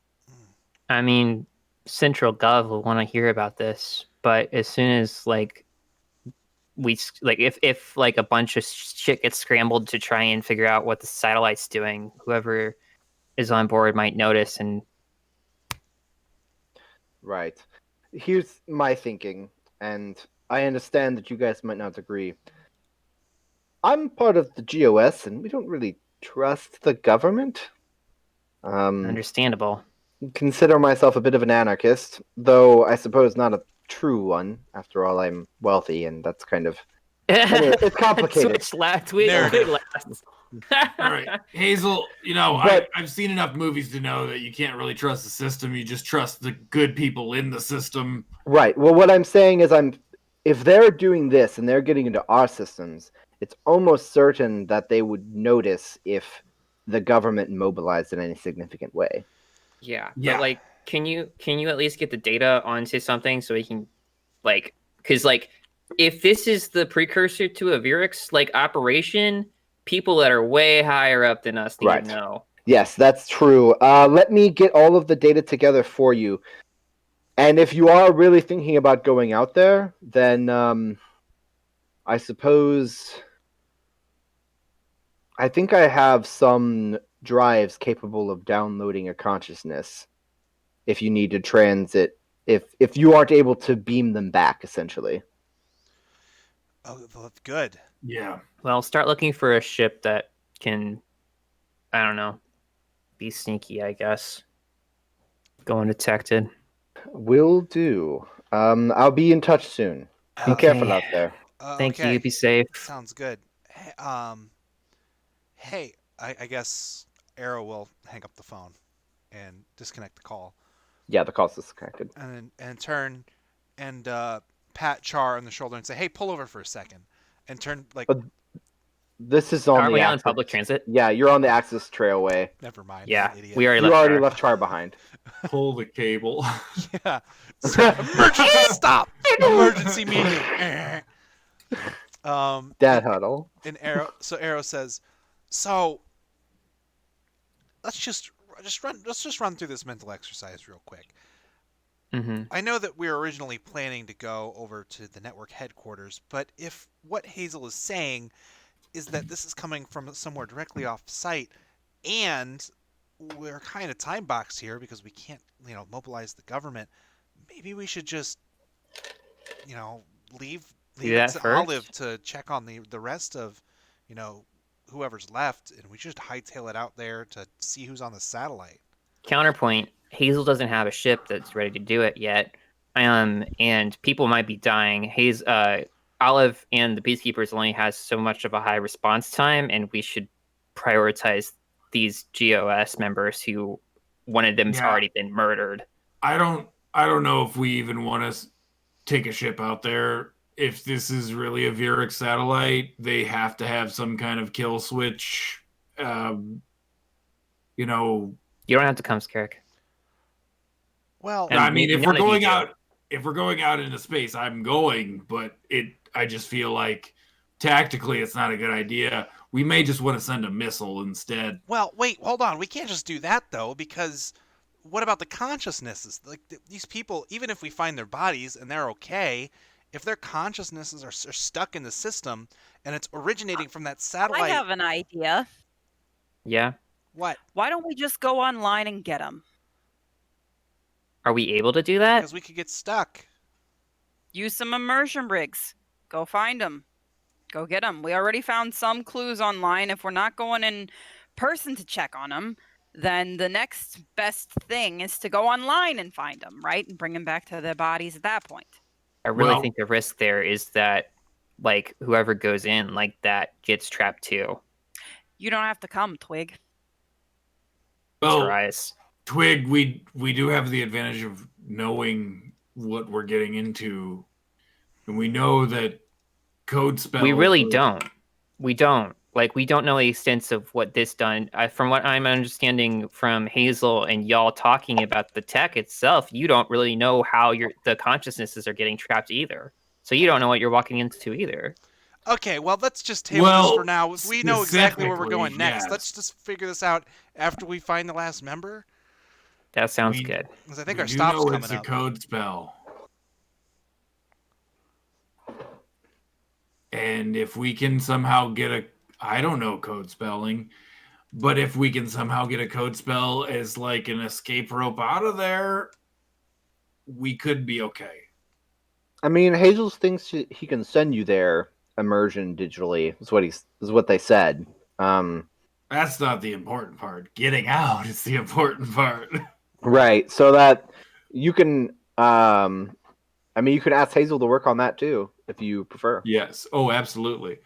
[SPEAKER 2] I mean, Central Gov will want to hear about this, but as soon as if a bunch of shit gets scrambled to try and figure out what the satellite's doing, whoever is on board might notice. And
[SPEAKER 1] right. Here's my thinking, and I understand that you guys might not agree. I'm part of the GOS, and we don't really trust the government.
[SPEAKER 2] Understandable.
[SPEAKER 1] Consider myself a bit of an anarchist, though I suppose not a true one. After all, I'm wealthy, and that's kind of... Anyway, it's complicated.
[SPEAKER 3] All right, Hazel, I've seen enough movies to know that you can't really trust the system. You just trust the good people in the system.
[SPEAKER 1] Right. Well, what I'm saying is if they're doing this and they're getting into our systems, it's almost certain that they would notice if the government mobilized in any significant way.
[SPEAKER 2] Yeah. But can you at least get the data onto something so we can, like, because like if this is the precursor to a Veerux like operation, people that are way higher up than us need to know.
[SPEAKER 1] Yes, that's true. Let me get all of the data together for you. And if you are really thinking about going out there, then I suppose I think I have some drives capable of downloading a consciousness if you need to transit, if you aren't able to beam them back, essentially.
[SPEAKER 5] Oh, that's good.
[SPEAKER 3] Yeah.
[SPEAKER 2] Well, start looking for a ship that can, I don't know, be sneaky, I guess. Go undetected.
[SPEAKER 1] Will do. I'll be in touch soon. Be careful out there.
[SPEAKER 2] Thank
[SPEAKER 5] Okay.
[SPEAKER 2] you. Be safe.
[SPEAKER 5] Sounds good. Hey, I guess Arrow will hang up the phone and disconnect the call.
[SPEAKER 1] Yeah, the call's disconnected.
[SPEAKER 5] And turn and pat Char on the shoulder and say, "Hey, pull over for a second," and turn like.
[SPEAKER 1] But this is on
[SPEAKER 2] Are
[SPEAKER 1] the
[SPEAKER 2] we on
[SPEAKER 1] Axis.
[SPEAKER 2] public transit?
[SPEAKER 1] Yeah, you're on the Axis Trailway.
[SPEAKER 5] Never mind.
[SPEAKER 2] Yeah,
[SPEAKER 5] idiot.
[SPEAKER 2] we already
[SPEAKER 1] You
[SPEAKER 2] left.
[SPEAKER 1] already
[SPEAKER 2] Char.
[SPEAKER 1] left Char behind.
[SPEAKER 3] Pull the cable.
[SPEAKER 5] Yeah. Emergency stop. Emergency meeting.
[SPEAKER 1] Dad huddle.
[SPEAKER 5] And Arrow. So Arrow says, "So let's just run through this mental exercise real quick.
[SPEAKER 2] Mm-hmm.
[SPEAKER 5] I know that we were originally planning to go over to the network headquarters, but if what Hazel is saying is that this is coming from somewhere directly off site, and we're kind of time boxed here because we can't, mobilize the government, maybe we should just, leave it to Olive to check on the rest of, whoever's left, and we just hightail it out there to see who's on the satellite."
[SPEAKER 2] Counterpoint: Hazel doesn't have a ship that's ready to do it yet, and people might be dying. Olive and the Peacekeepers only has so much of a high response time, and we should prioritize these GOS members who one of them's already been murdered.
[SPEAKER 3] I don't know if we even want to take a ship out there. If this is really a Veerux satellite, they have to have some kind of kill switch.
[SPEAKER 2] You don't have to come, Scarrick.
[SPEAKER 5] Well,
[SPEAKER 3] I mean, if we're going out into space, I'm going, but I just feel like tactically it's not a good idea. We may just want to send a missile instead.
[SPEAKER 5] Well, wait, hold on. We can't just do that though, because what about the consciousnesses? Like these people, even if we find their bodies and they're okay, if their consciousnesses are stuck in the system and it's originating from that satellite.
[SPEAKER 4] I have an idea.
[SPEAKER 2] Yeah.
[SPEAKER 5] What?
[SPEAKER 4] Why don't we just go online and get them?
[SPEAKER 2] Are we able to do that?
[SPEAKER 5] Because we could get stuck.
[SPEAKER 4] Use some immersion rigs. Go find them. Go get them. We already found some clues online. If we're not going in person to check on them, then the next best thing is to go online and find them, right? And bring them back to their bodies at that point.
[SPEAKER 2] I really think the risk there is that, like, whoever goes in like that gets trapped too.
[SPEAKER 4] You don't have to come, Twig.
[SPEAKER 3] Well,
[SPEAKER 2] Tries.
[SPEAKER 3] Twig, we do have the advantage of knowing what we're getting into, and we know that code spells.
[SPEAKER 2] We really don't. We don't. Like, we don't know the extent of what this done. From what I'm understanding from Hazel and y'all talking about the tech itself, you don't really know how the consciousnesses are getting trapped either. So you don't know what you're walking into either.
[SPEAKER 5] Okay, well, let's just table this for now. We know exactly where we're going next.
[SPEAKER 3] Yes.
[SPEAKER 5] Let's just figure this out after we find the last member.
[SPEAKER 2] That sounds good.
[SPEAKER 5] Because I think
[SPEAKER 3] we
[SPEAKER 5] our stop's
[SPEAKER 3] know
[SPEAKER 5] coming
[SPEAKER 3] it's a
[SPEAKER 5] up.
[SPEAKER 3] code spell. And if we can somehow get I don't know code spelling, but if we can somehow get a code spell as like an escape rope out of there, we could be okay.
[SPEAKER 1] I mean, Hazel thinks he can send you there immersion digitally. Is what they said.
[SPEAKER 3] That's not the important part. Getting out is the important part.
[SPEAKER 1] Right. So that you can. I mean, you can ask Hazel to work on that too, if you prefer.
[SPEAKER 3] Yes. Oh, absolutely.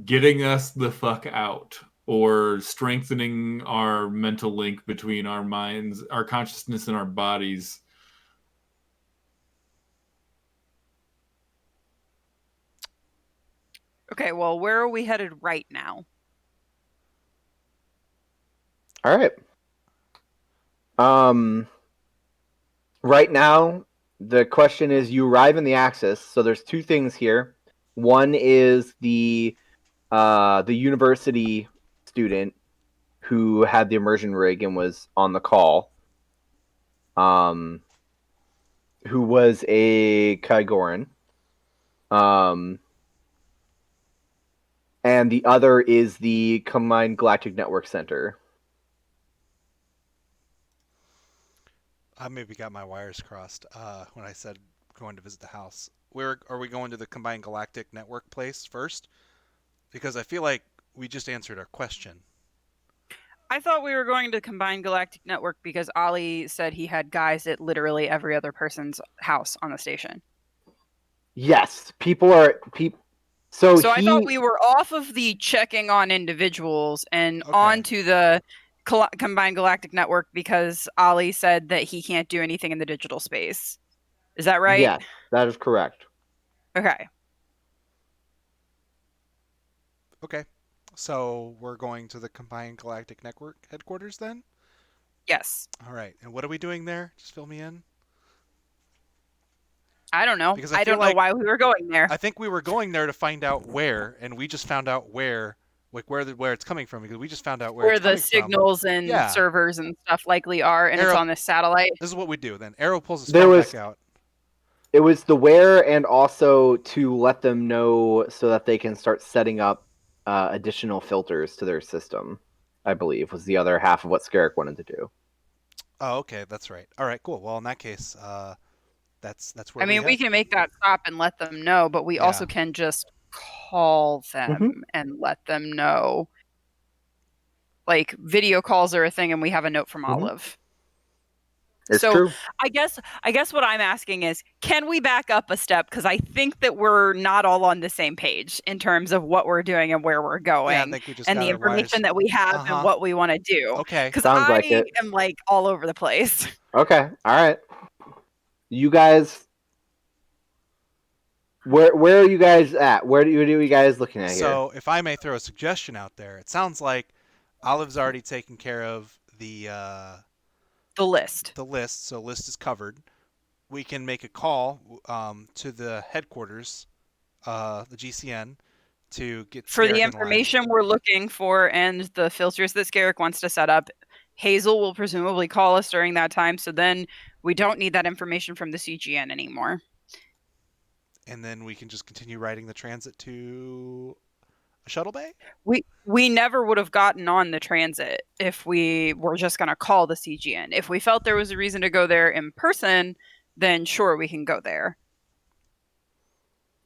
[SPEAKER 3] Getting us the fuck out, or strengthening our mental link between our minds, our consciousness, and our bodies.
[SPEAKER 4] Okay, well, where are we headed right now?
[SPEAKER 1] All right. Right now, the question is: you arrive in the Axis. So there's two things here. One is the university student who had the immersion rig and was on the call. Who was a Kygoran. And the other is the Combined Galactic Network Center.
[SPEAKER 5] I maybe got my wires crossed when I said going to visit the house. Where are we going to the Combined Galactic Network place first? Because I feel like we just answered our question.
[SPEAKER 4] I thought we were going to Combined Galactic Network because Ollie said he had guys at literally every other person's house on the station.
[SPEAKER 1] Yes, people are So
[SPEAKER 4] I thought we were off of the checking on individuals and onto the Combined Galactic Network because Ollie said that he can't do anything in the digital space. Is that right?
[SPEAKER 1] Yes, that is correct.
[SPEAKER 4] Okay.
[SPEAKER 5] Okay. So we're going to the Combined Galactic Network headquarters then?
[SPEAKER 4] Yes.
[SPEAKER 5] All right. And what are we doing there? Just fill me in.
[SPEAKER 4] I don't know.
[SPEAKER 5] Because
[SPEAKER 4] I don't know why we were going there.
[SPEAKER 5] I think we were going there to find out where, and we just found out where it's coming from, because we just found out where
[SPEAKER 4] the signals and servers and stuff likely are, and it's on this satellite.
[SPEAKER 5] This is what we do then. Arrow pulls his phone back out.
[SPEAKER 1] It was the where, and also to let them know so that they can start setting up additional filters to their system, I believe, was the other half of what Scarrick wanted to do.
[SPEAKER 5] Oh, okay, that's right. All right, cool. Well, in that case, that's where
[SPEAKER 4] we can make that stop and let them know, but we also can just call them and let them know. Like, video calls are a thing, and we have a note from Olive.
[SPEAKER 1] It's true.
[SPEAKER 4] I guess what I'm asking is, can we back up a step? Because I think that we're not all on the same page in terms of what we're doing and where we're going,
[SPEAKER 5] I think we just
[SPEAKER 4] and the information that we have and what we want to do.
[SPEAKER 5] Okay.
[SPEAKER 4] Because I am like all over the place.
[SPEAKER 1] Okay. All right. You guys, where are you guys at? What are you guys looking at here?
[SPEAKER 5] So, if I may throw a suggestion out there, it sounds like Olive's already taken care of the
[SPEAKER 4] list.
[SPEAKER 5] So list is covered. We can make a call to the headquarters, the GCN, to get
[SPEAKER 4] for
[SPEAKER 5] Scarrick
[SPEAKER 4] the information we're looking for and the filters that Scarrick wants to set up. Hazel will presumably call us during that time, so then we don't need that information from the CGN anymore.
[SPEAKER 5] And then we can just continue riding the transit to a shuttle bay?
[SPEAKER 4] We never would have gotten on the transit if we were just going to call the CGN. If we felt there was a reason to go there in person, then sure, we can go there.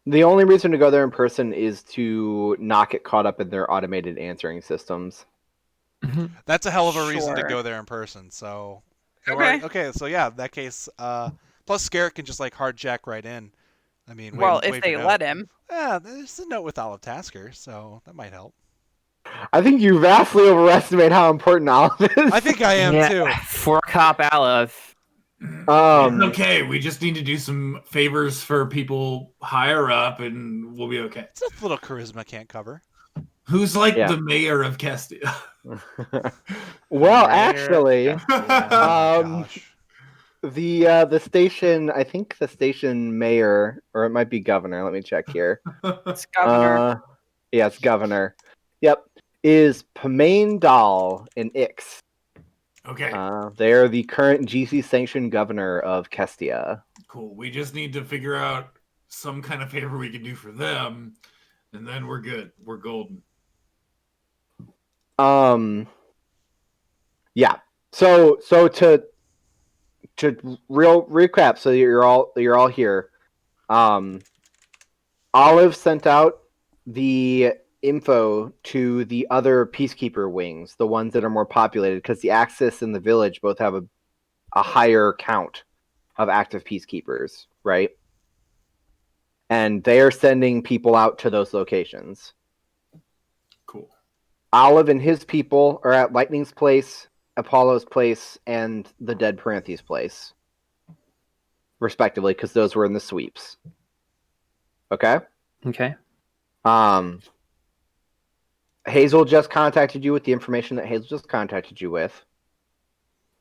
[SPEAKER 1] The only reason to go there in person is to not get caught up in their automated answering systems.
[SPEAKER 5] That's a hell of a reason to go there in person. So okay. So yeah, in that case, plus Scarrick can just like hard jack right in. I mean,
[SPEAKER 4] if they let him.
[SPEAKER 5] Yeah, there's a note with Olive Tasker, so that might help.
[SPEAKER 1] I think you vastly overestimate how important Olive is.
[SPEAKER 5] I think I am too.
[SPEAKER 2] For Cop Olive.
[SPEAKER 3] It's okay. We just need to do some favors for people higher up, and we'll be okay.
[SPEAKER 5] It's a little charisma can't cover.
[SPEAKER 3] Who's like the mayor of Kestia?
[SPEAKER 1] Well, actually, the station, I think the station mayor, or it might be governor. Let me check here.
[SPEAKER 4] It's governor.
[SPEAKER 1] Yeah, it's governor. Yep, is Pamain Dahl in Ix.
[SPEAKER 3] Okay.
[SPEAKER 1] They are the current GC sanctioned governor of Kestia.
[SPEAKER 3] Cool. We just need to figure out some kind of favor we can do for them, and then we're good. We're golden.
[SPEAKER 1] Yeah. So to real recap, so you're all here. Olive sent out the info to the other peacekeeper wings, the ones that are more populated, because the Axis and the village both have a higher count of active peacekeepers, right? And they are sending people out to those locations.
[SPEAKER 3] Cool.
[SPEAKER 1] Olive and his people are at Lightning's place, Apollo's place, and the Dead Paranthes place, respectively, because those were in the sweeps. Okay?
[SPEAKER 2] Okay.
[SPEAKER 1] Hazel just contacted you with the information that Hazel just contacted you with.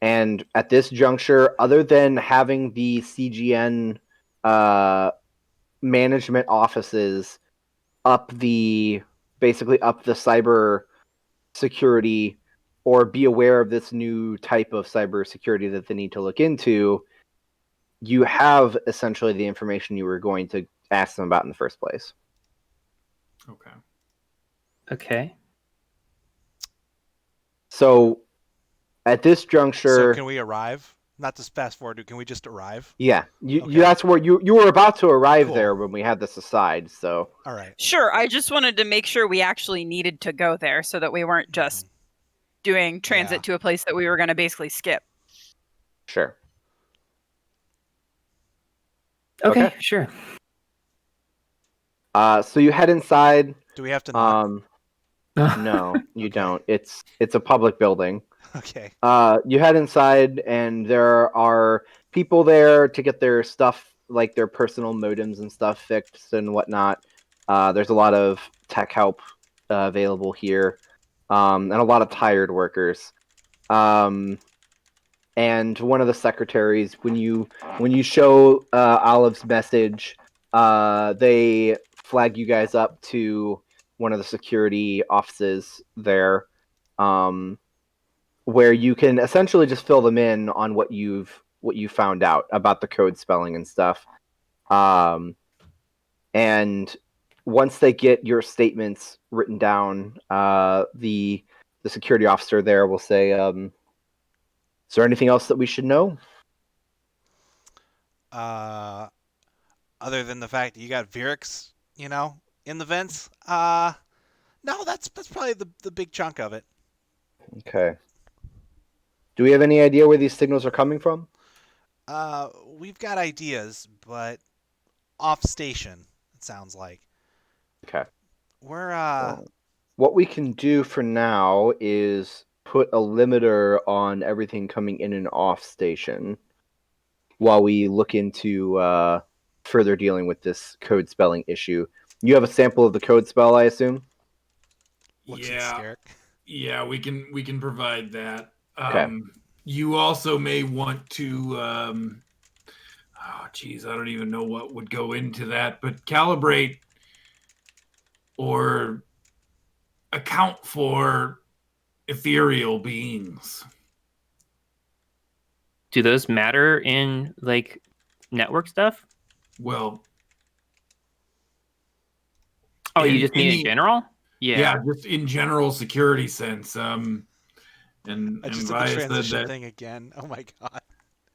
[SPEAKER 1] And at this juncture, other than having the CGN management offices basically up the cyber security, or be aware of this new type of cyber security that they need to look into, you have essentially the information you were going to ask them about in the first place.
[SPEAKER 3] Okay.
[SPEAKER 2] Okay.
[SPEAKER 1] So at this juncture,
[SPEAKER 5] So can we arrive? Not to fast forward. Can we just arrive?
[SPEAKER 1] yeah,
[SPEAKER 5] Okay.
[SPEAKER 1] that's where you were about to arrive
[SPEAKER 5] Cool.
[SPEAKER 1] there when we had this aside. So
[SPEAKER 5] All right.
[SPEAKER 4] Sure, I just wanted to make sure we actually needed to go there so that we weren't just doing transit to a place that we were going to basically skip.
[SPEAKER 1] sure.
[SPEAKER 2] Okay, sure.
[SPEAKER 1] So you head inside.
[SPEAKER 5] Do we have to knock?
[SPEAKER 1] No, you don't. It's a public building.
[SPEAKER 5] Okay.
[SPEAKER 1] You head inside, and there are people there to get their stuff, like their personal modems and stuff, fixed and whatnot. There's a lot of tech help available here, and a lot of tired workers. And one of the secretaries, when you show Olive's message, they flag you guys up to one of the security offices there, where you can essentially just fill them in on what you found out about the code spelling and stuff. And once they get your statements written down, the security officer there will say, "Is there anything else that we should know?"
[SPEAKER 5] Other than the fact that you got Veerux, in the vents. No, that's probably the big chunk of it.
[SPEAKER 1] Okay. Do we have any idea where these signals are coming from?
[SPEAKER 5] We've got ideas, but off station, it sounds like.
[SPEAKER 1] Okay.
[SPEAKER 5] We're
[SPEAKER 1] what we can do for now is put a limiter on everything coming in and off station while we look into further dealing with this code spelling issue. You have a sample of the code spell, I assume?
[SPEAKER 3] Yeah, we can provide that.
[SPEAKER 1] Okay.
[SPEAKER 3] You also may want to I don't even know what would go into that, but calibrate or account for ethereal beings.
[SPEAKER 2] Do those matter in like network stuff?
[SPEAKER 3] Well,
[SPEAKER 2] you just mean in general?
[SPEAKER 3] Yeah, just in general security sense. And
[SPEAKER 5] I just did the transition thing again. Oh my god.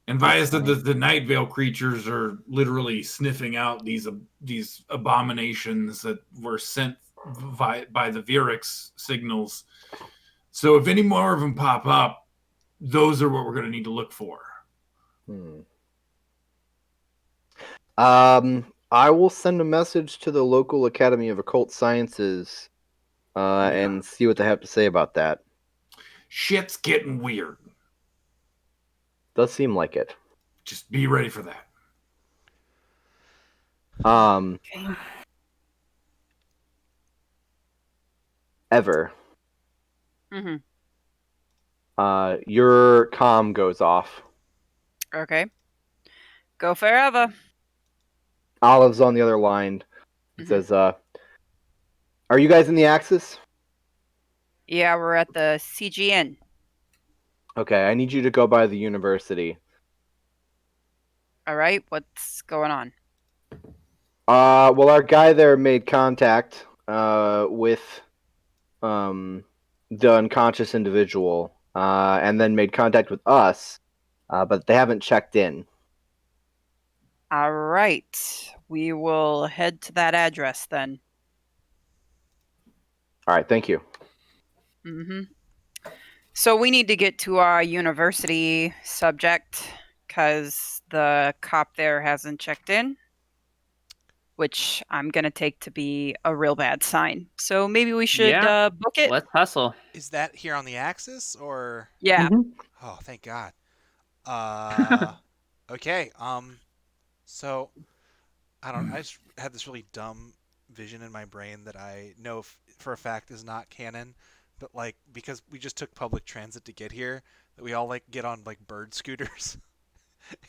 [SPEAKER 3] And Via said that the Night Veil creatures are literally sniffing out these abominations that were sent by the Veerux signals. So if any more of them pop up, those are what we're going to need to look for.
[SPEAKER 1] I will send a message to the local Academy of Occult Sciences and see what they have to say about that.
[SPEAKER 3] Shit's getting weird.
[SPEAKER 1] Does seem like it.
[SPEAKER 3] Just be ready for that.
[SPEAKER 1] Ever.
[SPEAKER 4] Mm-hmm.
[SPEAKER 1] Your comm goes off.
[SPEAKER 4] Okay. Go forever.
[SPEAKER 1] Olive's on the other line. It says, are you guys in the Axis?
[SPEAKER 4] Yeah, we're at the CGN.
[SPEAKER 1] Okay, I need you to go by the university.
[SPEAKER 4] All right, what's going on?
[SPEAKER 1] Well, our guy there made contact with the unconscious individual, and then made contact with us, but they haven't checked in.
[SPEAKER 4] All right, we will head to that address then.
[SPEAKER 1] All right, thank you.
[SPEAKER 4] Mm-hmm. So we need to get to our university subject because the cop there hasn't checked in, which I'm going to take to be a real bad sign. So maybe we should book it.
[SPEAKER 2] Let's hustle.
[SPEAKER 5] Is that here on the Axis or?
[SPEAKER 4] Yeah.
[SPEAKER 2] Mm-hmm.
[SPEAKER 5] Oh, thank God. Okay. So I just had this really dumb vision in my brain that I know for a fact is not canon, but like because we just took public transit to get here, that we all like get on like bird scooters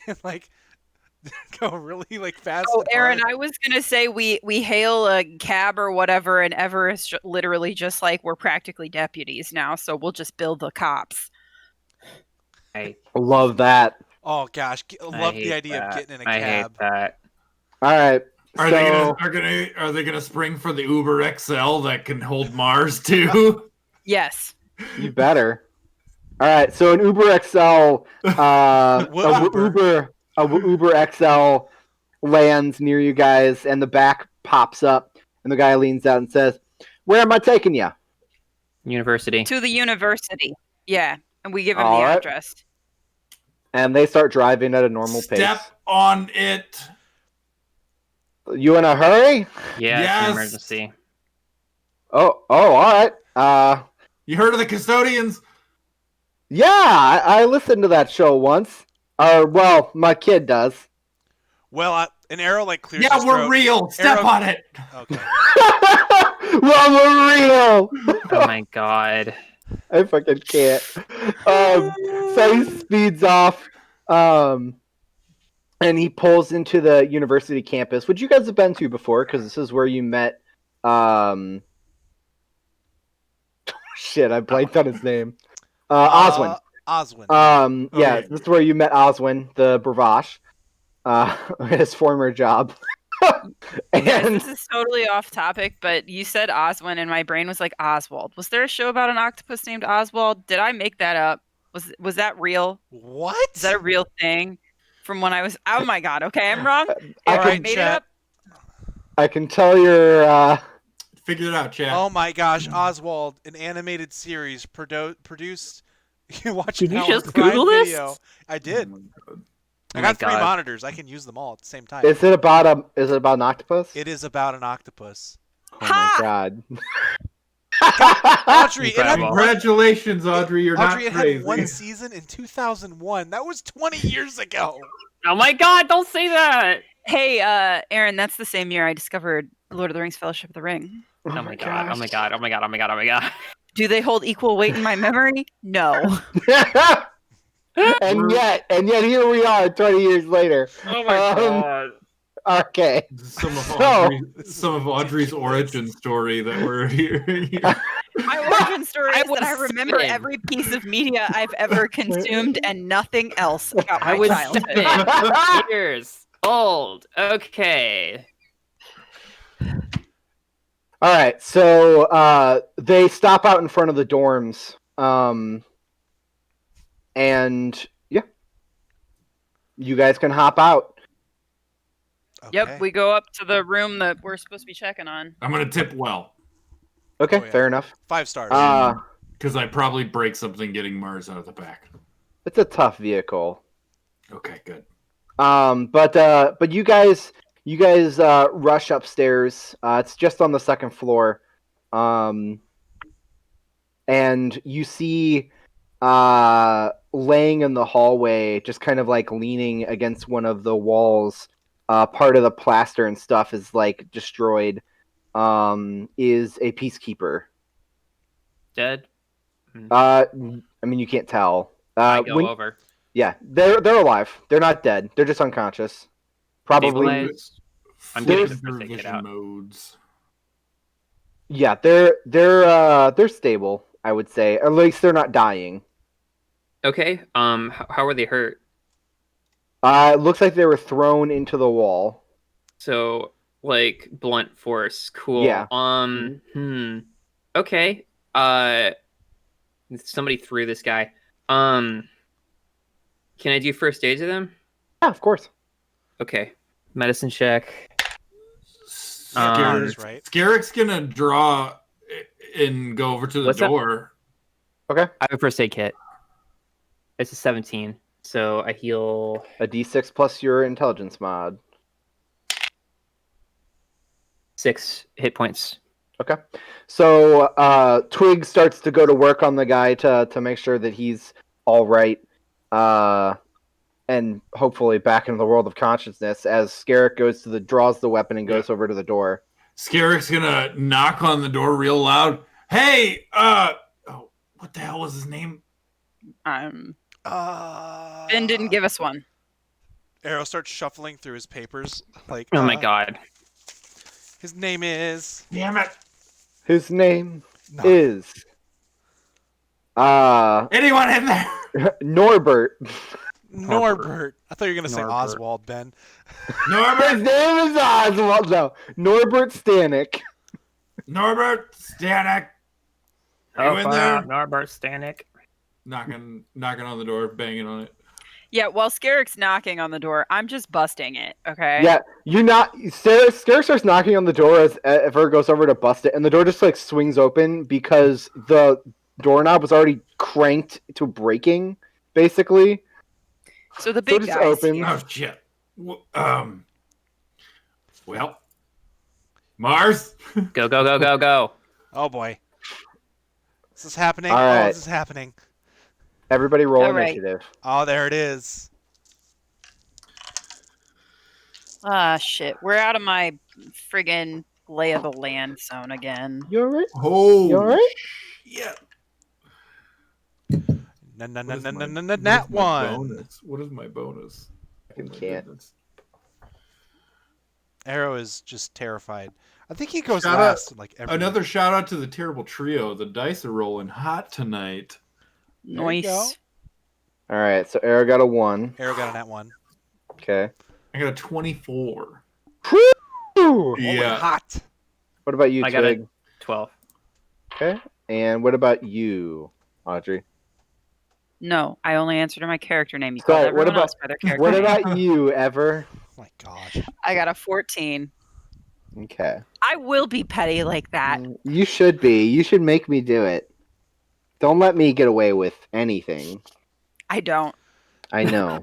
[SPEAKER 5] and like go really like fast.
[SPEAKER 4] Oh,
[SPEAKER 5] and
[SPEAKER 4] Aaron,
[SPEAKER 5] hard.
[SPEAKER 4] I was gonna say we hail a cab or whatever, and Ever is literally just like we're practically deputies now, so we'll just build the cops.
[SPEAKER 2] I
[SPEAKER 1] Love that.
[SPEAKER 5] Oh gosh, love the idea of getting in a cab.
[SPEAKER 2] I hate that.
[SPEAKER 1] All right.
[SPEAKER 3] Are they gonna spring for the Uber XL that can hold Mars too?
[SPEAKER 4] Yes.
[SPEAKER 1] You better. All right. So an Uber XL, Uber XL lands near you guys, and the back pops up, and the guy leans out and says, "Where am I taking you?"
[SPEAKER 2] University.
[SPEAKER 4] To the university. Yeah, and we give him
[SPEAKER 1] All
[SPEAKER 4] the
[SPEAKER 1] right.
[SPEAKER 4] address.
[SPEAKER 1] And they start driving at a normal
[SPEAKER 3] Step
[SPEAKER 1] pace.
[SPEAKER 3] on it.
[SPEAKER 1] You in a hurry?
[SPEAKER 2] Yeah,
[SPEAKER 3] Yes.
[SPEAKER 2] it's an emergency.
[SPEAKER 1] Oh, all right.
[SPEAKER 3] You heard of the Kestodians?
[SPEAKER 1] Yeah, I listened to that show once. Well, my kid does.
[SPEAKER 5] Well, an arrow like clears.
[SPEAKER 3] Yeah,
[SPEAKER 5] his
[SPEAKER 3] we're
[SPEAKER 5] throat.
[SPEAKER 3] real. Step on it.
[SPEAKER 5] Okay.
[SPEAKER 1] Well, we're real.
[SPEAKER 2] Oh my god.
[SPEAKER 1] I fucking can't. So he speeds off, and he pulls into the university campus, which you guys have been to before, because this is where you met. Shit, I blanked on his name. Oswin.
[SPEAKER 5] Oswin.
[SPEAKER 1] Yeah,
[SPEAKER 3] Okay.
[SPEAKER 1] this is where you met Oswin, the Bravash, his former job.
[SPEAKER 4] Guys,
[SPEAKER 1] And
[SPEAKER 4] this is totally off topic, but you said Oswin, and my brain was like Oswald. Was there a show about an octopus named Oswald? Did I make that up? Was that real?
[SPEAKER 5] What?
[SPEAKER 4] Is that a real thing? From when I was... Oh my god, okay, I'm wrong.
[SPEAKER 1] I
[SPEAKER 4] I
[SPEAKER 1] can-
[SPEAKER 4] made it
[SPEAKER 5] chat.
[SPEAKER 4] up.
[SPEAKER 1] I can tell you're.
[SPEAKER 3] Figure it out, chat.
[SPEAKER 5] Oh my gosh, Oswald, an animated series produced. You watch
[SPEAKER 2] Did
[SPEAKER 5] it
[SPEAKER 2] you
[SPEAKER 5] now
[SPEAKER 2] just
[SPEAKER 5] on Prime
[SPEAKER 2] Google this?
[SPEAKER 5] Video. I did. I
[SPEAKER 2] Oh
[SPEAKER 5] got
[SPEAKER 2] my
[SPEAKER 5] 3
[SPEAKER 2] God.
[SPEAKER 5] monitors. I can use them all at the same time.
[SPEAKER 1] Is it about an octopus?
[SPEAKER 5] It is about an octopus.
[SPEAKER 1] Oh my god.
[SPEAKER 5] Audrey, it had,
[SPEAKER 2] Incredible.
[SPEAKER 3] Congratulations, Audrey. You're
[SPEAKER 5] Audrey,
[SPEAKER 3] not
[SPEAKER 5] it
[SPEAKER 3] crazy.
[SPEAKER 5] had 1 season in 2001. That was 20 years ago.
[SPEAKER 2] Oh my god, don't say that!
[SPEAKER 4] Hey, Aaron, that's the same year I discovered Lord of the Rings Fellowship of the Ring.
[SPEAKER 2] Oh my god, oh my god, oh my god, oh my god, oh my god.
[SPEAKER 4] Do they hold equal weight in my memory? No.
[SPEAKER 1] and yet here we are 20 years later.
[SPEAKER 2] Oh my god.
[SPEAKER 1] Okay.
[SPEAKER 3] Some of Audrey's origin story that we're hearing.
[SPEAKER 4] My origin story
[SPEAKER 2] I
[SPEAKER 4] is that I
[SPEAKER 2] was
[SPEAKER 4] remember
[SPEAKER 2] 7.
[SPEAKER 4] every piece of media I've ever consumed and nothing else about my
[SPEAKER 2] I was
[SPEAKER 4] childhood.
[SPEAKER 2] 7 years old. Okay.
[SPEAKER 1] All right, so they stop out in front of the dorms, and yeah, you guys can hop out.
[SPEAKER 5] Okay.
[SPEAKER 4] Yep, we go up to the room that we're supposed to be checking on.
[SPEAKER 3] I'm gonna tip well
[SPEAKER 1] Okay,
[SPEAKER 5] Oh, yeah.
[SPEAKER 1] fair enough.
[SPEAKER 5] 5 stars.
[SPEAKER 3] because I probably break something getting Mars out of the back.
[SPEAKER 1] It's a tough vehicle.
[SPEAKER 3] Okay, good.
[SPEAKER 1] But you guys rush upstairs. It's just on the second floor, and you see laying in the hallway, just kind of like leaning against one of the walls. Part of the plaster and stuff is like destroyed. Is a peacekeeper.
[SPEAKER 2] Dead?
[SPEAKER 1] I mean, you can't tell.
[SPEAKER 2] I go over.
[SPEAKER 1] Yeah, they're alive. They're not dead. They're just unconscious. Probably.
[SPEAKER 2] Stabilized? I'm
[SPEAKER 1] There's-
[SPEAKER 2] getting the first aid kit
[SPEAKER 3] Vision
[SPEAKER 2] out.
[SPEAKER 3] modes.
[SPEAKER 1] Yeah, they're stable. I would say, or at least they're not dying.
[SPEAKER 2] Okay. How were they hurt?
[SPEAKER 1] It looks like they were thrown into the wall.
[SPEAKER 2] So, like, blunt force. Cool.
[SPEAKER 1] Yeah.
[SPEAKER 2] Okay. Somebody threw this guy. Can I do first aid to them?
[SPEAKER 1] Yeah, of course.
[SPEAKER 2] Okay. Medicine check.
[SPEAKER 5] That's right.
[SPEAKER 3] Scarrick's gonna draw and go over to the
[SPEAKER 2] What's up?
[SPEAKER 3] door.
[SPEAKER 1] Okay.
[SPEAKER 2] I have a first aid kit. It's a 17. So I heal.
[SPEAKER 1] A D6 plus your intelligence mod.
[SPEAKER 2] 6 hit points.
[SPEAKER 1] Okay. So Twig starts to go to work on the guy to make sure that he's all right. And hopefully back into the world of consciousness as Scarrick draws the weapon and goes over to the door.
[SPEAKER 3] Scarrick's gonna knock on the door real loud. Hey, what the hell was his name?
[SPEAKER 4] Ben didn't give us one.
[SPEAKER 5] Arrow starts shuffling through his papers. Like,
[SPEAKER 2] Oh my god.
[SPEAKER 5] His name is.
[SPEAKER 3] Damn it!
[SPEAKER 1] His name
[SPEAKER 5] No.
[SPEAKER 1] is
[SPEAKER 3] Anyone in there?
[SPEAKER 1] Norbert.
[SPEAKER 5] Norbert. I thought you were gonna say
[SPEAKER 2] Norbert.
[SPEAKER 5] Oswald, Ben.
[SPEAKER 1] His name is Oswald. No, Norbert Stanek.
[SPEAKER 3] Norbert Stanek.
[SPEAKER 2] Oh,
[SPEAKER 3] You in there?
[SPEAKER 2] Norbert Stanek.
[SPEAKER 3] Knocking on the door, banging on it.
[SPEAKER 4] Yeah, while Scarrick's knocking on the door, I'm just busting it, okay?
[SPEAKER 1] Yeah, you're not. Sarah starts knocking on the door as Ver goes over to bust it, and the door just like swings open because the doorknob was already cranked to breaking, basically.
[SPEAKER 4] So the big
[SPEAKER 1] just
[SPEAKER 4] guy's
[SPEAKER 1] open.
[SPEAKER 4] here.
[SPEAKER 3] Oh shit. Well, Mars.
[SPEAKER 2] Go, go, go, go, go.
[SPEAKER 5] Oh boy. This is happening.
[SPEAKER 1] All
[SPEAKER 5] Oh,
[SPEAKER 1] right.
[SPEAKER 5] this is happening.
[SPEAKER 1] Everybody roll
[SPEAKER 4] All right.
[SPEAKER 1] initiative.
[SPEAKER 5] Oh, there it is.
[SPEAKER 4] Ah, shit. We're out of my friggin' lay of the land zone again.
[SPEAKER 1] You alright?
[SPEAKER 3] Oh,
[SPEAKER 1] You alright?
[SPEAKER 3] yeah.
[SPEAKER 5] Nat one.
[SPEAKER 3] Bonus? What is my bonus? Oh, my
[SPEAKER 1] Can't.
[SPEAKER 3] goodness.
[SPEAKER 5] Arrow is just terrified. I think he goes
[SPEAKER 3] Shout
[SPEAKER 5] last. Like every
[SPEAKER 3] Another shout out to the terrible trio. The dice are rolling hot tonight.
[SPEAKER 5] There you go.
[SPEAKER 4] Nice.
[SPEAKER 1] Alright, so Arrow got a 1.
[SPEAKER 5] Arrow got a nat one.
[SPEAKER 1] Okay.
[SPEAKER 3] I got a 24.
[SPEAKER 1] Woo!
[SPEAKER 5] Holy
[SPEAKER 3] Yeah.
[SPEAKER 5] hot.
[SPEAKER 1] What about you,
[SPEAKER 2] I got a
[SPEAKER 1] Twig?
[SPEAKER 2] 12.
[SPEAKER 1] Okay. And what about you, Audrey?
[SPEAKER 4] No, I only answered my character name. You
[SPEAKER 1] So,
[SPEAKER 4] called
[SPEAKER 1] what
[SPEAKER 4] everyone
[SPEAKER 1] about-
[SPEAKER 4] else by their character
[SPEAKER 1] What
[SPEAKER 4] name.
[SPEAKER 1] about you, Ever?
[SPEAKER 5] Oh my god.
[SPEAKER 4] I got a 14.
[SPEAKER 1] Okay.
[SPEAKER 4] I will be petty like that.
[SPEAKER 1] You should be. You should make me do it. Don't let me get away with anything.
[SPEAKER 4] I don't.
[SPEAKER 1] I know.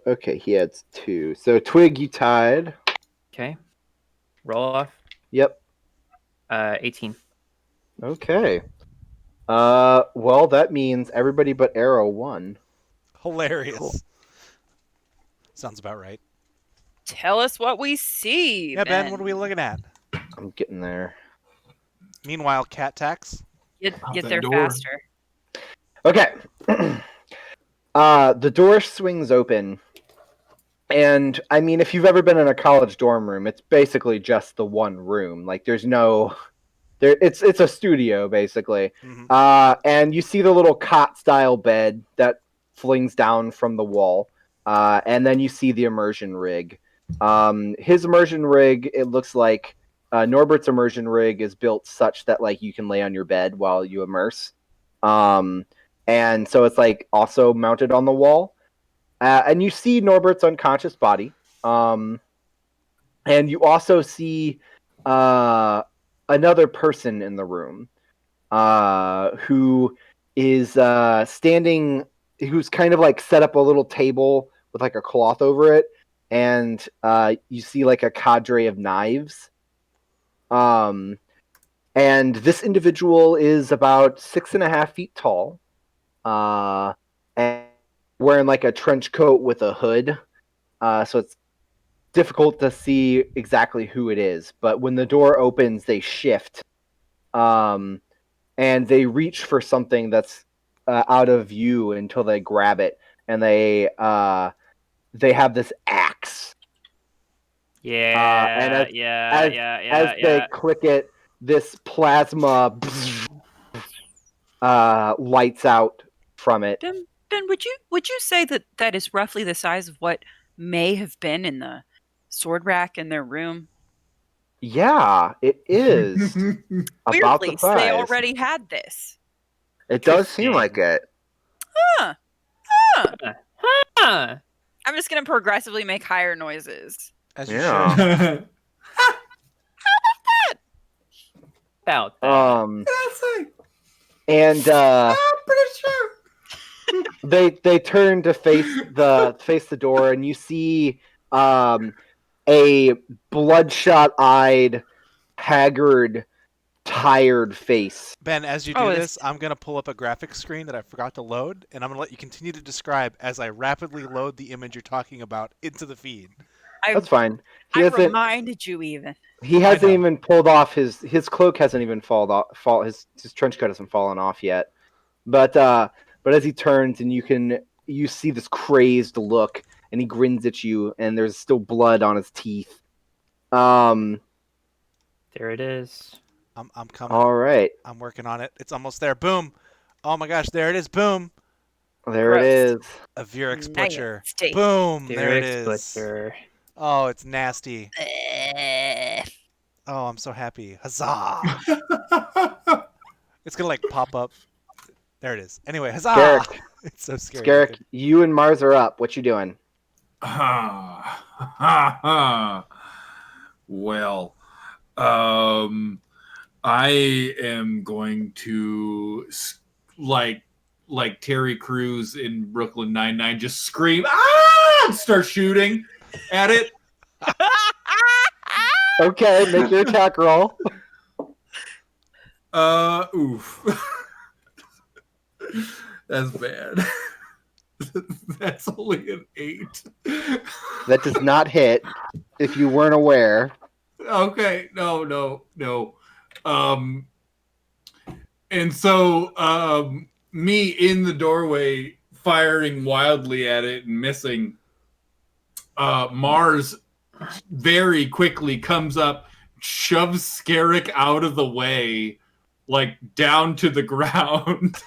[SPEAKER 1] Okay, he had 2. So Twig, you tied.
[SPEAKER 2] Okay. Roll off.
[SPEAKER 1] Yep.
[SPEAKER 2] 18.
[SPEAKER 1] Okay. Well, that means everybody but Arrow won.
[SPEAKER 5] Hilarious.
[SPEAKER 1] Cool.
[SPEAKER 5] Sounds about right.
[SPEAKER 4] Tell us what we see.
[SPEAKER 5] Yeah, Ben, what are we looking at?
[SPEAKER 1] I'm getting there.
[SPEAKER 5] Meanwhile, cat tax.
[SPEAKER 4] Get
[SPEAKER 3] Out that
[SPEAKER 4] there
[SPEAKER 3] door.
[SPEAKER 4] faster.
[SPEAKER 1] Okay. The door swings open. And I mean, if you've ever been in a college dorm room, it's basically just the one room. Like there's no it's a studio basically.
[SPEAKER 5] Mhm.
[SPEAKER 1] And you see the little cot style bed that flings down from the wall. And then you see the immersion rig. His immersion rig, it looks like Norbert's immersion rig is built such that like you can lay on your bed while you immerse. And so it's like also mounted on the wall. And you see Norbert's unconscious body. And you also see another person in the room who is standing, who's kind of like set up a little table with like a cloth over it. And you see like a cadre of knives. And this individual is about 6.5 feet tall. And wearing like a trench coat with a hood. So it's difficult to see exactly who it is. But when the door opens, they shift. And they reach for something that's out of view until they grab it. And they have this axe.
[SPEAKER 2] Yeah,
[SPEAKER 1] and as-
[SPEAKER 2] yeah.
[SPEAKER 1] As they click it, this plasma lights out from it.
[SPEAKER 4] Ben, would you say that is roughly the size of what may have been in the sword rack in their room?
[SPEAKER 1] Yeah, it is. About
[SPEAKER 4] Weirdly,
[SPEAKER 1] the
[SPEAKER 4] so they
[SPEAKER 1] size.
[SPEAKER 4] already had this.
[SPEAKER 1] It does seem like it.
[SPEAKER 4] Huh.
[SPEAKER 2] Huh.
[SPEAKER 4] I'm just gonna progressively make higher noises.
[SPEAKER 5] As you
[SPEAKER 1] Yeah.
[SPEAKER 5] should.
[SPEAKER 2] About that.
[SPEAKER 1] And
[SPEAKER 3] I'm pretty sure.
[SPEAKER 1] they turn to face the door, and you see a bloodshot-eyed, haggard, tired face.
[SPEAKER 5] Ben, as you do
[SPEAKER 4] Oh,
[SPEAKER 5] this, I'm going to pull up a graphics screen that I forgot to load, and I'm going to let you continue to describe as I rapidly load the image you're talking about into the feed.
[SPEAKER 1] That's fine. He
[SPEAKER 4] I
[SPEAKER 1] hasn't.
[SPEAKER 4] reminded you even.
[SPEAKER 1] He hasn't even pulled off his cloak. Hasn't even fallen off. His trench coat hasn't fallen off yet. But as he turns and you see this crazed look, and he grins at you, and there's still blood on his teeth.
[SPEAKER 2] There it is.
[SPEAKER 5] I'm coming.
[SPEAKER 1] All right.
[SPEAKER 5] I'm working on it. It's almost there. Boom. Oh my gosh, there it is. Boom.
[SPEAKER 1] There it is.
[SPEAKER 5] A Veerux butcher.
[SPEAKER 4] Nasty.
[SPEAKER 5] Boom. There it
[SPEAKER 2] Veerux
[SPEAKER 5] is.
[SPEAKER 2] butcher.
[SPEAKER 5] Oh, it's nasty. Oh, I'm so happy. Huzzah. It's going to like pop up. There it is. Anyway, huzzah.
[SPEAKER 1] Scarrick.
[SPEAKER 5] It's so scary.
[SPEAKER 1] Scarrick, you and Mars are up. What you doing?
[SPEAKER 3] Well, I am going to like Terry Crews in Brooklyn Nine-Nine, just scream "Ah!" and start shooting at it.
[SPEAKER 1] Okay, make your attack roll.
[SPEAKER 3] Oof. That's bad. That's only an 8.
[SPEAKER 1] That does not hit. If you weren't aware.
[SPEAKER 3] Okay, no. And so, me in the doorway, firing wildly at it and missing. Mars very quickly comes up, shoves Scarrick out of the way, like down to the ground.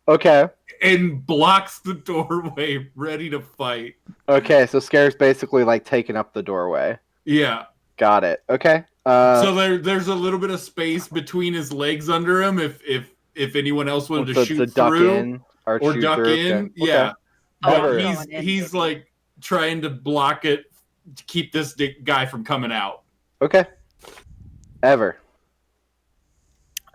[SPEAKER 1] Okay.
[SPEAKER 3] And blocks the doorway, ready to fight.
[SPEAKER 1] Okay, so Scarrick's basically like taking up the doorway.
[SPEAKER 3] Yeah.
[SPEAKER 1] Got it. Okay.
[SPEAKER 3] So there's a little bit of space between his legs under him if anyone else wanted to shoot
[SPEAKER 1] duck
[SPEAKER 3] through
[SPEAKER 1] in or
[SPEAKER 3] or
[SPEAKER 1] shoot
[SPEAKER 3] duck
[SPEAKER 1] through.
[SPEAKER 3] in.
[SPEAKER 1] Okay.
[SPEAKER 3] Yeah.
[SPEAKER 1] Okay.
[SPEAKER 3] But he's like trying to block it to keep this guy from coming out.
[SPEAKER 1] Okay. Ever.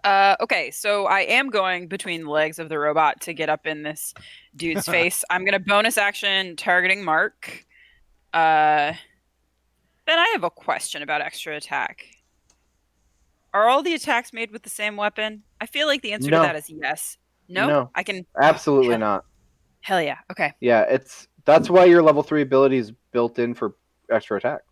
[SPEAKER 4] Okay, so I am going between the legs of the robot to get up in this dude's face. I'm going to bonus action targeting Mark. Then I have a question about extra attack. Are all the attacks made with the same weapon? I feel like the answer to that is yes. No? I can...
[SPEAKER 1] Absolutely not.
[SPEAKER 4] Hell yeah. Okay.
[SPEAKER 1] Yeah, that's why your level 3 ability is built in for extra attack.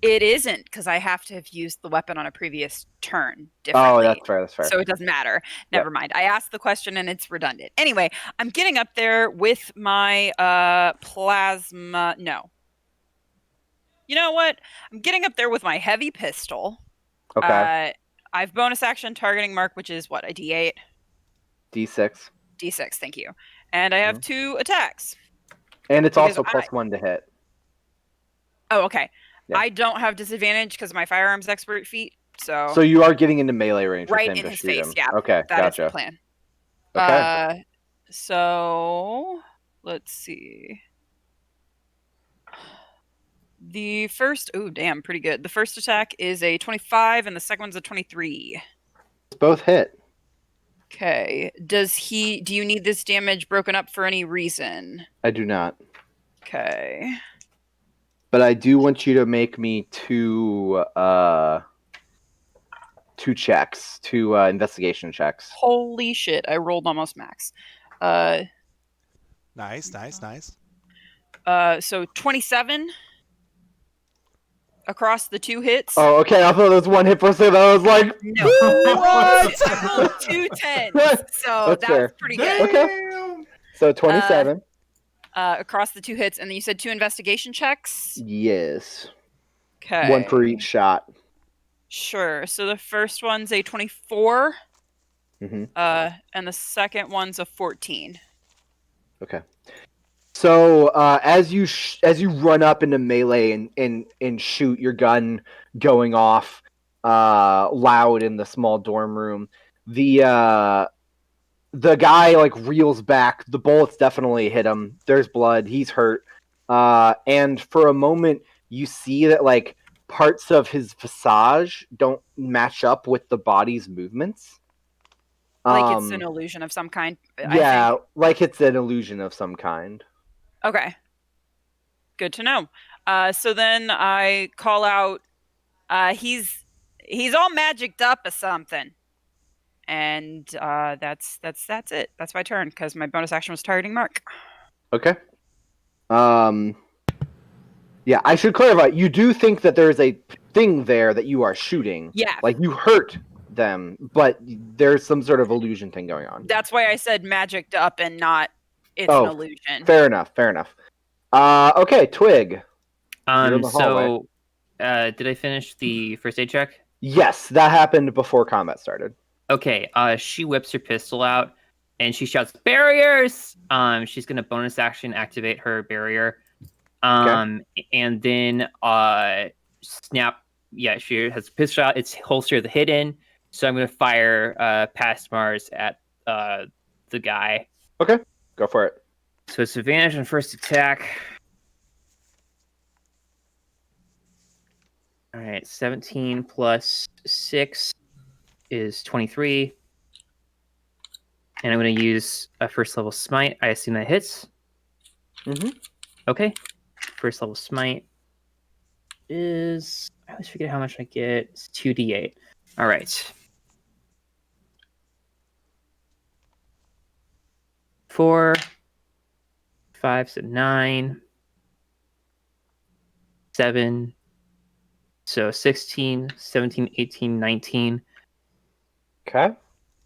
[SPEAKER 4] It isn't, because I have to have used the weapon on a previous turn differently.
[SPEAKER 1] Oh, that's fair.
[SPEAKER 4] So it doesn't matter. Never mind. I asked the question and it's redundant. Anyway, I'm getting up there with my plasma... No. You know what? I'm getting up there with my heavy pistol.
[SPEAKER 1] Okay.
[SPEAKER 4] I've bonus action targeting Mark, which is what, a D8?
[SPEAKER 1] D6.
[SPEAKER 4] D6, thank you. And I have 2 attacks.
[SPEAKER 1] And it's also +1 to hit.
[SPEAKER 4] Oh, okay.
[SPEAKER 1] Yeah.
[SPEAKER 4] I don't have disadvantage because of my firearms expert feat. So
[SPEAKER 1] you are getting into melee range
[SPEAKER 4] right
[SPEAKER 1] with him
[SPEAKER 4] in
[SPEAKER 1] to
[SPEAKER 4] his
[SPEAKER 1] shoot
[SPEAKER 4] face,
[SPEAKER 1] him.
[SPEAKER 4] yeah.
[SPEAKER 1] Okay,
[SPEAKER 4] that
[SPEAKER 1] gotcha.
[SPEAKER 4] is the plan.
[SPEAKER 1] Okay.
[SPEAKER 4] So let's see. The first, pretty good. The first attack is a 25 and the second one's a 23.
[SPEAKER 1] Both hit.
[SPEAKER 4] Okay. Do you need this damage broken up for any reason?
[SPEAKER 1] I do not.
[SPEAKER 4] Okay.
[SPEAKER 1] But I do want you to make me 2 checks, 2 investigation checks.
[SPEAKER 4] Holy shit, I rolled almost max.
[SPEAKER 5] Nice.
[SPEAKER 4] So 27 across the 2 hits.
[SPEAKER 1] Oh, okay. I thought there was 1 hit for a second. I was like,
[SPEAKER 4] no. What? I rolled 2 10s, so that was pretty good.
[SPEAKER 1] Okay. So 27.
[SPEAKER 4] Across the 2 hits, and then you said 2 investigation checks?
[SPEAKER 1] Yes.
[SPEAKER 4] Okay.
[SPEAKER 1] 1 for each shot.
[SPEAKER 4] Sure. So the first one's a 24.
[SPEAKER 1] Mm-hmm.
[SPEAKER 4] And the second one's a 14.
[SPEAKER 1] Okay. So as you run up into melee and shoot, your gun going off loud in the small dorm room, the guy like reels back. The bullets definitely hit him. There's blood. He's hurt. And for a moment, you see that like parts of his visage don't match up with the body's movements.
[SPEAKER 4] Like it's an illusion of some kind.
[SPEAKER 1] Yeah, like it's an illusion of some kind.
[SPEAKER 4] Okay. Good to know. So then I call out. He's all magicked up or something. And that's it. That's my turn because my bonus action was targeting Mark.
[SPEAKER 1] Okay. Yeah, I should clarify. You do think that there is a thing there that you are shooting.
[SPEAKER 4] Yeah.
[SPEAKER 1] Like you hurt them, but there's some sort of illusion thing going on.
[SPEAKER 4] That's why I said magicked up and not it's an illusion.
[SPEAKER 1] Fair enough. Okay, Twig. You're in the hallway.
[SPEAKER 2] So did I finish the first aid check?
[SPEAKER 1] Yes, that happened before combat started.
[SPEAKER 2] Okay, she whips her pistol out and she shouts, "Barriers!" She's gonna bonus action activate her barrier. And then snap. Yeah, she has a pistol out. It's holster the hidden. So I'm gonna fire past Mars at the guy.
[SPEAKER 1] Okay, go for it.
[SPEAKER 2] So it's advantage on first attack. All right, 17 plus 6 is 23. And I'm going to use a first level smite. I assume that hits.
[SPEAKER 1] Mm-hmm.
[SPEAKER 2] Okay. First level smite is... I always forget how much I get. It's 2d8. All right. 4, 5, so 9, 7, so 16, 17, 18, 19.
[SPEAKER 1] Okay.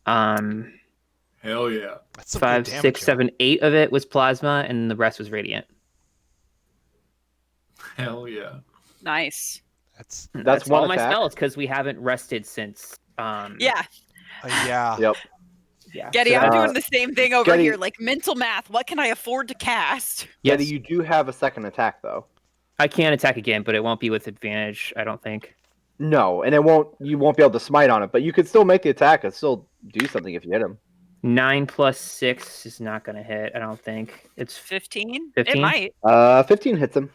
[SPEAKER 3] Hell yeah.
[SPEAKER 5] That's some
[SPEAKER 2] 5,
[SPEAKER 5] good damage,
[SPEAKER 2] 6,
[SPEAKER 5] y'all.
[SPEAKER 2] 7, 8 of it was plasma, and the rest was radiant.
[SPEAKER 3] Hell yeah.
[SPEAKER 4] Nice.
[SPEAKER 2] That's
[SPEAKER 1] one
[SPEAKER 2] all my
[SPEAKER 1] attack?
[SPEAKER 2] spells because we haven't rested since.
[SPEAKER 4] Yeah.
[SPEAKER 5] Yeah.
[SPEAKER 1] Yep.
[SPEAKER 2] Yeah.
[SPEAKER 4] Getty,
[SPEAKER 1] So,
[SPEAKER 4] I'm doing the same thing over
[SPEAKER 1] Getty-
[SPEAKER 4] here. Like mental math. What can I afford to cast?
[SPEAKER 1] Yeah,
[SPEAKER 2] Yes.
[SPEAKER 1] you do have a second attack though.
[SPEAKER 2] I can attack again, but it won't be with advantage, I don't think.
[SPEAKER 1] No, and you won't be able to smite on it, but you could still make the attack and still do something if you hit him.
[SPEAKER 2] 9 plus 6 is not going to hit, I don't think. It's
[SPEAKER 4] 15?
[SPEAKER 2] 15?
[SPEAKER 4] It might.
[SPEAKER 1] 15 hits him.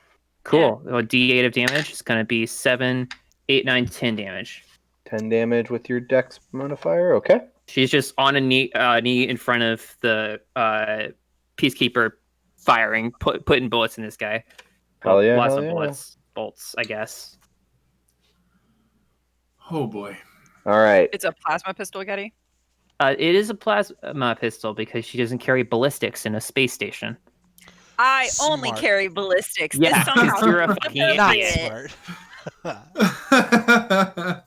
[SPEAKER 2] cool. Well, D8 of damage is going to be 7, 8, 9, 10 damage.
[SPEAKER 1] 10 damage with your dex modifier. Okay.
[SPEAKER 2] She's just on a knee in front of the peacekeeper, firing, putting bullets in this guy.
[SPEAKER 1] Hell yeah,
[SPEAKER 2] Lots
[SPEAKER 1] hell
[SPEAKER 2] of
[SPEAKER 1] yeah.
[SPEAKER 2] bolts, I guess.
[SPEAKER 3] Oh boy.
[SPEAKER 1] All right.
[SPEAKER 4] It's a plasma pistol, Getty.
[SPEAKER 2] It is a plasma pistol because she doesn't carry ballistics in a space station.
[SPEAKER 4] I only
[SPEAKER 5] Smart.
[SPEAKER 4] carry ballistics.
[SPEAKER 2] Yeah,
[SPEAKER 4] This somehow
[SPEAKER 2] you're a fucking
[SPEAKER 5] Not
[SPEAKER 2] idiot.
[SPEAKER 5] smart.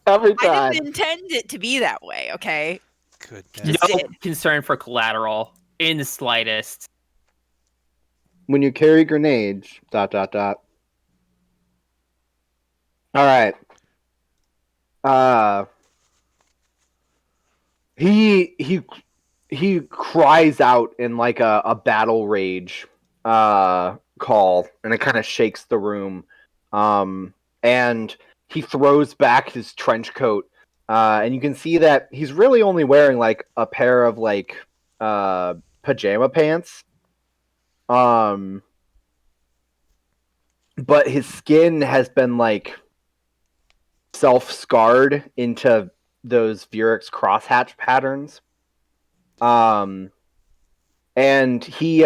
[SPEAKER 1] Every
[SPEAKER 4] I
[SPEAKER 1] time.
[SPEAKER 4] didn't intend it to be that way, okay?
[SPEAKER 5] Goodness.
[SPEAKER 2] No
[SPEAKER 4] did.
[SPEAKER 2] concern for collateral in the slightest.
[SPEAKER 1] When you carry grenades, ... All right. He cries out in like a battle rage call, and it kind of shakes the room. And he throws back his trench coat, and you can see that he's really only wearing like a pair of like pajama pants. But his skin has been like self-scarred into those Veerux crosshatch patterns. And he's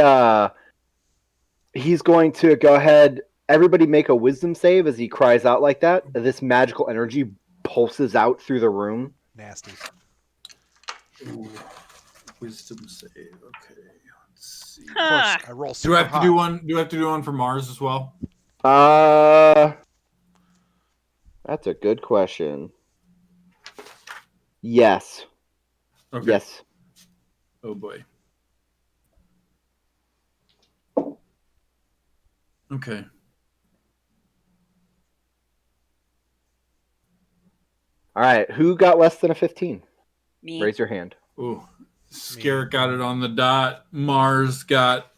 [SPEAKER 1] going to go ahead. Everybody make a wisdom save as he cries out like that. This magical energy pulses out through the room.
[SPEAKER 5] Nasty.
[SPEAKER 3] Ooh. Wisdom save. Okay. Let's see.
[SPEAKER 5] Of
[SPEAKER 4] Huh.
[SPEAKER 5] course, I roll
[SPEAKER 3] Do
[SPEAKER 5] super
[SPEAKER 3] I have to
[SPEAKER 5] high.
[SPEAKER 3] do one? Do I have to do one for Mars as well?
[SPEAKER 1] That's a good question. Yes.
[SPEAKER 3] Okay.
[SPEAKER 1] Yes.
[SPEAKER 3] Oh boy. Okay.
[SPEAKER 1] All right. Who got less than a 15?
[SPEAKER 4] Me.
[SPEAKER 1] Raise your hand.
[SPEAKER 3] Ooh. Scarrett got it on the dot. Mars got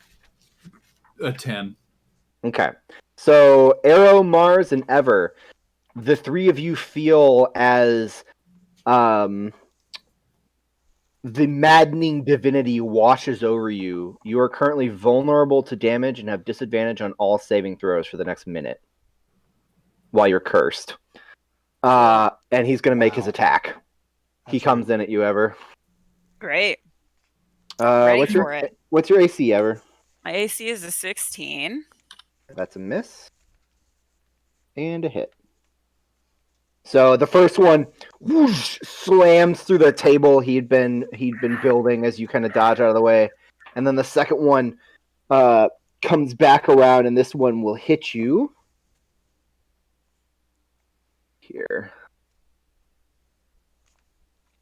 [SPEAKER 3] a 10.
[SPEAKER 1] Okay. So, Arrow, Mars, and Ever, the three of you feel as the maddening divinity washes over you. You are currently vulnerable to damage and have disadvantage on all saving throws for the next minute while you're cursed. And he's going to make his
[SPEAKER 5] Wow.
[SPEAKER 1] attack. He
[SPEAKER 5] That's
[SPEAKER 1] comes in at you, Ever.
[SPEAKER 4] Great. Ready
[SPEAKER 1] What's
[SPEAKER 4] for it.
[SPEAKER 1] What's your AC, Ever?
[SPEAKER 4] My AC is a 16.
[SPEAKER 1] That's a miss. And a hit. So the first one whoosh, slams through the table he'd been building as you kind of dodge out of the way. And then the second one comes back around, and this one will hit you here.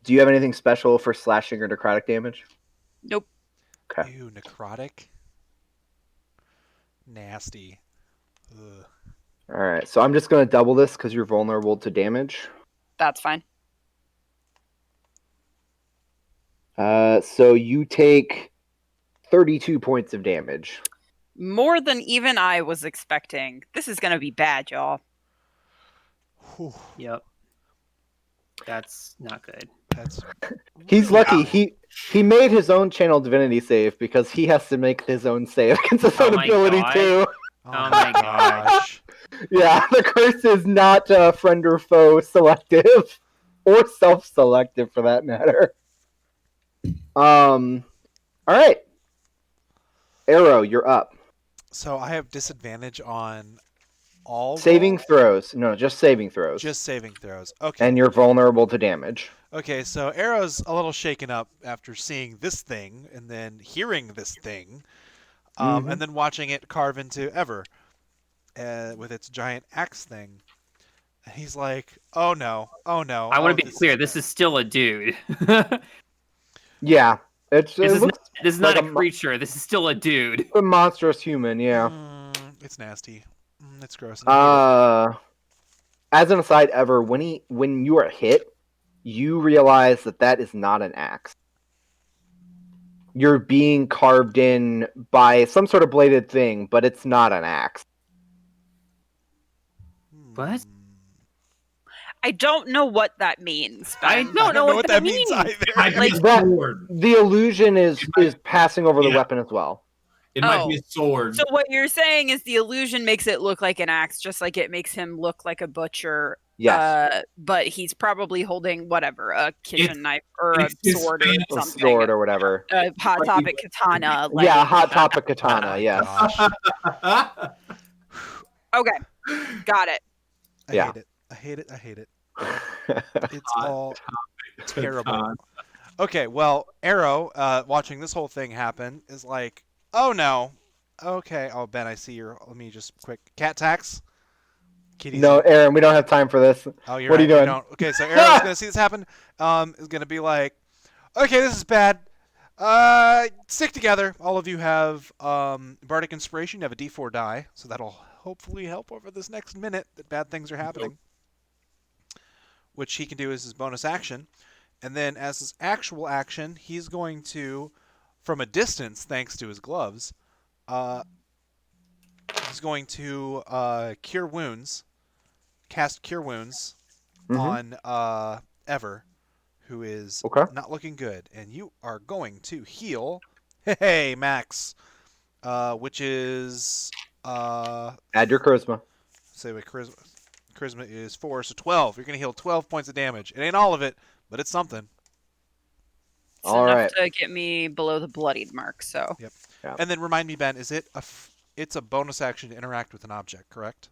[SPEAKER 1] Do you have anything special for slashing or necrotic damage?
[SPEAKER 4] Nope.
[SPEAKER 1] Okay.
[SPEAKER 5] Ew, necrotic. Nasty. Ugh.
[SPEAKER 1] All right. So I'm just going to double this because you're vulnerable to damage.
[SPEAKER 4] That's fine.
[SPEAKER 1] So you take 32 points of damage.
[SPEAKER 4] More than even I was expecting. This is going to be bad, y'all.
[SPEAKER 5] Whew.
[SPEAKER 2] Yep. That's not good.
[SPEAKER 5] That's
[SPEAKER 1] He's
[SPEAKER 5] really
[SPEAKER 1] lucky.
[SPEAKER 5] bad.
[SPEAKER 1] He made his own channel divinity save because he has to make his own save against his own
[SPEAKER 2] Oh my
[SPEAKER 1] ability
[SPEAKER 2] God.
[SPEAKER 1] too.
[SPEAKER 5] Oh
[SPEAKER 2] my
[SPEAKER 5] gosh.
[SPEAKER 1] Yeah, the curse is not friend or foe selective, or self-selective for that matter. All right, Arrow, you're up.
[SPEAKER 5] So I have disadvantage on all
[SPEAKER 1] Saving
[SPEAKER 5] rolls?
[SPEAKER 1] throws. No, just saving throws.
[SPEAKER 5] Just saving throws. Okay.
[SPEAKER 1] And you're vulnerable to damage.
[SPEAKER 5] Okay, so Arrow's a little shaken up after seeing this thing and then hearing this thing, and then watching it carve into Ever with its giant axe thing. And he's like, "Oh no! Oh no!"
[SPEAKER 2] I want to be
[SPEAKER 5] this
[SPEAKER 2] clear.
[SPEAKER 5] is
[SPEAKER 2] This
[SPEAKER 5] bad."
[SPEAKER 2] is still a dude.
[SPEAKER 1] Yeah, it looks
[SPEAKER 2] This is not
[SPEAKER 1] like
[SPEAKER 2] a creature. This is still a dude.
[SPEAKER 1] a monstrous human. Yeah.
[SPEAKER 5] It's nasty. It's gross. And I hate it.
[SPEAKER 1] As an aside, Ever, when you are hit, you realize that is not an axe. You're being carved in by some sort of bladed thing, but it's not an axe.
[SPEAKER 2] What?
[SPEAKER 4] I don't know what that means.
[SPEAKER 2] I
[SPEAKER 4] Ben.
[SPEAKER 2] don't know what that
[SPEAKER 5] means
[SPEAKER 2] means.
[SPEAKER 5] either.
[SPEAKER 7] Like,
[SPEAKER 1] The illusion is passing over the
[SPEAKER 3] Yeah.
[SPEAKER 1] weapon as well.
[SPEAKER 3] It might be a sword.
[SPEAKER 4] So what you're saying is the illusion makes it look like an axe, just like it makes him look like a butcher.
[SPEAKER 1] Yes.
[SPEAKER 4] But he's probably holding whatever, a kitchen knife or a
[SPEAKER 3] it's his
[SPEAKER 4] sword or
[SPEAKER 3] fancy
[SPEAKER 1] A
[SPEAKER 4] something.
[SPEAKER 1] sword or whatever.
[SPEAKER 4] A hot topic katana. Like,
[SPEAKER 1] Yeah, hot topic katana.
[SPEAKER 5] Oh,
[SPEAKER 1] Yes.
[SPEAKER 5] gosh.
[SPEAKER 4] Okay, got it.
[SPEAKER 5] I
[SPEAKER 1] Yeah.
[SPEAKER 5] hate it. I hate it. I hate it. It's all terrible.
[SPEAKER 3] Katana.
[SPEAKER 5] Okay, well, Arrow, watching this whole thing happen, is like, "Oh no." Okay. Oh, Ben, I see your. Let me just quick cat tax. Kitty's
[SPEAKER 1] No, Aaron, we don't have time for this.
[SPEAKER 5] Oh, you're
[SPEAKER 1] What are
[SPEAKER 5] right.
[SPEAKER 1] you doing?
[SPEAKER 5] don't. Okay, so Arrow's gonna see this happen. Is gonna be like, "Okay, this is bad. Stick together. All of you have bardic inspiration. You have a D4 die, so that'll hopefully help over this next minute that bad things are happening." Which he can do as his bonus action, and then as his actual action, he's going to, from a distance, thanks to his gloves, he's going to cure wounds, cast cure wounds on Ever, who is not looking good, and you are going to heal. Hey, Max, which is
[SPEAKER 1] Add your charisma.
[SPEAKER 5] say what charisma is 4, so 12. You're gonna heal 12 points of damage. It ain't all of it, but it's something.
[SPEAKER 4] It's
[SPEAKER 1] All
[SPEAKER 4] enough
[SPEAKER 1] right.
[SPEAKER 4] to get me below the bloodied mark. So
[SPEAKER 5] Yep.
[SPEAKER 1] Yeah.
[SPEAKER 5] And then remind me, Ben, is it it's a bonus action to interact with an object, correct?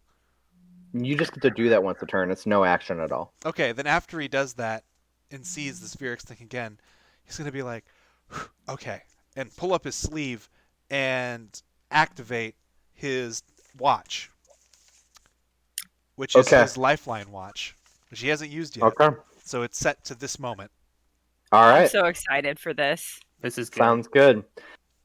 [SPEAKER 1] You just get to do that once a turn. It's no action at all.
[SPEAKER 5] Okay, then after he does that and sees this Veerux thing again, he's gonna be like, okay, and pull up his sleeve and activate his watch, which is his lifeline watch, which he hasn't used yet.
[SPEAKER 1] Okay.
[SPEAKER 5] So it's set to this moment.
[SPEAKER 1] All
[SPEAKER 4] I'm
[SPEAKER 1] right.
[SPEAKER 4] so excited for this.
[SPEAKER 2] This is good.
[SPEAKER 1] Sounds good.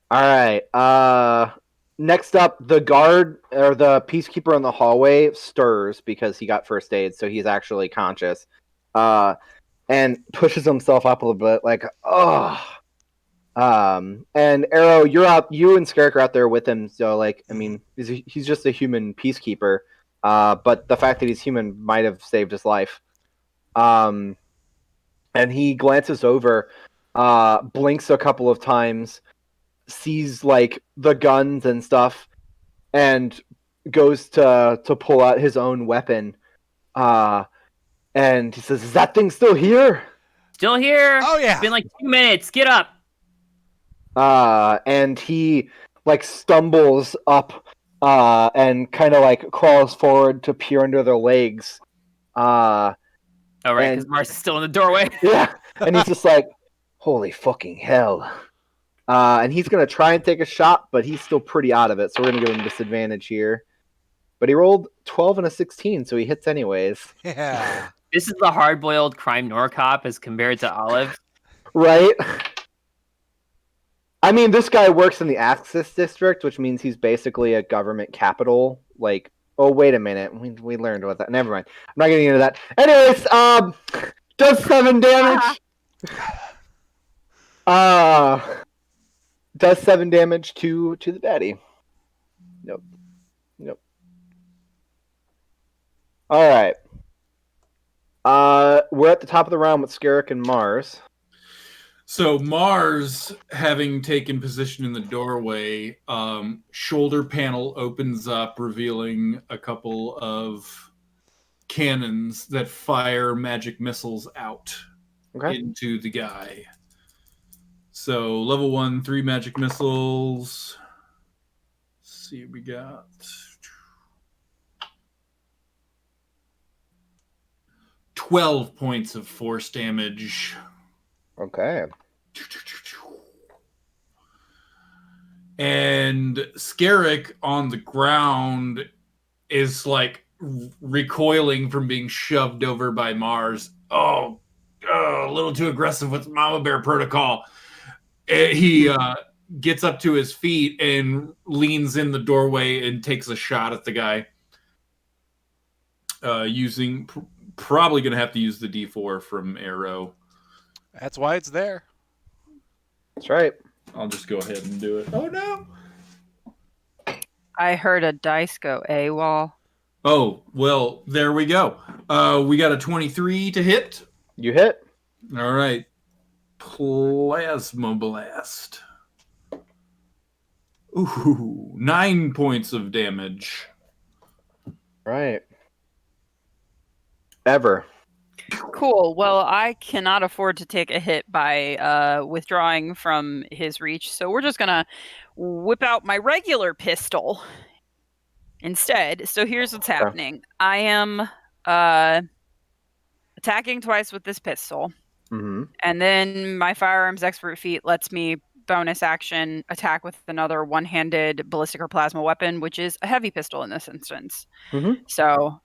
[SPEAKER 1] All right. Next up, the guard or the peacekeeper in the hallway stirs because he got first aid, so he's actually conscious. And pushes himself up a little bit, like, oh. And Arrow, you're out. You and Scarrick are out there with him. So, like, I mean, he's just a human peacekeeper. But the fact that he's human might have saved his life. And he glances over, blinks a couple of times, sees like the guns and stuff, and goes to pull out his own weapon. And he says, "Is that thing still here?"
[SPEAKER 2] Still here.
[SPEAKER 5] Oh yeah.
[SPEAKER 2] It's been like 2 minutes. Get up.
[SPEAKER 1] And he like stumbles up and kind of like crawls forward to peer under their legs.
[SPEAKER 2] All right, because Mars is still in the doorway.
[SPEAKER 1] Yeah, and he's just like, holy fucking hell. And he's going to try and take a shot, but he's still pretty out of it, so we're going to give him disadvantage here. but he rolled 12 and a 16, so he hits anyways.
[SPEAKER 5] Yeah.
[SPEAKER 2] This is the hard-boiled crime noir cop as compared to Olive.
[SPEAKER 1] Right? I mean, this guy works in the Axis district, which means he's basically a government capital. Like, oh, wait a minute. We learned about that. Never mind. I'm not getting into that. Anyways, does 7 damage. Does 7 damage to the daddy. Nope. All right. We're at the top of the round with Skerrick and Mars.
[SPEAKER 3] So Mars, having taken position in the doorway, shoulder panel opens up, revealing a couple of cannons that fire magic missiles out into the guy. So level 1, 3 magic missiles. Let's see what we got. 12 points of force damage.
[SPEAKER 1] Okay.
[SPEAKER 3] And Skerrick on the ground is like recoiling from being shoved over by Mars. Oh, a little too aggressive with Mama Bear protocol. He gets up to his feet and leans in the doorway and takes a shot at the guy. Using probably going to have to use the D4 from Arrow.
[SPEAKER 5] That's why it's there.
[SPEAKER 1] That's right.
[SPEAKER 3] I'll just go ahead and do it. Oh, no.
[SPEAKER 4] I heard a dice go AWOL.
[SPEAKER 3] Oh, well, there we go. We got a 23 to hit.
[SPEAKER 1] You hit.
[SPEAKER 3] All right. Plasma Blast. Ooh, 9 points of damage.
[SPEAKER 1] Right. Ever.
[SPEAKER 4] Cool. Well, I cannot afford to take a hit by withdrawing from his reach, so we're just gonna whip out my regular pistol instead. So here's what's happening. I am attacking twice with this pistol, and then my firearms expert feat lets me bonus action attack with another one-handed ballistic or plasma weapon, which is a heavy pistol in this instance. So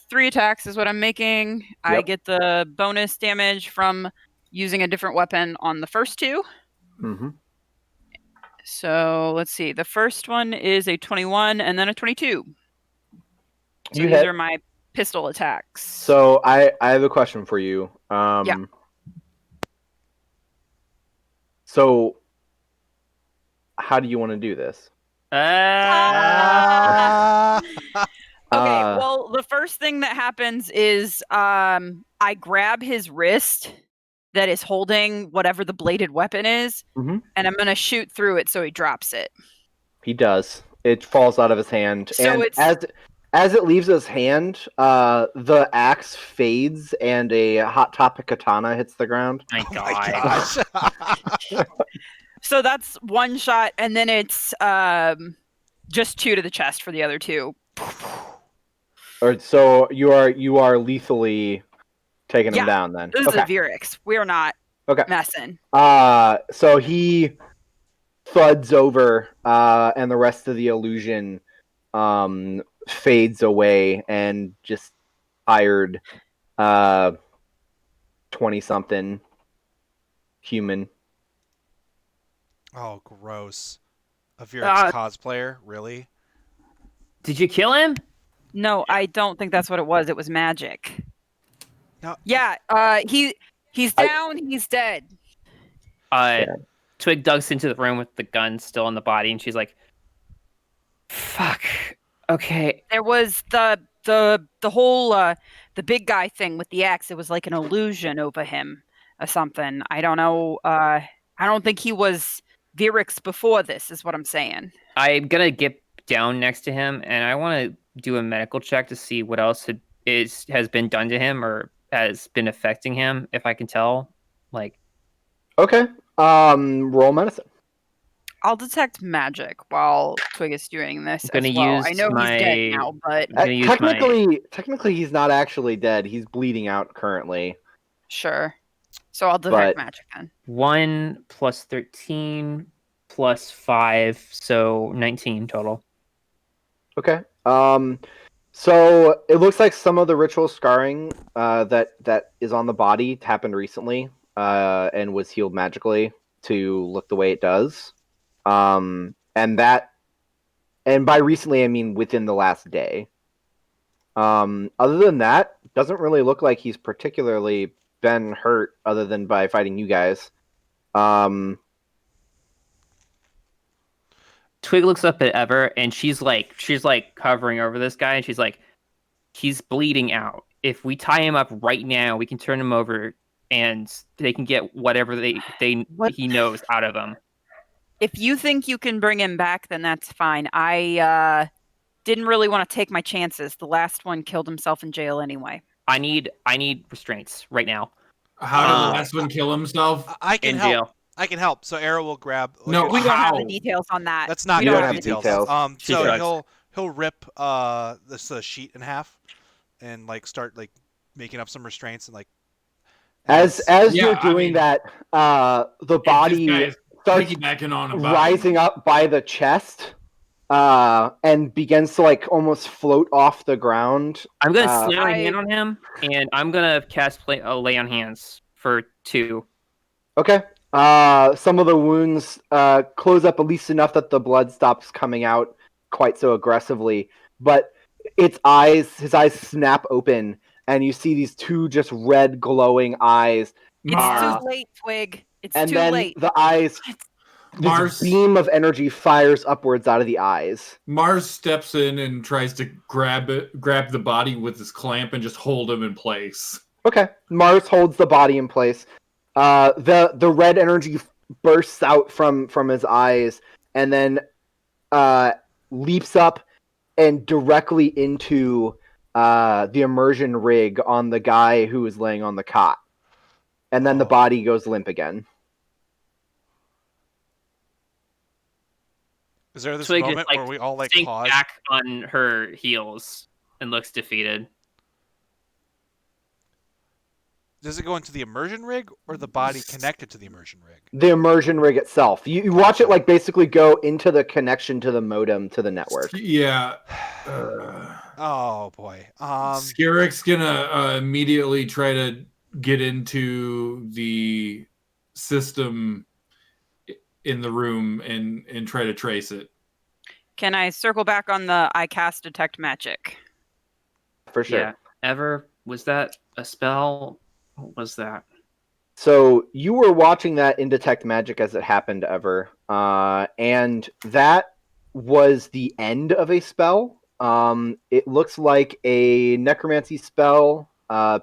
[SPEAKER 4] 3 attacks is what I'm making. Yep. I get the bonus damage from using a different weapon on the first 2. So let's see. The first one is a 21 and then a 22. So these are my pistol attacks.
[SPEAKER 1] So I have a question for you.
[SPEAKER 4] Yeah.
[SPEAKER 1] So how do you want to do this?
[SPEAKER 4] Okay, well, the first thing that happens is I grab his wrist that is holding whatever the bladed weapon is, and I'm going to shoot through it so he drops it.
[SPEAKER 1] He does. It falls out of his hand.
[SPEAKER 4] So
[SPEAKER 1] and as it leaves his hand, the axe fades and a Hot Topic katana hits the ground.
[SPEAKER 2] My gosh.
[SPEAKER 4] So that's 1 shot, and then it's just 2 to the chest for the other 2.
[SPEAKER 1] So you are lethally taking him down then.
[SPEAKER 4] This is a Veerux. We're not messing.
[SPEAKER 1] So he thuds over, and the rest of the illusion fades away, and just tired 20-something human.
[SPEAKER 5] Oh, gross. A Veerux cosplayer? Really?
[SPEAKER 2] Did you kill him?
[SPEAKER 4] No, I don't think that's what it was. It was magic.
[SPEAKER 5] No.
[SPEAKER 4] Yeah, he's down, he's dead.
[SPEAKER 2] Twig ducks into the room with the gun still on the body, and she's like, fuck. Okay.
[SPEAKER 4] There was the whole the big guy thing with the axe. It was like an illusion over him or something. I don't know. I don't think he was Veerux before this, is what I'm saying.
[SPEAKER 2] I'm gonna get down next to him, and I want to do a medical check to see what else has been done to him or has been affecting him, if I can tell. Like,
[SPEAKER 1] okay, roll medicine.
[SPEAKER 4] I'll detect magic while Twig is doing this
[SPEAKER 2] I'm
[SPEAKER 4] as
[SPEAKER 2] gonna
[SPEAKER 4] well.
[SPEAKER 2] use
[SPEAKER 4] I know he's dead now, but
[SPEAKER 1] technically he's not actually dead. He's bleeding out currently.
[SPEAKER 4] Sure. So I'll detect magic then.
[SPEAKER 2] 1 plus 13 plus 5, so 19 total.
[SPEAKER 1] Okay. So it looks like some of the ritual scarring that is on the body happened recently, and was healed magically to look the way it does. And by recently I mean within the last day. Other than that, doesn't really look like he's particularly been hurt other than by fighting you guys.
[SPEAKER 2] Twig looks up at Ever, and she's like hovering over this guy, and she's like, he's bleeding out. If we tie him up right now, we can turn him over, and they can get whatever he knows out of him.
[SPEAKER 4] If you think you can bring him back, then that's fine. I didn't really want to take my chances. The last one killed himself in jail anyway.
[SPEAKER 2] I need restraints right now.
[SPEAKER 3] How did the last one kill himself?
[SPEAKER 5] I can
[SPEAKER 2] In
[SPEAKER 5] help.
[SPEAKER 2] jail.
[SPEAKER 5] I can help. So Arrow will grab.
[SPEAKER 3] No,
[SPEAKER 4] We don't have the
[SPEAKER 3] how?
[SPEAKER 4] details on that.
[SPEAKER 5] That's not
[SPEAKER 4] We
[SPEAKER 5] good
[SPEAKER 4] don't have the
[SPEAKER 5] details.
[SPEAKER 4] details.
[SPEAKER 5] So
[SPEAKER 2] Veerux.
[SPEAKER 5] he'll rip this sheet in half, and like start like making up some restraints and like.
[SPEAKER 1] As
[SPEAKER 3] Yeah,
[SPEAKER 1] you're doing that, the body starts
[SPEAKER 3] piggybacking on a body.
[SPEAKER 1] rising up by the chest, and begins to like almost float off the ground.
[SPEAKER 2] I'm gonna slam my hand on him, and I'm gonna cast lay on hands for 2.
[SPEAKER 1] Okay. Some of the wounds close up at least enough that the blood stops coming out quite so aggressively, but his eyes snap open, and you see these 2 just red glowing eyes.
[SPEAKER 4] It's too late, Twig. It's
[SPEAKER 1] and
[SPEAKER 4] too
[SPEAKER 1] then
[SPEAKER 4] late.
[SPEAKER 1] the eyes, this beam of energy fires upwards out of the eyes.
[SPEAKER 3] Mars steps in and tries to grab the body with his clamp and just hold him in place.
[SPEAKER 1] Okay. Mars holds the body in place. The red energy bursts out from his eyes, and then leaps up and directly into the immersion rig on the guy who is laying on the cot. And then the body goes limp again.
[SPEAKER 5] Is there this
[SPEAKER 2] Twig
[SPEAKER 5] moment
[SPEAKER 2] just,
[SPEAKER 5] where we all like
[SPEAKER 2] sinks
[SPEAKER 5] pause?
[SPEAKER 2] back on her heels and looks defeated.
[SPEAKER 5] Does it go into the immersion rig or the body connected to the immersion rig?
[SPEAKER 1] The immersion rig itself. You watch it like basically go into the connection to the modem to the network.
[SPEAKER 3] Yeah.
[SPEAKER 5] Oh boy.
[SPEAKER 3] Scarrick's gonna immediately try to get into the system in the room and try to trace it.
[SPEAKER 4] Can I circle back on the I cast detect magic?
[SPEAKER 1] For sure.
[SPEAKER 2] Yeah. Ever, was that a spell? What was that?
[SPEAKER 1] So you were watching that in Detect Magic as it happened, Ever. And that was the end of a spell. It looks like a necromancy spell,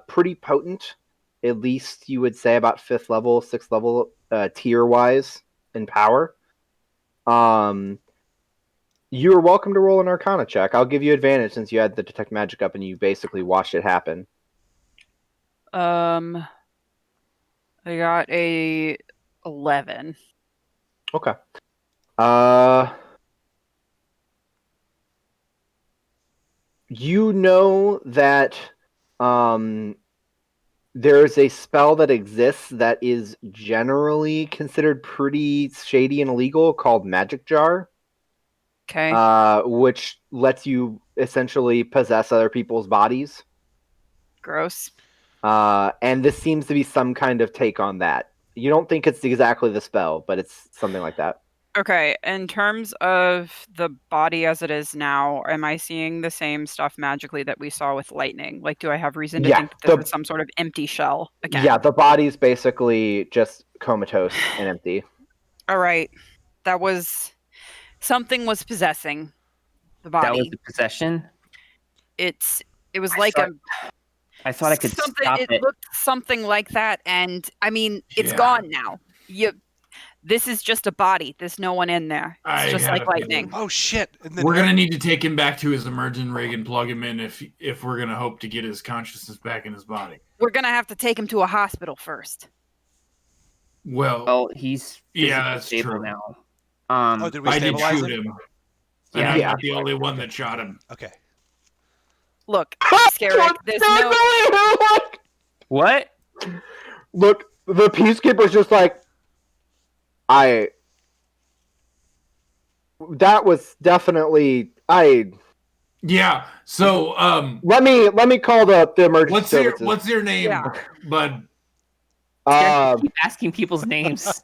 [SPEAKER 1] pretty potent. At least you would say about 5th level, 6th level, tier-wise in power. You're welcome to roll an Arcana check. I'll give you advantage since you had the Detect Magic up and you basically watched it happen.
[SPEAKER 4] I got a 11.
[SPEAKER 1] Okay. You know that there's a spell that exists that is generally considered pretty shady and illegal called Magic Jar.
[SPEAKER 4] Okay.
[SPEAKER 1] Which lets you essentially possess other people's bodies.
[SPEAKER 4] Gross.
[SPEAKER 1] And this seems to be some kind of take on that. You don't think it's exactly the spell, but it's something like that.
[SPEAKER 4] Okay, in terms of the body as it is now, am I seeing the same stuff magically that we saw with lightning? Like, do I have reason to think that this is some sort of empty shell again?
[SPEAKER 1] Yeah, the body's basically just comatose and empty.
[SPEAKER 4] All right. That was... Something was possessing the body.
[SPEAKER 2] That was the possession?
[SPEAKER 4] It was like
[SPEAKER 2] I thought I could stop it.
[SPEAKER 4] It looked something like that, and I mean, it's gone now. This is just a body. There's no one in there. It's just like lightning.
[SPEAKER 5] Oh shit!
[SPEAKER 3] We're gonna need to take him back to his immersion rig and plug him in if we're gonna hope to get his consciousness back in his body.
[SPEAKER 4] We're gonna have to take him to a hospital first.
[SPEAKER 3] Well,
[SPEAKER 2] he's
[SPEAKER 3] that's
[SPEAKER 2] stable
[SPEAKER 3] true.
[SPEAKER 2] now.
[SPEAKER 5] Did we
[SPEAKER 3] I did
[SPEAKER 5] stabilize
[SPEAKER 3] shoot him. And I'm not the only one that shot him.
[SPEAKER 5] Okay.
[SPEAKER 4] Look, Scarrick, there's no...
[SPEAKER 2] What?
[SPEAKER 1] Look, the peacekeeper's just like, that was definitely,
[SPEAKER 3] Yeah. So
[SPEAKER 1] let me call the emergency services.
[SPEAKER 3] What's your name, bud?
[SPEAKER 2] Keep asking people's names.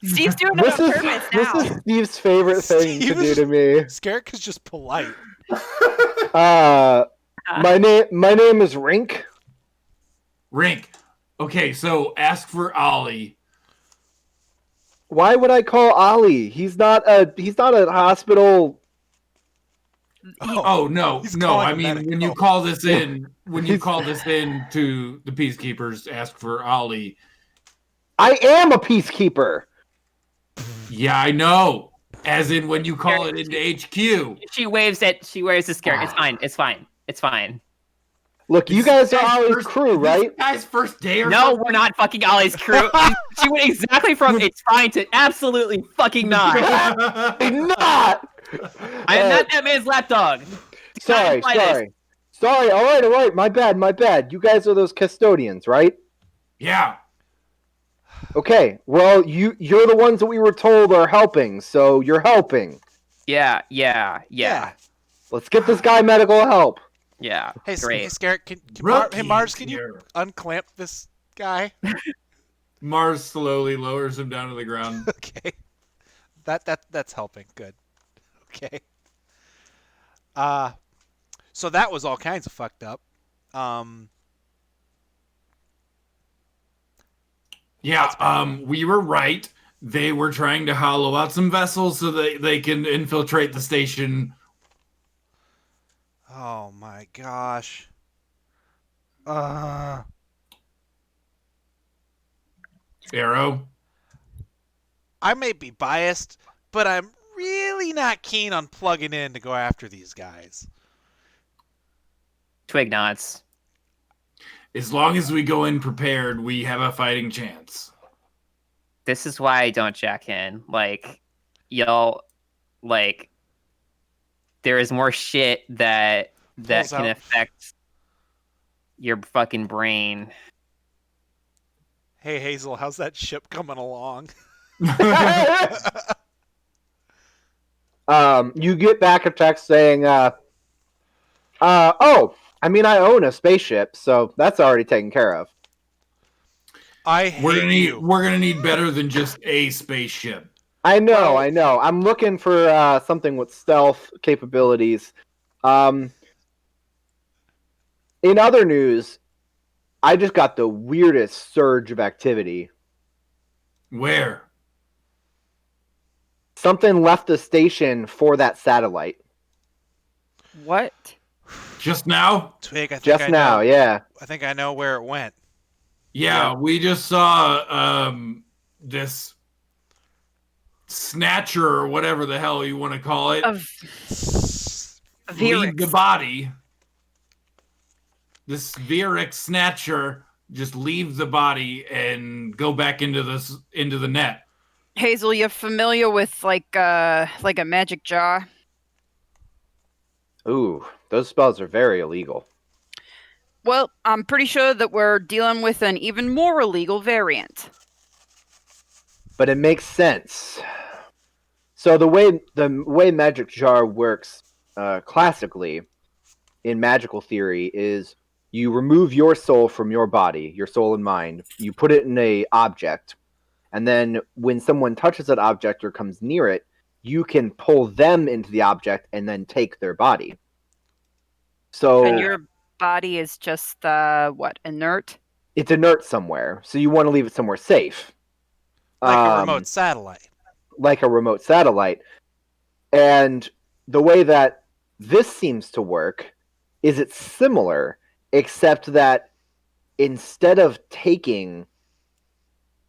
[SPEAKER 4] Steve's doing it on purpose now.
[SPEAKER 1] This is Steve's favorite thing to do to me.
[SPEAKER 5] Scarrick is just polite.
[SPEAKER 1] My name is Rink.
[SPEAKER 3] Rink. Okay, so ask for Ollie.
[SPEAKER 1] Why would I call Ollie? He's not a hospital.
[SPEAKER 3] No. I mean, when you call this in, to the peacekeepers, ask for Ollie.
[SPEAKER 1] I am a peacekeeper.
[SPEAKER 3] Yeah, I know. As in when you call it into HQ.
[SPEAKER 2] She waves at Scarrick. It's fine.
[SPEAKER 1] Look, you guys are Ollie's crew, right?
[SPEAKER 3] This guy's first day or
[SPEAKER 2] No,
[SPEAKER 3] something?
[SPEAKER 2] we're not fucking Ollie's crew. She went exactly from it's fine to absolutely fucking not.
[SPEAKER 1] Not.
[SPEAKER 2] I am not that man's lapdog.
[SPEAKER 1] Sorry. All right. My bad. You guys are those Kestodians, right?
[SPEAKER 3] Yeah.
[SPEAKER 1] Okay. Well, you're the ones that we were told are helping, so you're helping.
[SPEAKER 2] Yeah.
[SPEAKER 1] Let's get this guy medical help.
[SPEAKER 2] Yeah.
[SPEAKER 5] Hey,
[SPEAKER 2] great.
[SPEAKER 5] Scarrick, Mars, can you unclamp this guy?
[SPEAKER 3] Mars slowly lowers him down to the ground.
[SPEAKER 5] Okay. That's helping. Good. Okay. So that was all kinds of fucked up.
[SPEAKER 3] Yeah, we were right. They were trying to hollow out some vessels so that they can infiltrate the station.
[SPEAKER 5] Oh my gosh.
[SPEAKER 3] Arrow?
[SPEAKER 5] I may be biased, but I'm really not keen on plugging in to go after these guys.
[SPEAKER 2] Twig nods.
[SPEAKER 3] As long as we go in prepared, we have a fighting chance.
[SPEAKER 2] This is why I don't jack in. Like, y'all, like, there is more shit that can affect your fucking brain.
[SPEAKER 5] Hey, Hazel, how's that ship coming along?
[SPEAKER 1] You get back a text saying, I own a spaceship, so that's already taken care of.
[SPEAKER 3] We're gonna need better than just a spaceship.
[SPEAKER 1] I know. I'm looking for something with stealth capabilities. In other news, I just got the weirdest surge of activity.
[SPEAKER 3] Where?
[SPEAKER 1] Something left the station for that satellite.
[SPEAKER 4] What?
[SPEAKER 3] Just now?
[SPEAKER 5] Twig, I think
[SPEAKER 1] Just now, yeah.
[SPEAKER 5] I think I know where it went.
[SPEAKER 3] Yeah, we just saw this snatcher or whatever the hell you want to call it. Leave the body. This Veerux snatcher just leave the body and go back into the net.
[SPEAKER 4] Hazel, you familiar with like a magic jar?
[SPEAKER 1] Ooh, those spells are very illegal.
[SPEAKER 4] Well, I'm pretty sure that we're dealing with an even more illegal variant.
[SPEAKER 1] But it makes sense. So the way magic jar works classically in magical theory is you remove your soul from your body, your soul and mind. You put it in a object, and then when someone touches that object or comes near it, you can pull them into the object and then take their body. So
[SPEAKER 4] and your body is just inert?
[SPEAKER 1] It's inert somewhere, so you want to leave it somewhere safe.
[SPEAKER 5] Like a remote satellite.
[SPEAKER 1] Like a remote satellite. And the way that this seems to work is it's similar, except that instead of taking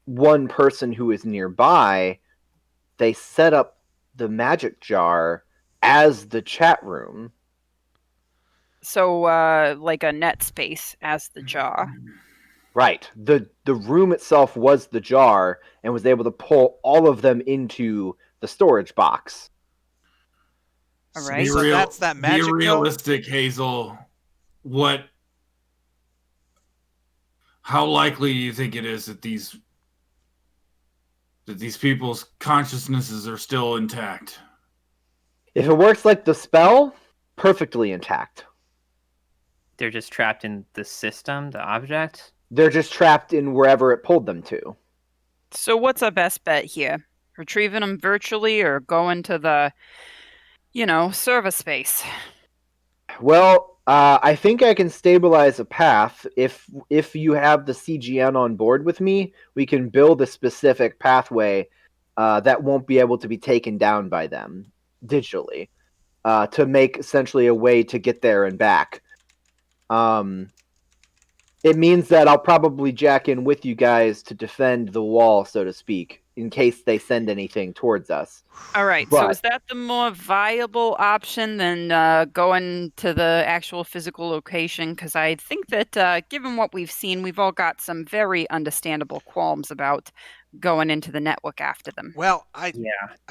[SPEAKER 1] one person who is nearby, they set up the magic jar as the chat room.
[SPEAKER 4] So, like a net space as the jar.
[SPEAKER 1] Right. The room itself was the jar and was able to pull all of them into the storage box.
[SPEAKER 4] All right.
[SPEAKER 5] So that's that magic.
[SPEAKER 3] Be realistic, Hazel. How likely do you think it is that these people's consciousnesses are still intact?
[SPEAKER 1] If it works like the spell, perfectly intact.
[SPEAKER 2] They're just trapped in the system, the object?
[SPEAKER 1] They're just trapped in wherever it pulled them to.
[SPEAKER 4] So what's our best bet here? Retrieving them virtually or going to the, server space?
[SPEAKER 1] Well, I think I can stabilize a path. If you have the CGN on board with me, we can build a specific pathway that won't be able to be taken down by them digitally to make essentially a way to get there and back. It means that I'll probably jack in with you guys to defend the wall, so to speak, in case they send anything towards us.
[SPEAKER 4] All right. So is that the more viable option than going to the actual physical location? Because I think that given what we've seen, we've all got some very understandable qualms about going into the network after them.
[SPEAKER 5] Well, I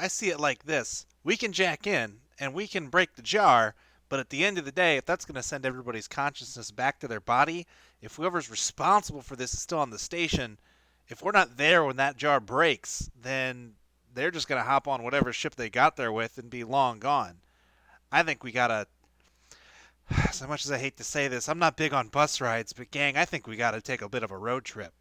[SPEAKER 5] see it like this. We can jack in and we can break the jar, but at the end of the day, if that's going to send everybody's consciousness back to their body, if whoever's responsible for this is still on the station, if we're not there when that jar breaks, then they're just going to hop on whatever ship they got there with and be long gone. I think we got to, so much as I hate to say this, I'm not big on bus rides, but gang, I think we got to take a bit of a road trip.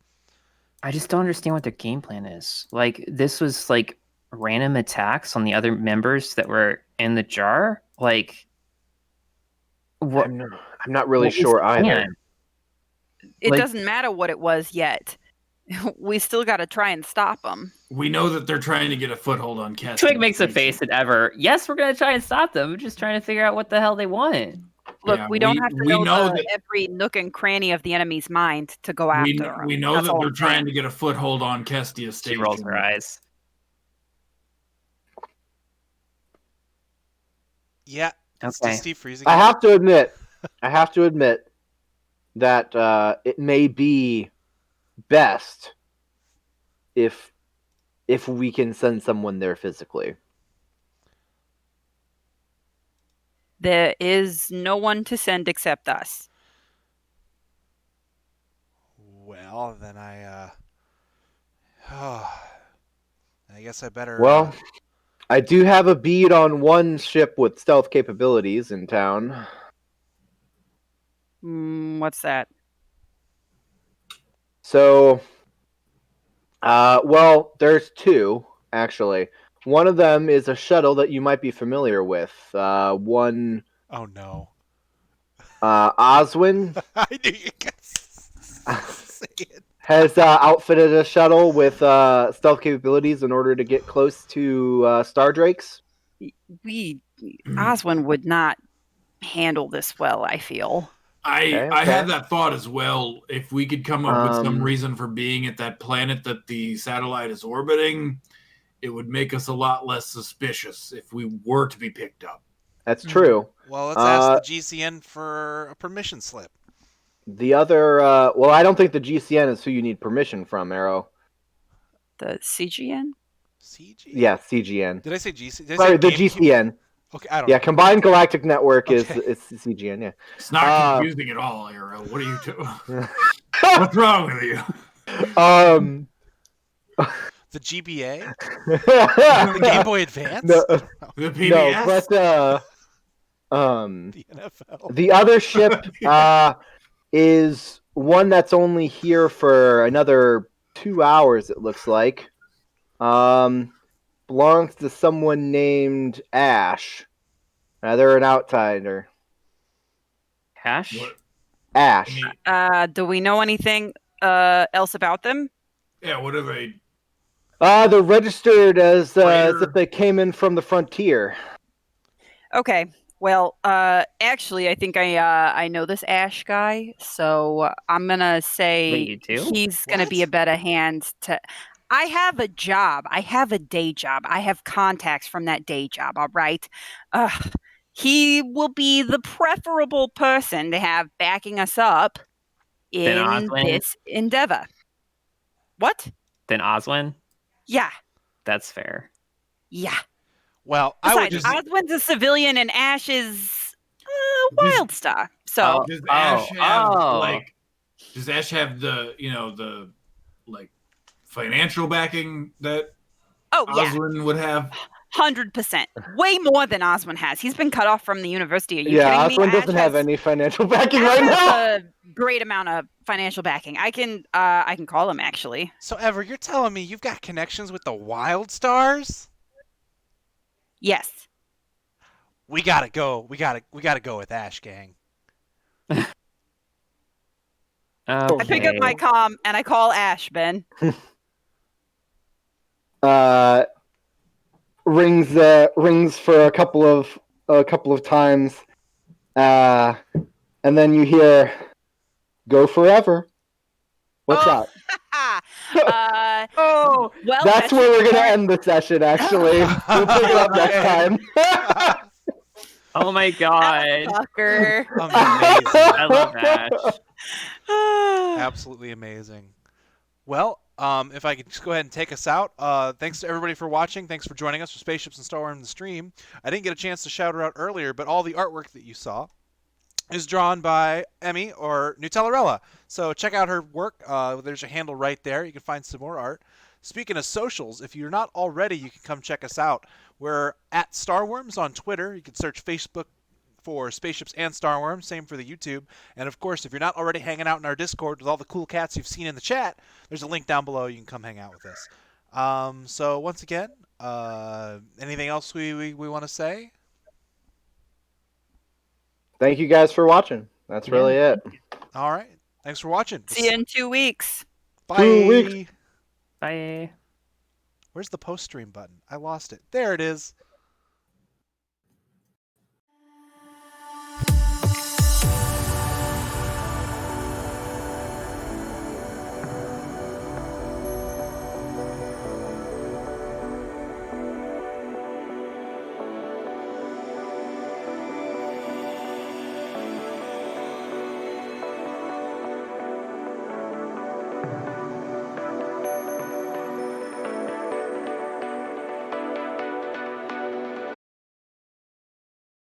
[SPEAKER 2] I just don't understand what their game plan is. Like, this was like random attacks on the other members that were in the jar. Like, what?
[SPEAKER 1] I'm not really sure either.
[SPEAKER 4] It doesn't matter what it was yet. We still got to try and stop them.
[SPEAKER 3] We know that they're trying to get a foothold on Kestodians.
[SPEAKER 2] Twig makes a face at Ever. Yes, we're going to try and stop them. We're just trying to figure out what the hell they want.
[SPEAKER 4] Look, we don't have to know every nook and cranny of the enemy's mind to go after them.
[SPEAKER 3] We know that they're trying to get a foothold on Kestia Station.
[SPEAKER 2] She rolls her eyes.
[SPEAKER 5] Yeah.
[SPEAKER 2] Okay.
[SPEAKER 5] Steve Freezing.
[SPEAKER 1] I have to admit that it may be best if we can send someone there physically.
[SPEAKER 4] There is no one to send except us.
[SPEAKER 5] Well, then I guess I better...
[SPEAKER 1] Well, I do have a bead on one ship with stealth capabilities in town.
[SPEAKER 4] What's that?
[SPEAKER 1] So, well, there's two, actually. One of them is a shuttle that you might be familiar with. One...
[SPEAKER 5] Oh, no.
[SPEAKER 1] Oswin...
[SPEAKER 5] I knew you guys say it.
[SPEAKER 1] Has outfitted a shuttle with stealth capabilities in order to get close to Star Drakes.
[SPEAKER 4] Oswin would not handle this well, I feel.
[SPEAKER 3] I had that thought as well. If we could come up with some reason for being at that planet that the satellite is orbiting, it would make us a lot less suspicious if we were to be picked up.
[SPEAKER 1] That's true.
[SPEAKER 5] Well, let's ask the GCN for a permission slip.
[SPEAKER 1] The other, well, I don't think the GCN is who you need permission from, Arrow.
[SPEAKER 4] The CGN?
[SPEAKER 5] CGN?
[SPEAKER 1] Yeah, CGN.
[SPEAKER 5] Did I say GCN?
[SPEAKER 1] Sorry, the GCN.
[SPEAKER 5] Okay, I don't
[SPEAKER 1] know.
[SPEAKER 5] know.
[SPEAKER 1] Combined Galactic Network is CGN, yeah.
[SPEAKER 3] It's not confusing at all, Arrow. What are you doing? What's wrong with you?
[SPEAKER 5] The GBA? The Game Boy Advance?
[SPEAKER 1] No,
[SPEAKER 3] the PBS?
[SPEAKER 1] No, but
[SPEAKER 5] the NFL.
[SPEAKER 1] The other ship is one that's only here for another 2 hours, it looks like. Belongs to someone named Ash. They're an outsider.
[SPEAKER 2] Ash?
[SPEAKER 3] What?
[SPEAKER 1] Ash.
[SPEAKER 4] Do we know anything else about them?
[SPEAKER 3] Yeah, what are they?
[SPEAKER 1] They're registered as if they came in from the frontier.
[SPEAKER 4] Okay. Well, actually, I think I know this Ash guy, so I'm gonna say
[SPEAKER 2] Wait, you do?
[SPEAKER 4] he's gonna be a better hand to. I have a job. I have a day job. I have contacts from that day job. All right. He will be the preferable person to have backing us up in this endeavor. What?
[SPEAKER 2] Then Oswin?
[SPEAKER 4] Yeah.
[SPEAKER 2] That's fair.
[SPEAKER 4] Yeah.
[SPEAKER 5] Well,
[SPEAKER 4] besides, Oswin's a civilian and Ash is Wildstar. So
[SPEAKER 3] does Ash have the financial backing that Oswin would have?
[SPEAKER 4] 100%. Way more than Oswin has. He's been cut off from the university. Are you
[SPEAKER 1] Yeah,
[SPEAKER 4] kidding me?
[SPEAKER 1] Oswin doesn't have any financial backing
[SPEAKER 4] Ash
[SPEAKER 1] right
[SPEAKER 4] has
[SPEAKER 1] now.
[SPEAKER 4] a great amount of financial backing. I can call him actually.
[SPEAKER 5] So Ever, you're telling me you've got connections with the Wild Stars?
[SPEAKER 4] Yes.
[SPEAKER 5] We gotta go. We gotta go with Ash, gang.
[SPEAKER 2] Okay.
[SPEAKER 4] I pick up my comm and I call Ash, Ben.
[SPEAKER 1] Rings for a couple of times, and then you hear, "Go forever." What's that?
[SPEAKER 4] Well,
[SPEAKER 1] that's where we're gonna end the session. Actually, we'll pick it up next time.
[SPEAKER 2] Oh my god!
[SPEAKER 4] Fucker.
[SPEAKER 5] Amazing.
[SPEAKER 2] I love Ash.
[SPEAKER 5] Absolutely amazing. Well, if I could just go ahead and take us out. Thanks to everybody for watching. Thanks for joining us for Spaceships and Starwyrms the stream. I didn't get a chance to shout her out earlier, but all the artwork that you saw is drawn by Emmy or Nutellarella. So check out her work. There's a handle right there. You can find some more art. Speaking of socials, if you're not already, you can come check us out. We're at Starwyrms on Twitter. You can search Facebook for Spaceships and Starwyrms. Same for the YouTube. And of course, if you're not already hanging out in our Discord with all the cool cats you've seen in the chat, there's a link down below. You can come hang out with us. So once again, anything else we want to say?
[SPEAKER 1] Thank you guys for watching. That's really it.
[SPEAKER 5] All right. Thanks for watching.
[SPEAKER 4] See you in 2 weeks.
[SPEAKER 5] Bye.
[SPEAKER 1] 2 weeks.
[SPEAKER 2] Bye.
[SPEAKER 5] Where's the post stream button? I lost it. There it is.